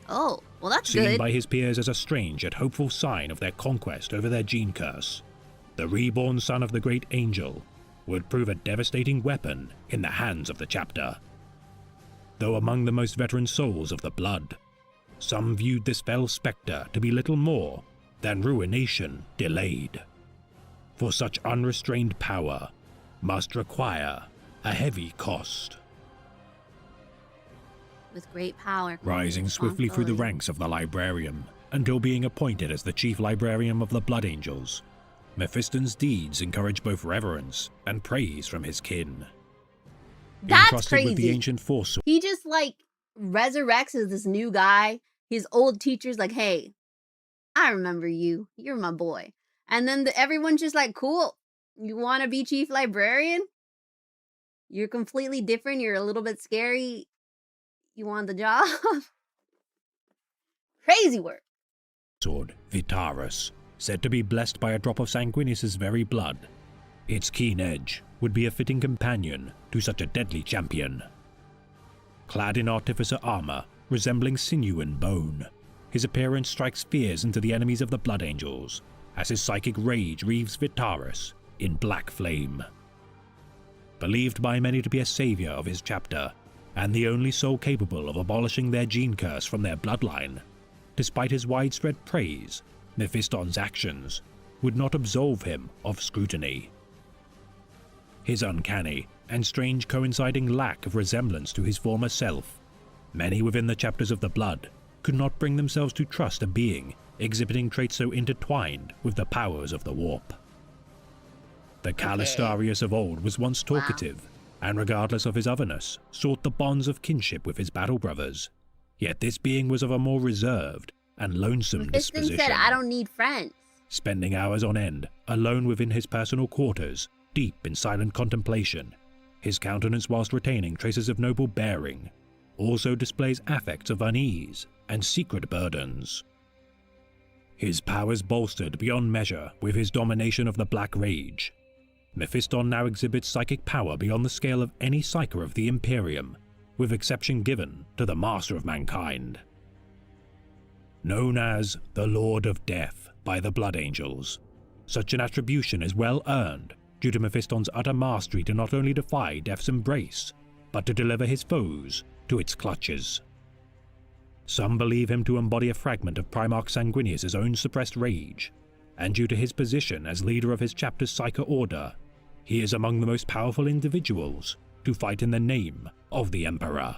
Speaker 1: Oh, well that's
Speaker 3: Seen
Speaker 1: good.
Speaker 3: by his peers as a strange yet hopeful sign of their conquest over their gene curse, the reborn son of the great angel would prove a devastating weapon in the hands of the chapter. Though among the most veteran souls of the blood, some viewed this fell spectre to be little more than ruination delayed. For such unrestrained power must require a heavy cost.
Speaker 1: With great power.
Speaker 3: Rising swiftly through the ranks of the Librarium until being appointed as the chief librarian of the Blood Angels, Mephiston's deeds encourage both reverence and praise from his kin.
Speaker 1: That's
Speaker 3: Entrusted
Speaker 1: crazy.
Speaker 3: with the ancient force.
Speaker 1: He just like resurrects as this new guy. His old teacher's like, hey, I remember you. You're my boy. And then everyone's just like, cool. You want to be chief librarian? You're completely different. You're a little bit scary. You want the job? Crazy work.
Speaker 3: Sword, Vitarus, said to be blessed by a drop of Sanguinius' very blood. Its keen edge would be a fitting companion to such a deadly champion. Clad in artificer armor, resembling sinew and bone, his appearance strikes fears into the enemies of the Blood Angels, as his psychic rage wreaths Vitarus in black flame. Believed by many to be a savior of his chapter, and the only soul capable of abolishing their gene curse from their bloodline, despite his widespread praise, Mephiston's actions would not absolve him of scrutiny. His uncanny and strange coinciding lack of resemblance to his former self, many within the chapters of the Blood could not bring themselves to trust a being exhibiting traits so intertwined with the powers of the warp. The Calistarius of old was once talkative, and regardless of his otherness, sought the bonds of kinship with his battle brothers. Yet this being was of a more reserved and lonesome disposition.
Speaker 1: Said, I don't need friends.
Speaker 3: Spending hours on end, alone within his personal quarters, deep in silent contemplation, his countenance, whilst retaining traces of noble bearing, also displays affects of unease and secret burdens. His powers bolstered beyond measure with his domination of the Black Rage, Mephiston now exhibits psychic power beyond the scale of any psyker of the Imperium, with exception given to the Master of Mankind. Known as the Lord of Death by the Blood Angels, such an attribution is well earned due to Mephiston's utter mastery to not only defy Death's embrace, but to deliver his foes to its clutches. Some believe him to embody a fragment of Primarch Sanguinius' own suppressed rage, and due to his position as leader of his chapter's Psyker Order, he is among the most powerful individuals to fight in the name of the Emperor.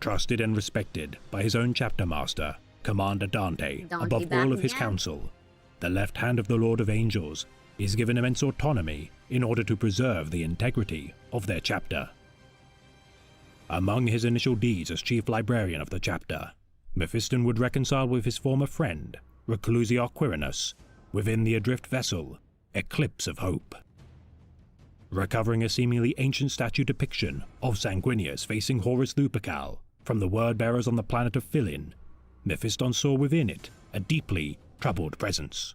Speaker 3: Trusted and respected by his own chapter master, Commander Dante above all of his council, the left hand of the Lord of Angels is given immense autonomy in order to preserve the integrity of their chapter. Among his initial deeds as chief librarian of the chapter, Mephiston would reconcile with his former friend, Reclusio Quirinus, within the adrift vessel, Eclipse of Hope. Recovering a seemingly ancient statue depiction of Sanguinius facing Horus Lupercal from the word-bearers on the planet of Philin, Mephiston saw within it a deeply troubled presence.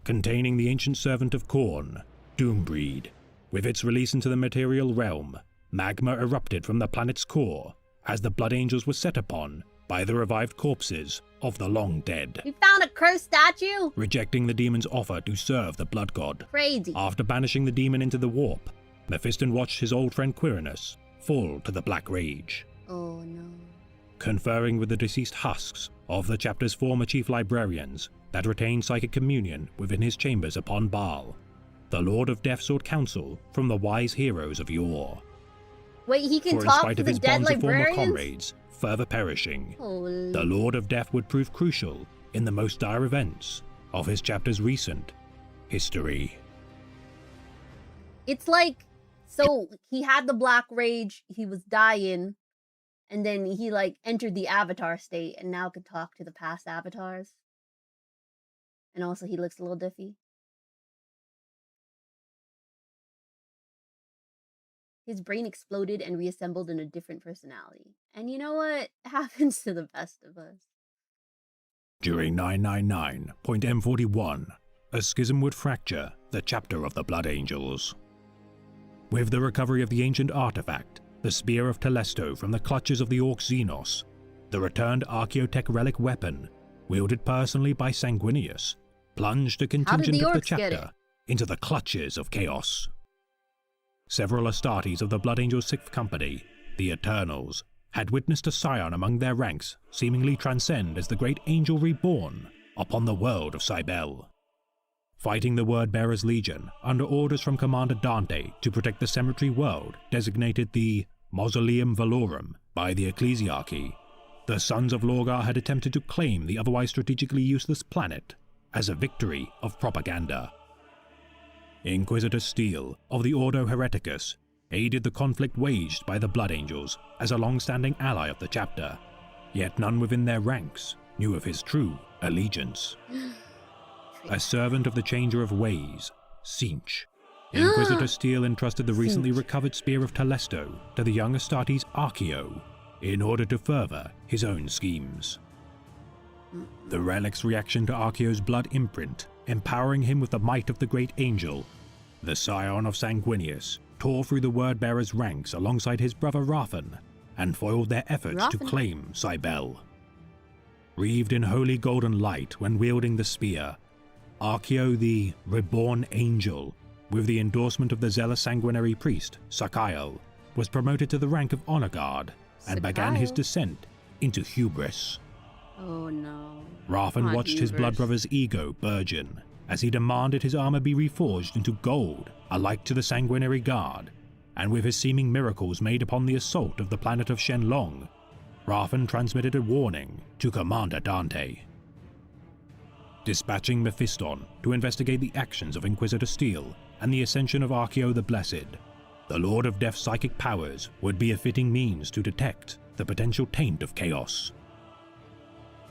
Speaker 3: Containing the ancient servant of Khorne, Doombreed, with its release into the material realm, magma erupted from the planet's core as the Blood Angels were set upon by the revived corpses of the long dead.
Speaker 1: We found a cursed statue?
Speaker 3: Rejecting the demon's offer to serve the Blood God.
Speaker 1: Crazy.
Speaker 3: After banishing the demon into the warp, Mephiston watched his old friend Quirinus fall to the Black Rage.
Speaker 1: Oh no.
Speaker 3: Conferring with the deceased husks of the chapter's former chief librarians that retained psychic communion within his chambers upon Baal, the Lord of Death sought counsel from the wise heroes of yore.
Speaker 1: Wait, he can
Speaker 3: For
Speaker 1: talk
Speaker 3: in spite
Speaker 1: to
Speaker 3: of
Speaker 1: the
Speaker 3: his
Speaker 1: dead
Speaker 3: bonds of former
Speaker 1: librarians?
Speaker 3: comrades further perishing,
Speaker 1: Holy.
Speaker 3: the Lord of Death would prove crucial in the most dire events of his chapter's recent history.
Speaker 1: It's like So he had the black rage, he was dying, and then he like entered the avatar state and now could talk to the past avatars. And also he looks a little diffy. His brain exploded and reassembled in a different personality. And you know what? Happens to the best of us.
Speaker 3: During 999.M41, a schism would fracture the chapter of the Blood Angels. With the recovery of the ancient artifact, the Spear of Telesto from the clutches of the Orc Xenos, the returned Archaeotech relic weapon, wielded personally by Sanguinius, plunged a contingent of the chapter into the clutches of chaos. Several Astartes of the Blood Angels' Sixth Company, the Eternals, had witnessed a scion among their ranks seemingly transcend as the great angel reborn upon the world of Cybele. Fighting the Word-Bearers Legion under orders from Commander Dante to protect the cemetery world designated the Mausoleum Valorum by the Ecclesiarchy, the Sons of Lorgar had attempted to claim the otherwise strategically useless planet as a victory of propaganda. Inquisitor Steele of the Ordo Hereticus aided the conflict waged by the Blood Angels as a long-standing ally of the chapter, yet none within their ranks knew of his true allegiance. A servant of the Changer of Ways, Sinch, Inquisitor Steele entrusted the recently recovered Spear of Telesto to the young Astartes Archeo in order to further his own schemes. The relic's reaction to Archeo's blood imprint, empowering him with the might of the great angel, the scion of Sanguinius, tore through the Word-Bearers' ranks alongside his brother Rathan and foiled their efforts to claim Cybele. Wreathed in holy golden light when wielding the spear, Archeo the Reborn Angel, with the endorsement of the zealous sanguinary priest, Sakael, was promoted to the rank of Honor Guard and began his descent into hubris.
Speaker 1: Oh no.
Speaker 3: Rathan watched his blood brother's ego burgeon as he demanded his armor be reforged into gold, alike to the Sanguinary Guard, and with his seeming miracles made upon the assault of the planet of Shenlong, Rathan transmitted a warning to Commander Dante. Dispatching Mephiston to investigate the actions of Inquisitor Steele and the ascension of Archeo the Blessed, the Lord of Death's psychic powers would be a fitting means to detect the potential taint of chaos.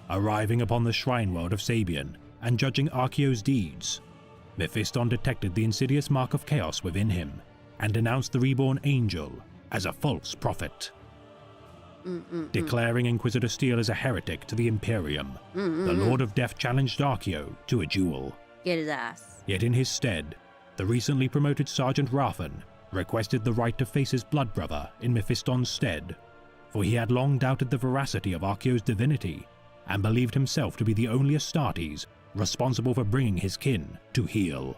Speaker 3: Arriving upon the shrine world of Sabian and judging Archeo's deeds, Mephiston detected the insidious mark of chaos within him and denounced the reborn angel as a false prophet. Declaring Inquisitor Steele as a heretic to the Imperium, the Lord of Death challenged Archeo to a duel.
Speaker 1: Get his ass.
Speaker 3: Yet in his stead, the recently promoted Sergeant Rathan requested the right to face his blood brother in Mephiston's stead, for he had long doubted the veracity of Archeo's divinity and believed himself to be the only Astartes responsible for bringing his kin to heel.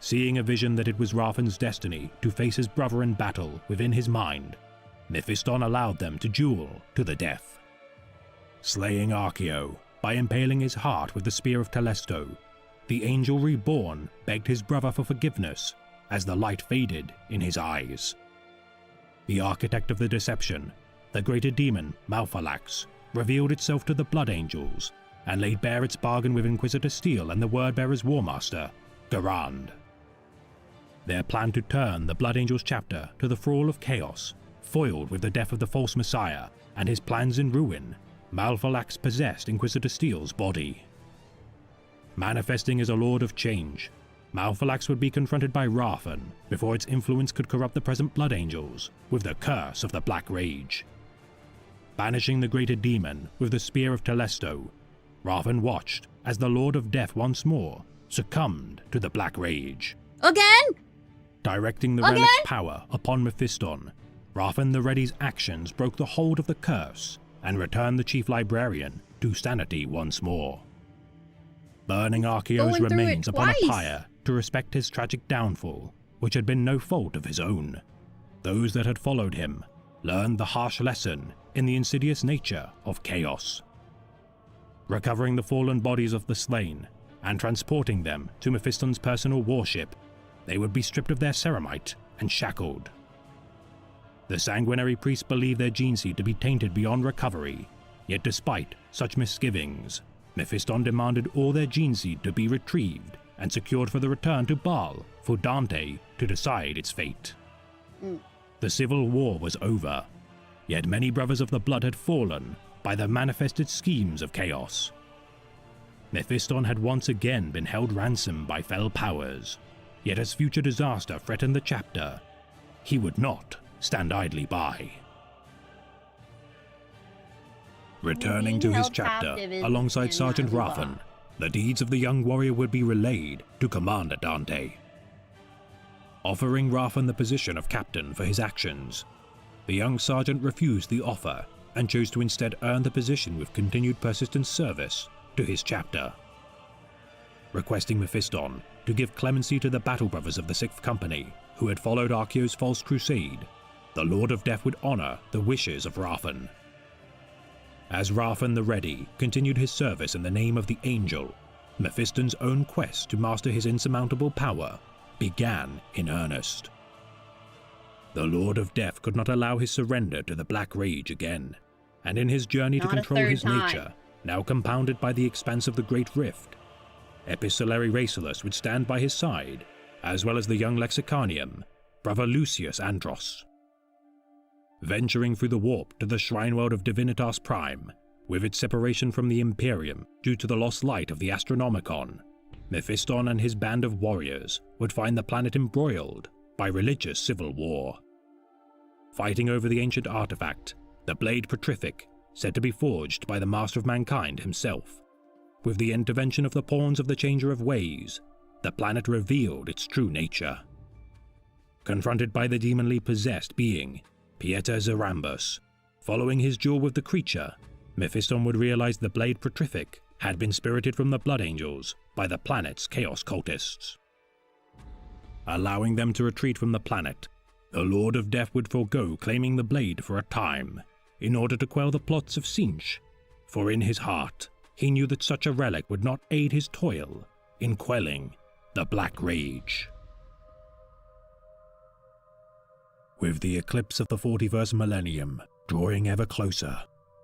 Speaker 3: Seeing a vision that it was Rathan's destiny to face his brother in battle within his mind, Mephiston allowed them to duel to the death. Slaying Archeo by impaling his heart with the Spear of Telesto, the Angel Reborn begged his brother for forgiveness as the light faded in his eyes. The architect of the deception, the greater demon Malphalax, revealed itself to the Blood Angels and laid bare its bargain with Inquisitor Steele and the Word-Bearers' Warmaster, Garand. Their plan to turn the Blood Angels chapter to the thrall of chaos foiled with the death of the false Messiah and his plans in ruin, Malphalax possessed Inquisitor Steele's body. Manifesting as a Lord of Change, Malphalax would be confronted by Rathan before its influence could corrupt the present Blood Angels with the curse of the Black Rage. Banishing the greater demon with the Spear of Telesto, Rathan watched as the Lord of Death once more succumbed to the Black Rage.
Speaker 1: Again?
Speaker 3: Directing the relic's power upon Mephiston, Rathan the Ready's actions broke the hold of the curse and returned the Chief Librarian to sanity once more. Burning Archeo's remains upon a pyre to respect his tragic downfall, which had been no fault of his own, those that had followed him learned the harsh lesson in the insidious nature of chaos. Recovering the fallen bodies of the slain and transporting them to Mephiston's personal warship, they would be stripped of their ceramite and shackled. The sanguinary priests believed their gene seed to be tainted beyond recovery, yet despite such misgivings, Mephiston demanded all their gene seed to be retrieved and secured for the return to Baal for Dante to decide its fate. The civil war was over, yet many brothers of the blood had fallen by the manifested schemes of chaos. Mephiston had once again been held ransom by fell powers, yet as future disaster threatened the chapter, he would not stand idly by. Returning to his chapter alongside Sergeant Rathan, the deeds of the young warrior would be relayed to Commander Dante. Offering Rathan the position of captain for his actions, the young sergeant refused the offer and chose to instead earn the position with continued persistent service to his chapter. Requesting Mephiston to give clemency to the battle brothers of the 6th Company who had followed Arceo's false crusade, the Lord of Death would honor the wishes of Rathan. As Rathan the Ready continued his service in the name of the Angel, Mephiston's own quest to master his insurmountable power began in earnest. The Lord of Death could not allow his surrender to the Black Rage again, and in his journey to control his nature, now compounded by the expanse of the Great Rift, Epistolary Racelus would stand by his side, as well as the young Lexicanium, brother Lucius Andros. Venturing through the warp to the shrine world of Divinitas Prime, with its separation from the Imperium due to the lost light of the Astronomicon, Mephiston and his band of warriors would find the planet embroiled by religious civil war. Fighting over the ancient artifact, the blade Petrific, said to be forged by the Master of Mankind himself. With the intervention of the pawns of the Changer of Ways, the planet revealed its true nature. Confronted by the demonly possessed being, Pieter Zarambus, following his duel with the creature, Mephiston would realize the blade Petrific had been spirited from the Blood Angels by the planet's Chaos Cultists. Allowing them to retreat from the planet, the Lord of Death would forego claiming the blade for a time, in order to quell the plots of Tzeentch, for in his heart, he knew that such a relic would not aid his toil in quelling the Black Rage. With the eclipse of the 41st millennium drawing ever closer,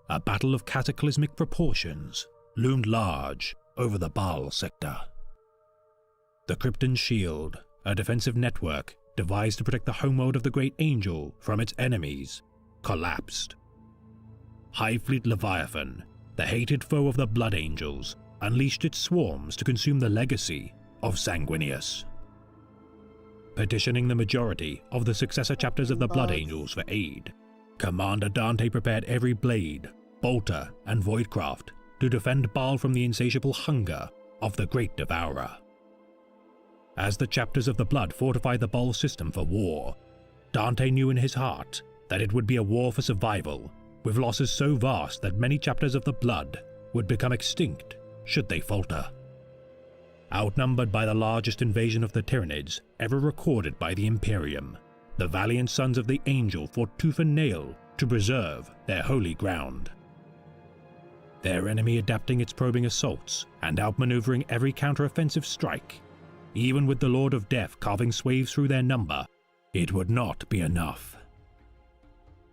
Speaker 3: a battle of cataclysmic proportions loomed large over the Baal sector. The Krypton Shield, a defensive network devised to protect the homeworld of the Great Angel from its enemies, collapsed. Hive Fleet Leviathan, the hated foe of the Blood Angels, unleashed its swarms to consume the legacy of Sanguinius. Petitioning the majority of the successor chapters of the Blood Angels for aid, Commander Dante prepared every blade, bolter, and voidcraft to defend Baal from the insatiable hunger of the Great Devourer. As the chapters of the Blood fortified the Baal system for war, Dante knew in his heart that it would be a war for survival, with losses so vast that many chapters of the Blood would become extinct should they falter. Outnumbered by the largest invasion of the Tyranids ever recorded by the Imperium, the valiant sons of the Angel fought tooth and nail to preserve their holy ground. Their enemy adapting its probing assaults and outmaneuvering every counter-offensive strike, even with the Lord of Death carving swathes through their number, it would not be enough.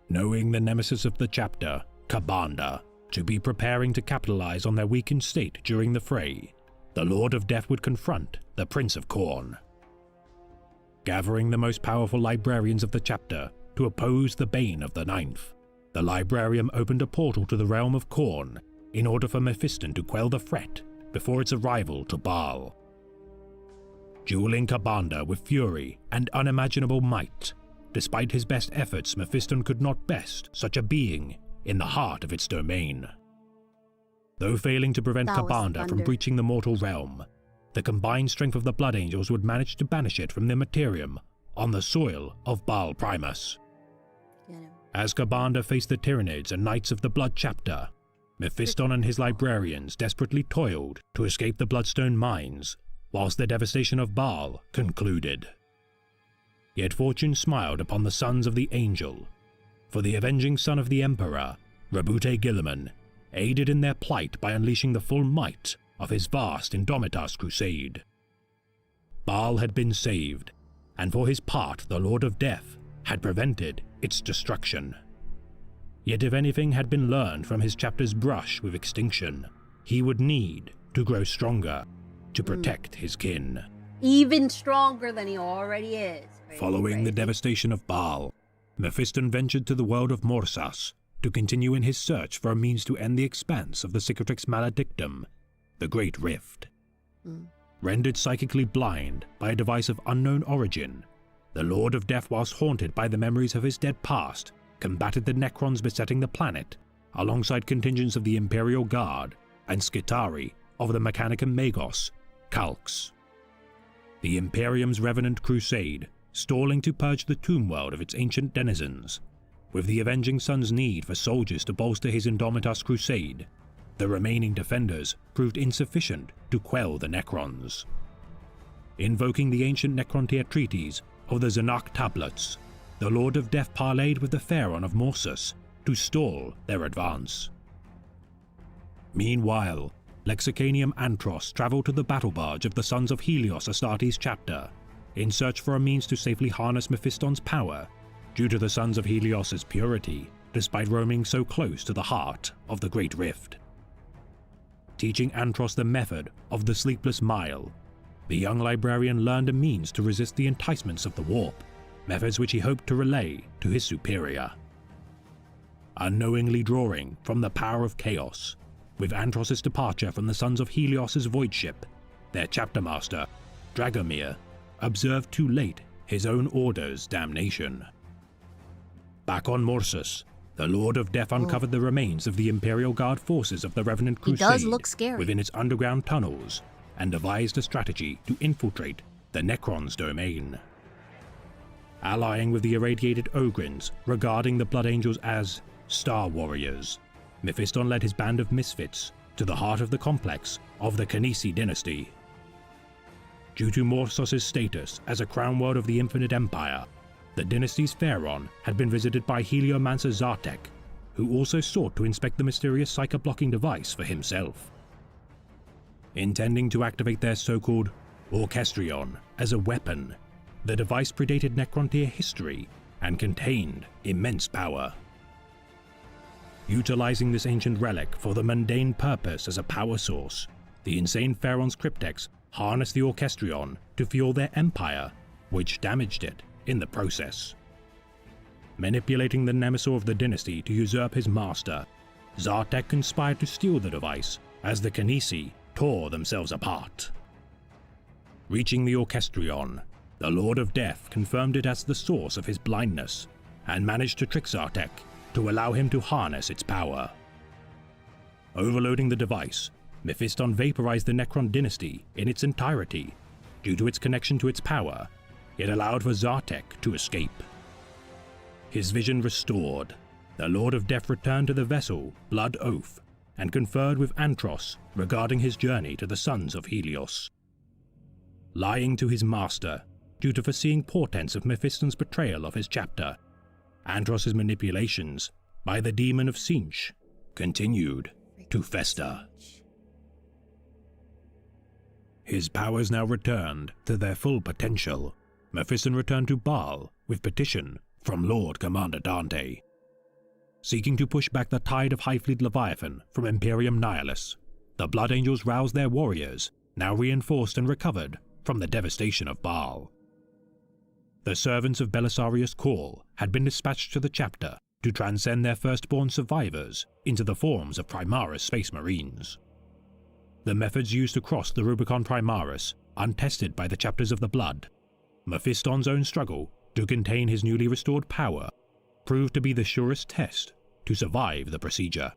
Speaker 3: Knowing the nemesis of the chapter, Kabanda, to be preparing to capitalize on their weakened state during the fray, the Lord of Death would confront the Prince of Khorne. Gathering the most powerful librarians of the chapter to oppose the Bane of the Ninth, the Librarium opened a portal to the realm of Khorne in order for Mephiston to quell the threat before its arrival to Baal. Dueling Kabanda with fury and unimaginable might, despite his best efforts, Mephiston could not best such a being in the heart of its domain. Though failing to prevent Kabanda from breaching the mortal realm, the combined strength of the Blood Angels would manage to banish it from the Materium on the soil of Baal Primus. As Kabanda faced the Tyranids and Knights of the Blood chapter, Mephiston and his librarians desperately toiled to escape the Bloodstone mines, whilst the devastation of Baal concluded. Yet fortune smiled upon the sons of the Angel, for the avenging son of the Emperor, Rabute Guilliman, aided in their plight by unleashing the full might of his vast Indomitas crusade. Baal had been saved, and for his part the Lord of Death had prevented its destruction. Yet if anything had been learned from his chapter's brush with extinction, he would need to grow stronger, to protect his kin.
Speaker 1: Even stronger than he already is.
Speaker 3: Following the devastation of Baal, Mephiston ventured to the world of Morsas to continue in his search for a means to end the expanse of the Cicatrix Maledictum, the Great Rift. Rendered psychically blind by a device of unknown origin, the Lord of Death, whilst haunted by the memories of his dead past, combated the Necrons besetting the planet, alongside contingents of the Imperial Guard and Skitari of the Mechanicum Magos, Calx. The Imperium's revenant crusade, stalling to purge the tomb world of its ancient denizens. With the Avenging Sun's need for soldiers to bolster his Indomitus crusade, the remaining defenders proved insufficient to quell the Necrons. Invoking the ancient Necrontyr treaties of the Zanark tablets, the Lord of Death parleyed with the Pharaon of Morsus to stall their advance. Meanwhile, Lexicanium Antros traveled to the battle barge of the Sons of Helios Astartes chapter, in search for a means to safely harness Mephiston's power, due to the Sons of Helios' purity, despite roaming so close to the heart of the Great Rift. Teaching Antros the method of the Sleepless Mile, the young librarian learned a means to resist the enticements of the warp, methods which he hoped to relay to his superior. Unknowingly drawing from the power of chaos, with Antros' departure from the Sons of Helios' void ship, their chapter master, Dragomir, observed too late his own order's damnation. Back on Morsus, the Lord of Death uncovered the remains of the Imperial Guard forces of the Revenant Crusade
Speaker 1: He does look scary.
Speaker 3: within its underground tunnels, and devised a strategy to infiltrate the Necron's domain. Allying with the irradiated Ogrins regarding the Blood Angels as Star Warriors, Mephiston led his band of misfits to the heart of the complex of the Canisi dynasty. Due to Morsos' status as a crown world of the Infinite Empire, the dynasty's pharaoh had been visited by heliomancer Zartek, who also sought to inspect the mysterious psycho-blocking device for himself. Intending to activate their so-called Orchestrion as a weapon, the device predated Necrontyr history and contained immense power. Utilizing this ancient relic for the mundane purpose as a power source, the insane pharaoh's cryptex harnessed the Orchestrion to fuel their empire, which damaged it in the process. Manipulating the Nemesis of the dynasty to usurp his master, Zartek conspired to steal the device as the Canisi tore themselves apart. Reaching the Orchestrion, the Lord of Death confirmed it as the source of his blindness and managed to trick Zartek to allow him to harness its power. Overloading the device, Mephiston vaporized the Necron dynasty in its entirety. Due to its connection to its power, it allowed for Zartek to escape. His vision restored, the Lord of Death returned to the vessel Blood Oath and conferred with Antros regarding his journey to the Sons of Helios. Lying to his master, due to foreseeing portents of Mephiston's betrayal of his chapter, Antros' manipulations by the demon of Sinch continued to fester. His powers now returned to their full potential. Mephiston returned to Baal with petition from Lord Commander Dante. Seeking to push back the tide of High Fleet Leviathan from Imperium Nihilus, the Blood Angels roused their warriors, now reinforced and recovered from the devastation of Baal. The servants of Belisarius Cawl had been dispatched to the chapter to transcend their firstborn survivors into the forms of Primaris Space Marines. The methods used to cross the Rubicon Primaris, untested by the chapters of the Blood, Mephiston's own struggle to contain his newly restored power proved to be the surest test to survive the procedure.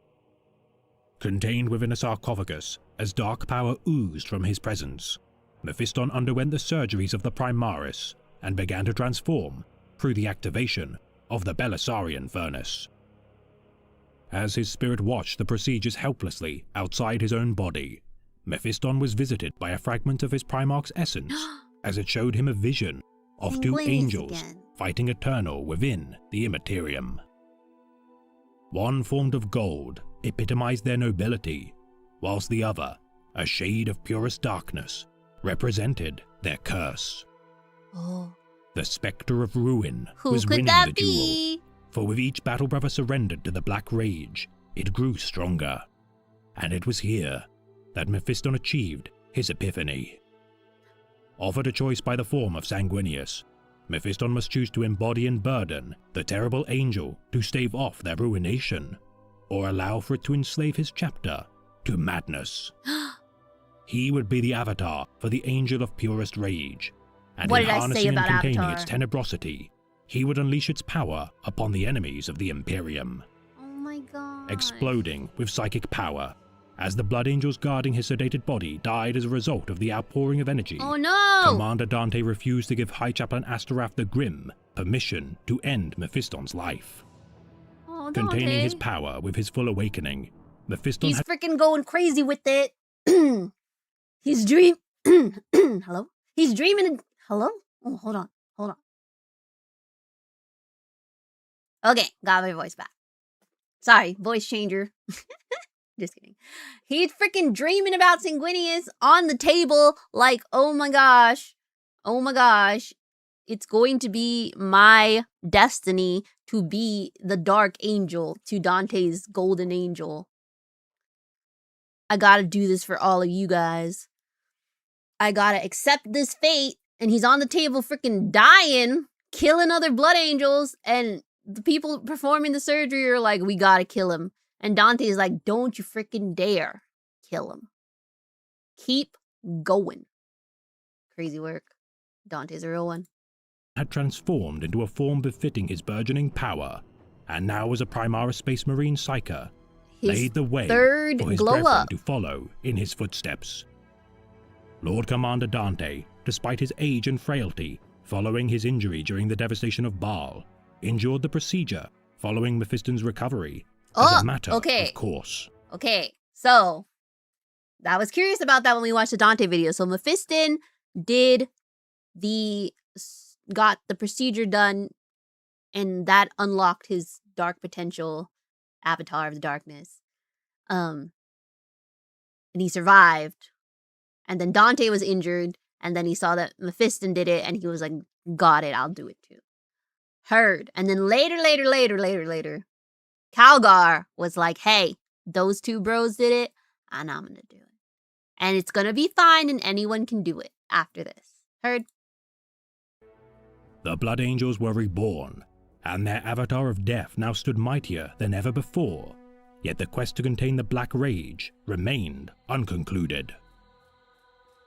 Speaker 3: Contained within a sarcophagus, as dark power oozed from his presence, Mephiston underwent the surgeries of the Primaris and began to transform through the activation of the Belisarian furnace. As his spirit watched the procedures helplessly outside his own body, Mephiston was visited by a fragment of his Primarch's essence, as it showed him a vision of two angels fighting eternal within the Immaterium. One formed of gold epitomized their nobility, whilst the other, a shade of purest darkness, represented their curse. The Spectre of Ruin was winning the duel, for with each battle brother surrendered to the Black Rage, it grew stronger. And it was here that Mephiston achieved his his epiphany. Offered a choice by the form of Sanguinius, Mephiston must choose to embody and burden the terrible angel to stave off their ruination, or allow for it to enslave his chapter to madness. He would be the avatar for the angel of purest rage, and
Speaker 1: What
Speaker 3: in
Speaker 1: did I say
Speaker 3: harnessing and
Speaker 1: about
Speaker 3: containing
Speaker 1: Avatar?
Speaker 3: its tenebrosity, he would unleash its power upon the enemies of the Imperium,
Speaker 1: Oh my god.
Speaker 3: exploding with psychic power, as the blood angels guarding his sedated body died as a result of the outpouring of energy.
Speaker 1: Oh no!
Speaker 3: Commander Dante refused to give High Chaplain Asterath the Grim permission to end Mephiston's life.
Speaker 1: Oh,
Speaker 3: Containing
Speaker 1: Dante.
Speaker 3: his power with his full awakening, Mephiston
Speaker 1: He's
Speaker 3: had
Speaker 1: freaking going crazy with it. He's Hello? He's dreaming. Hello? Oh, hold on. Okay, got my voice back. Sorry, voice changer. Just kidding. He's freaking dreaming about Sanguinius on the table, like, oh my gosh, it's going to be my destiny to be the dark angel to Dante's golden angel. I gotta do this for all of you guys. I gotta accept this fate, and he's on the table freaking dying, killing other blood angels, and the people performing the surgery are like, we gotta kill him. And Dante's like, don't you freaking dare kill him. Keep going. Crazy work. Dante's a real one.
Speaker 3: had transformed into a form befitting his burgeoning power, and now as a Primaris Space Marine Psyker, laid the way
Speaker 1: third
Speaker 3: for his
Speaker 1: glow
Speaker 3: brethren
Speaker 1: up
Speaker 3: to follow in his footsteps. Lord Commander Dante, despite his age and frailty, following his injury during the devastation of Baal, endured the procedure following Mephiston's recovery as a matter of course.
Speaker 1: Okay, so I was curious about that when we watched the Dante video. So Mephiston got the procedure done, and that unlocked his dark potential, Avatar of the Darkness. And he survived. And then Dante was injured, and then he saw that Mephiston did it, and he was like, got it, I'll do it too. Heard. And then later, Calgar was like, hey, those two bros did it, and I'm gonna do it. And it's gonna be fine, and anyone can do it after this. Heard?
Speaker 3: The Blood Angels were reborn, and their avatar of death now stood mightier than ever before, yet the quest to contain the Black Rage remained unconcluded.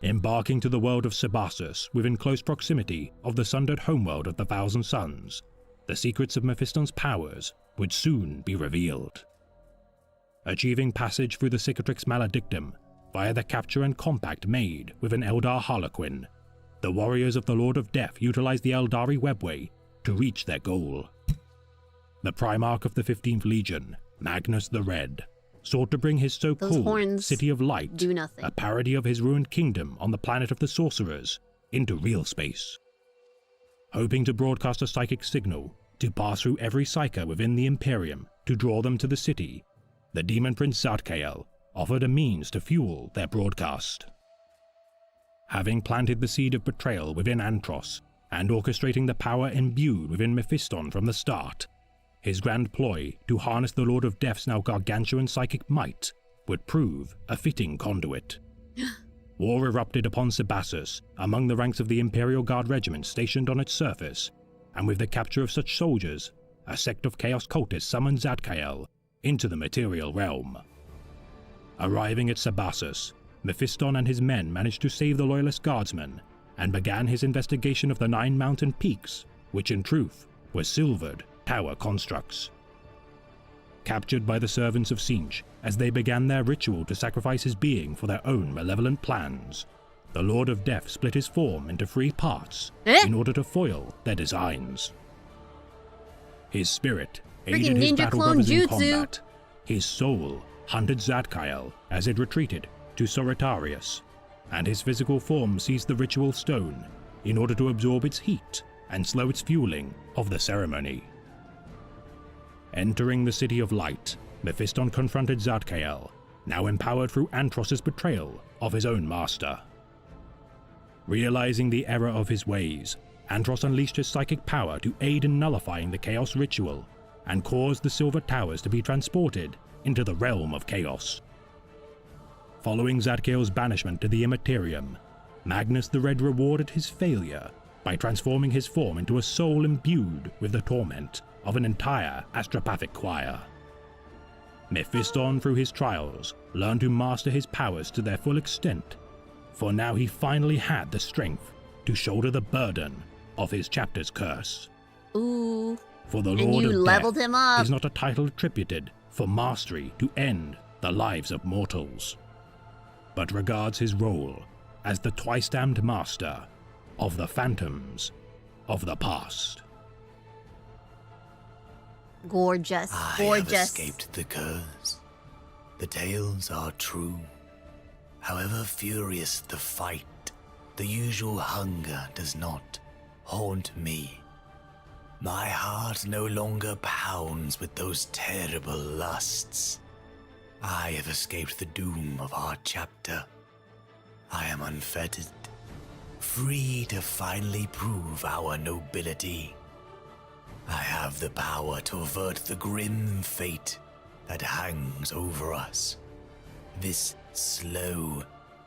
Speaker 3: Embarking to the world of Sebassus within close proximity of the sundered homeworld of the Thousand Suns, the secrets of Mephiston's powers would soon be revealed. Achieving passage through the Cicatrix Maledictum via the capture and compact made with an Eldar Harlequin, the warriors of the Lord of Death utilized the Eldari Webway to reach their goal. The Primarch of the 15th Legion, Magnus the Red, sought to bring his so-called City of Light, a parody of his ruined kingdom on the planet of the Sorcerers, into real space. Hoping to broadcast a psychic signal to pass through every Psyker within the Imperium to draw them to the city, the Demon Prince Zadkael offered a means to fuel their broadcast. Having planted the seed of betrayal within Antros and orchestrating the power imbued within Mephiston from the start, his grand ploy to harness the Lord of Death's now gargantuan psychic might would prove a fitting conduit. War erupted upon Sebassus among the ranks of the Imperial Guard regiments stationed on its surface, and with the capture of such soldiers, a sect of Chaos cultists summoned Zadkael into the material realm. Arriving at Sebassus, Mephiston and his men managed to save the Loyalist Guardsmen, and began his investigation of the 9 mountain peaks, which in truth were silvered tower constructs. Captured by the servants of Sinch as they began their ritual to sacrifice his being for their own malevolent plans, the Lord of Death split his form into 3 parts in order to foil their designs. His spirit aided his battle brothers in combat. His soul hunted Zadkael as it retreated to Soritarius, and his physical form seized the ritual stone in order to absorb its heat and slow its fueling of the ceremony. Entering the City of Light, Mephiston confronted Zadkael, now empowered through Antros's betrayal of his own master. Realizing the error of his ways, Antros unleashed his psychic power to aid in nullifying the Chaos ritual, and caused the Silver Towers to be transported into the realm of Chaos. Following Zadkiel's banishment to the Immaterium, Magnus the Red rewarded his failure by transforming his form into a soul imbued with the torment of an entire astropathic choir. Mephiston, through his trials, learned to master his powers to their full extent, for now he finally had the strength to shoulder the burden of his chapter's curse.
Speaker 1: Ooh.
Speaker 3: For the
Speaker 1: And
Speaker 3: Lord
Speaker 1: you
Speaker 3: of
Speaker 1: leveled
Speaker 3: Death
Speaker 1: him up.
Speaker 3: is not a title attributed for mastery to end the lives of mortals, but regards his role as the twice-damned master of the phantoms of the past.
Speaker 1: Gorgeous.
Speaker 11: I
Speaker 1: Gorgeous.
Speaker 11: have escaped the curse. The tales are true. However furious the fight, the usual hunger does not haunt me. My heart no longer pounds with those terrible lusts. I have escaped the doom of our chapter. I am unfettered, free to finally prove our nobility. I have the power to avert the grim fate that hangs over us. This slow,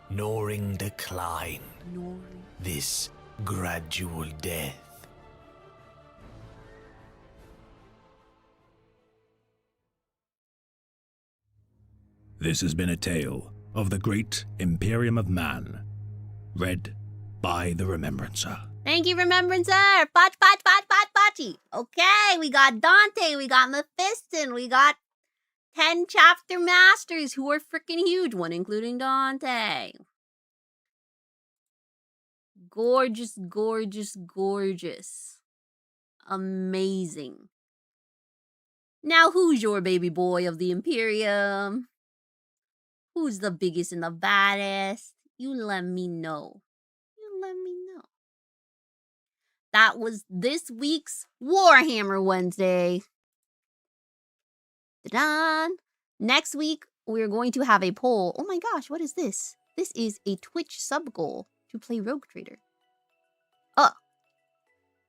Speaker 11: gnawing decline. This gradual death.
Speaker 3: This has been a tale of the great Imperium of Man, read by the Remembrancer.
Speaker 1: Thank you, Remembrancer! Pachi! Okay, we got Dante, we got Mephiston, we got 10 chapter masters who are freaking huge, one including Dante. Gorgeous, gorgeous, gorgeous. Amazing. Now, who's your baby boy of the Imperium? Who's the biggest and the baddest? You let me know. You let me know. That was this week's Warhammer Wednesday. Ta-da! Next week, we're going to have a poll. Oh my gosh, what is this? This is a Twitch sub-goal to play Rogue Trader. Oh.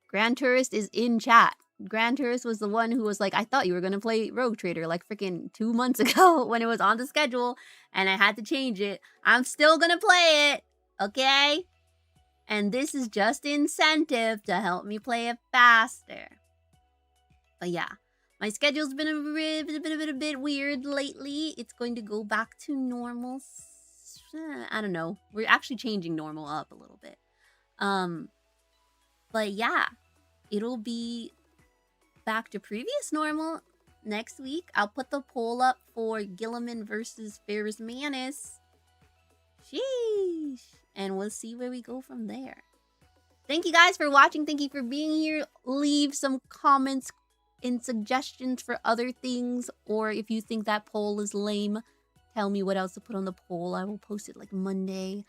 Speaker 1: Grand Tourist is in chat. Grand Tourist was the one who was like, I thought you were going to play Rogue Trader like freaking 2 months ago when it was on the schedule and I had to change it. I'm still going to play it, okay? And this is just incentive to help me play it faster. But yeah, my schedule's been a bit weird lately. It's going to go back to normal. I don't know. We're actually changing normal up a little bit. But yeah, it'll be back to previous normal next week. I'll put the poll up for Guilliman versus Ferris Menace. Sheesh. And we'll see where we go from there. Thank you guys for watching. Thank you for being here. Leave some comments and suggestions for other things. Or if you think that poll is lame, tell me what else to put on the poll. I will post it like Monday.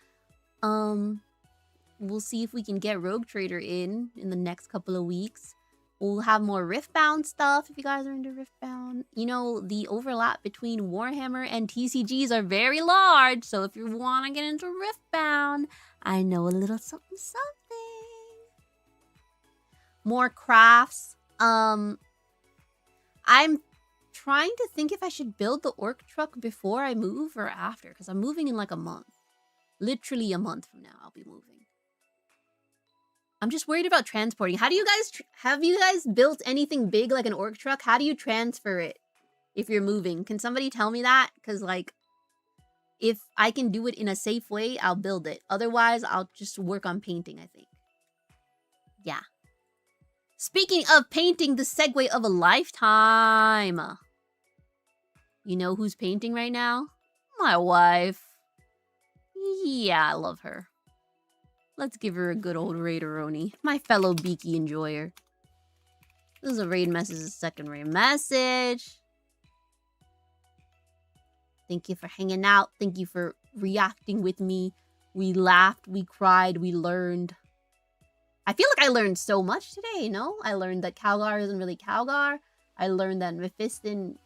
Speaker 1: We'll see if we can get Rogue Trader in the next couple of weeks. We'll have more Riftbound stuff if you guys are into Riftbound. You know, the overlap between Warhammer and TCGs are very large. So if you want to get into Riftbound, I know a little something something. More crafts. I'm trying to think if I should build the orc truck before I move or after. Because I'm moving in like a month. Literally a month from now, I'll be moving. I'm just worried about transporting. How do you guys, have you guys built anything big like an orc truck? How do you transfer it if you're moving? Can somebody tell me that? Because like, if I can do it in a safe way, I'll build it. Otherwise, I'll just work on painting, I think. Yeah. Speaking of painting, the segue of a lifetime. You know who's painting right now? My wife. Yeah, I love her. Let's give her a good old Raideroni. My fellow Beaky enjoyer. This is a raid message, a second raid message. Thank you for hanging out. Thank you for reacting with me. We laughed, we cried, we learned. I feel like I learned so much today, no? I learned that Calgar isn't really Calgar. I learned that Mephiston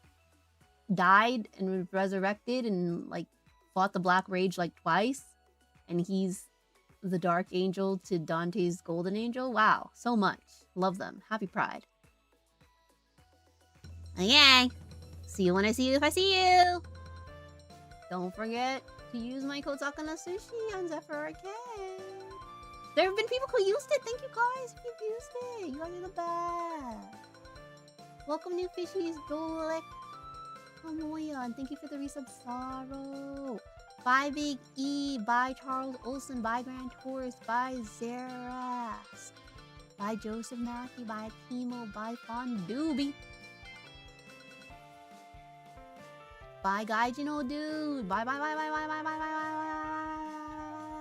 Speaker 1: died and was resurrected and like fought the Black Rage like twice. And he's the Dark Angel to Dante's Golden Angel. Wow, so much. Love them. Happy Pride. Okay. See you when I see you if I see you. Don't forget to use my code ssakanasushi on Zephyr Arcade. There have been people who used it. Thank you guys if you've used it. You guys are the best. Welcome new fishies, Dolek, Kamoya, and thank you for the resub, Sorrow. Bye Big E, bye Charles Olsen, bye Grand Tourist, bye Zeras, bye Joseph Matthew, bye Timo, bye Fondoobie, bye Gaijin Dude, bye bye bye bye bye bye bye bye bye bye.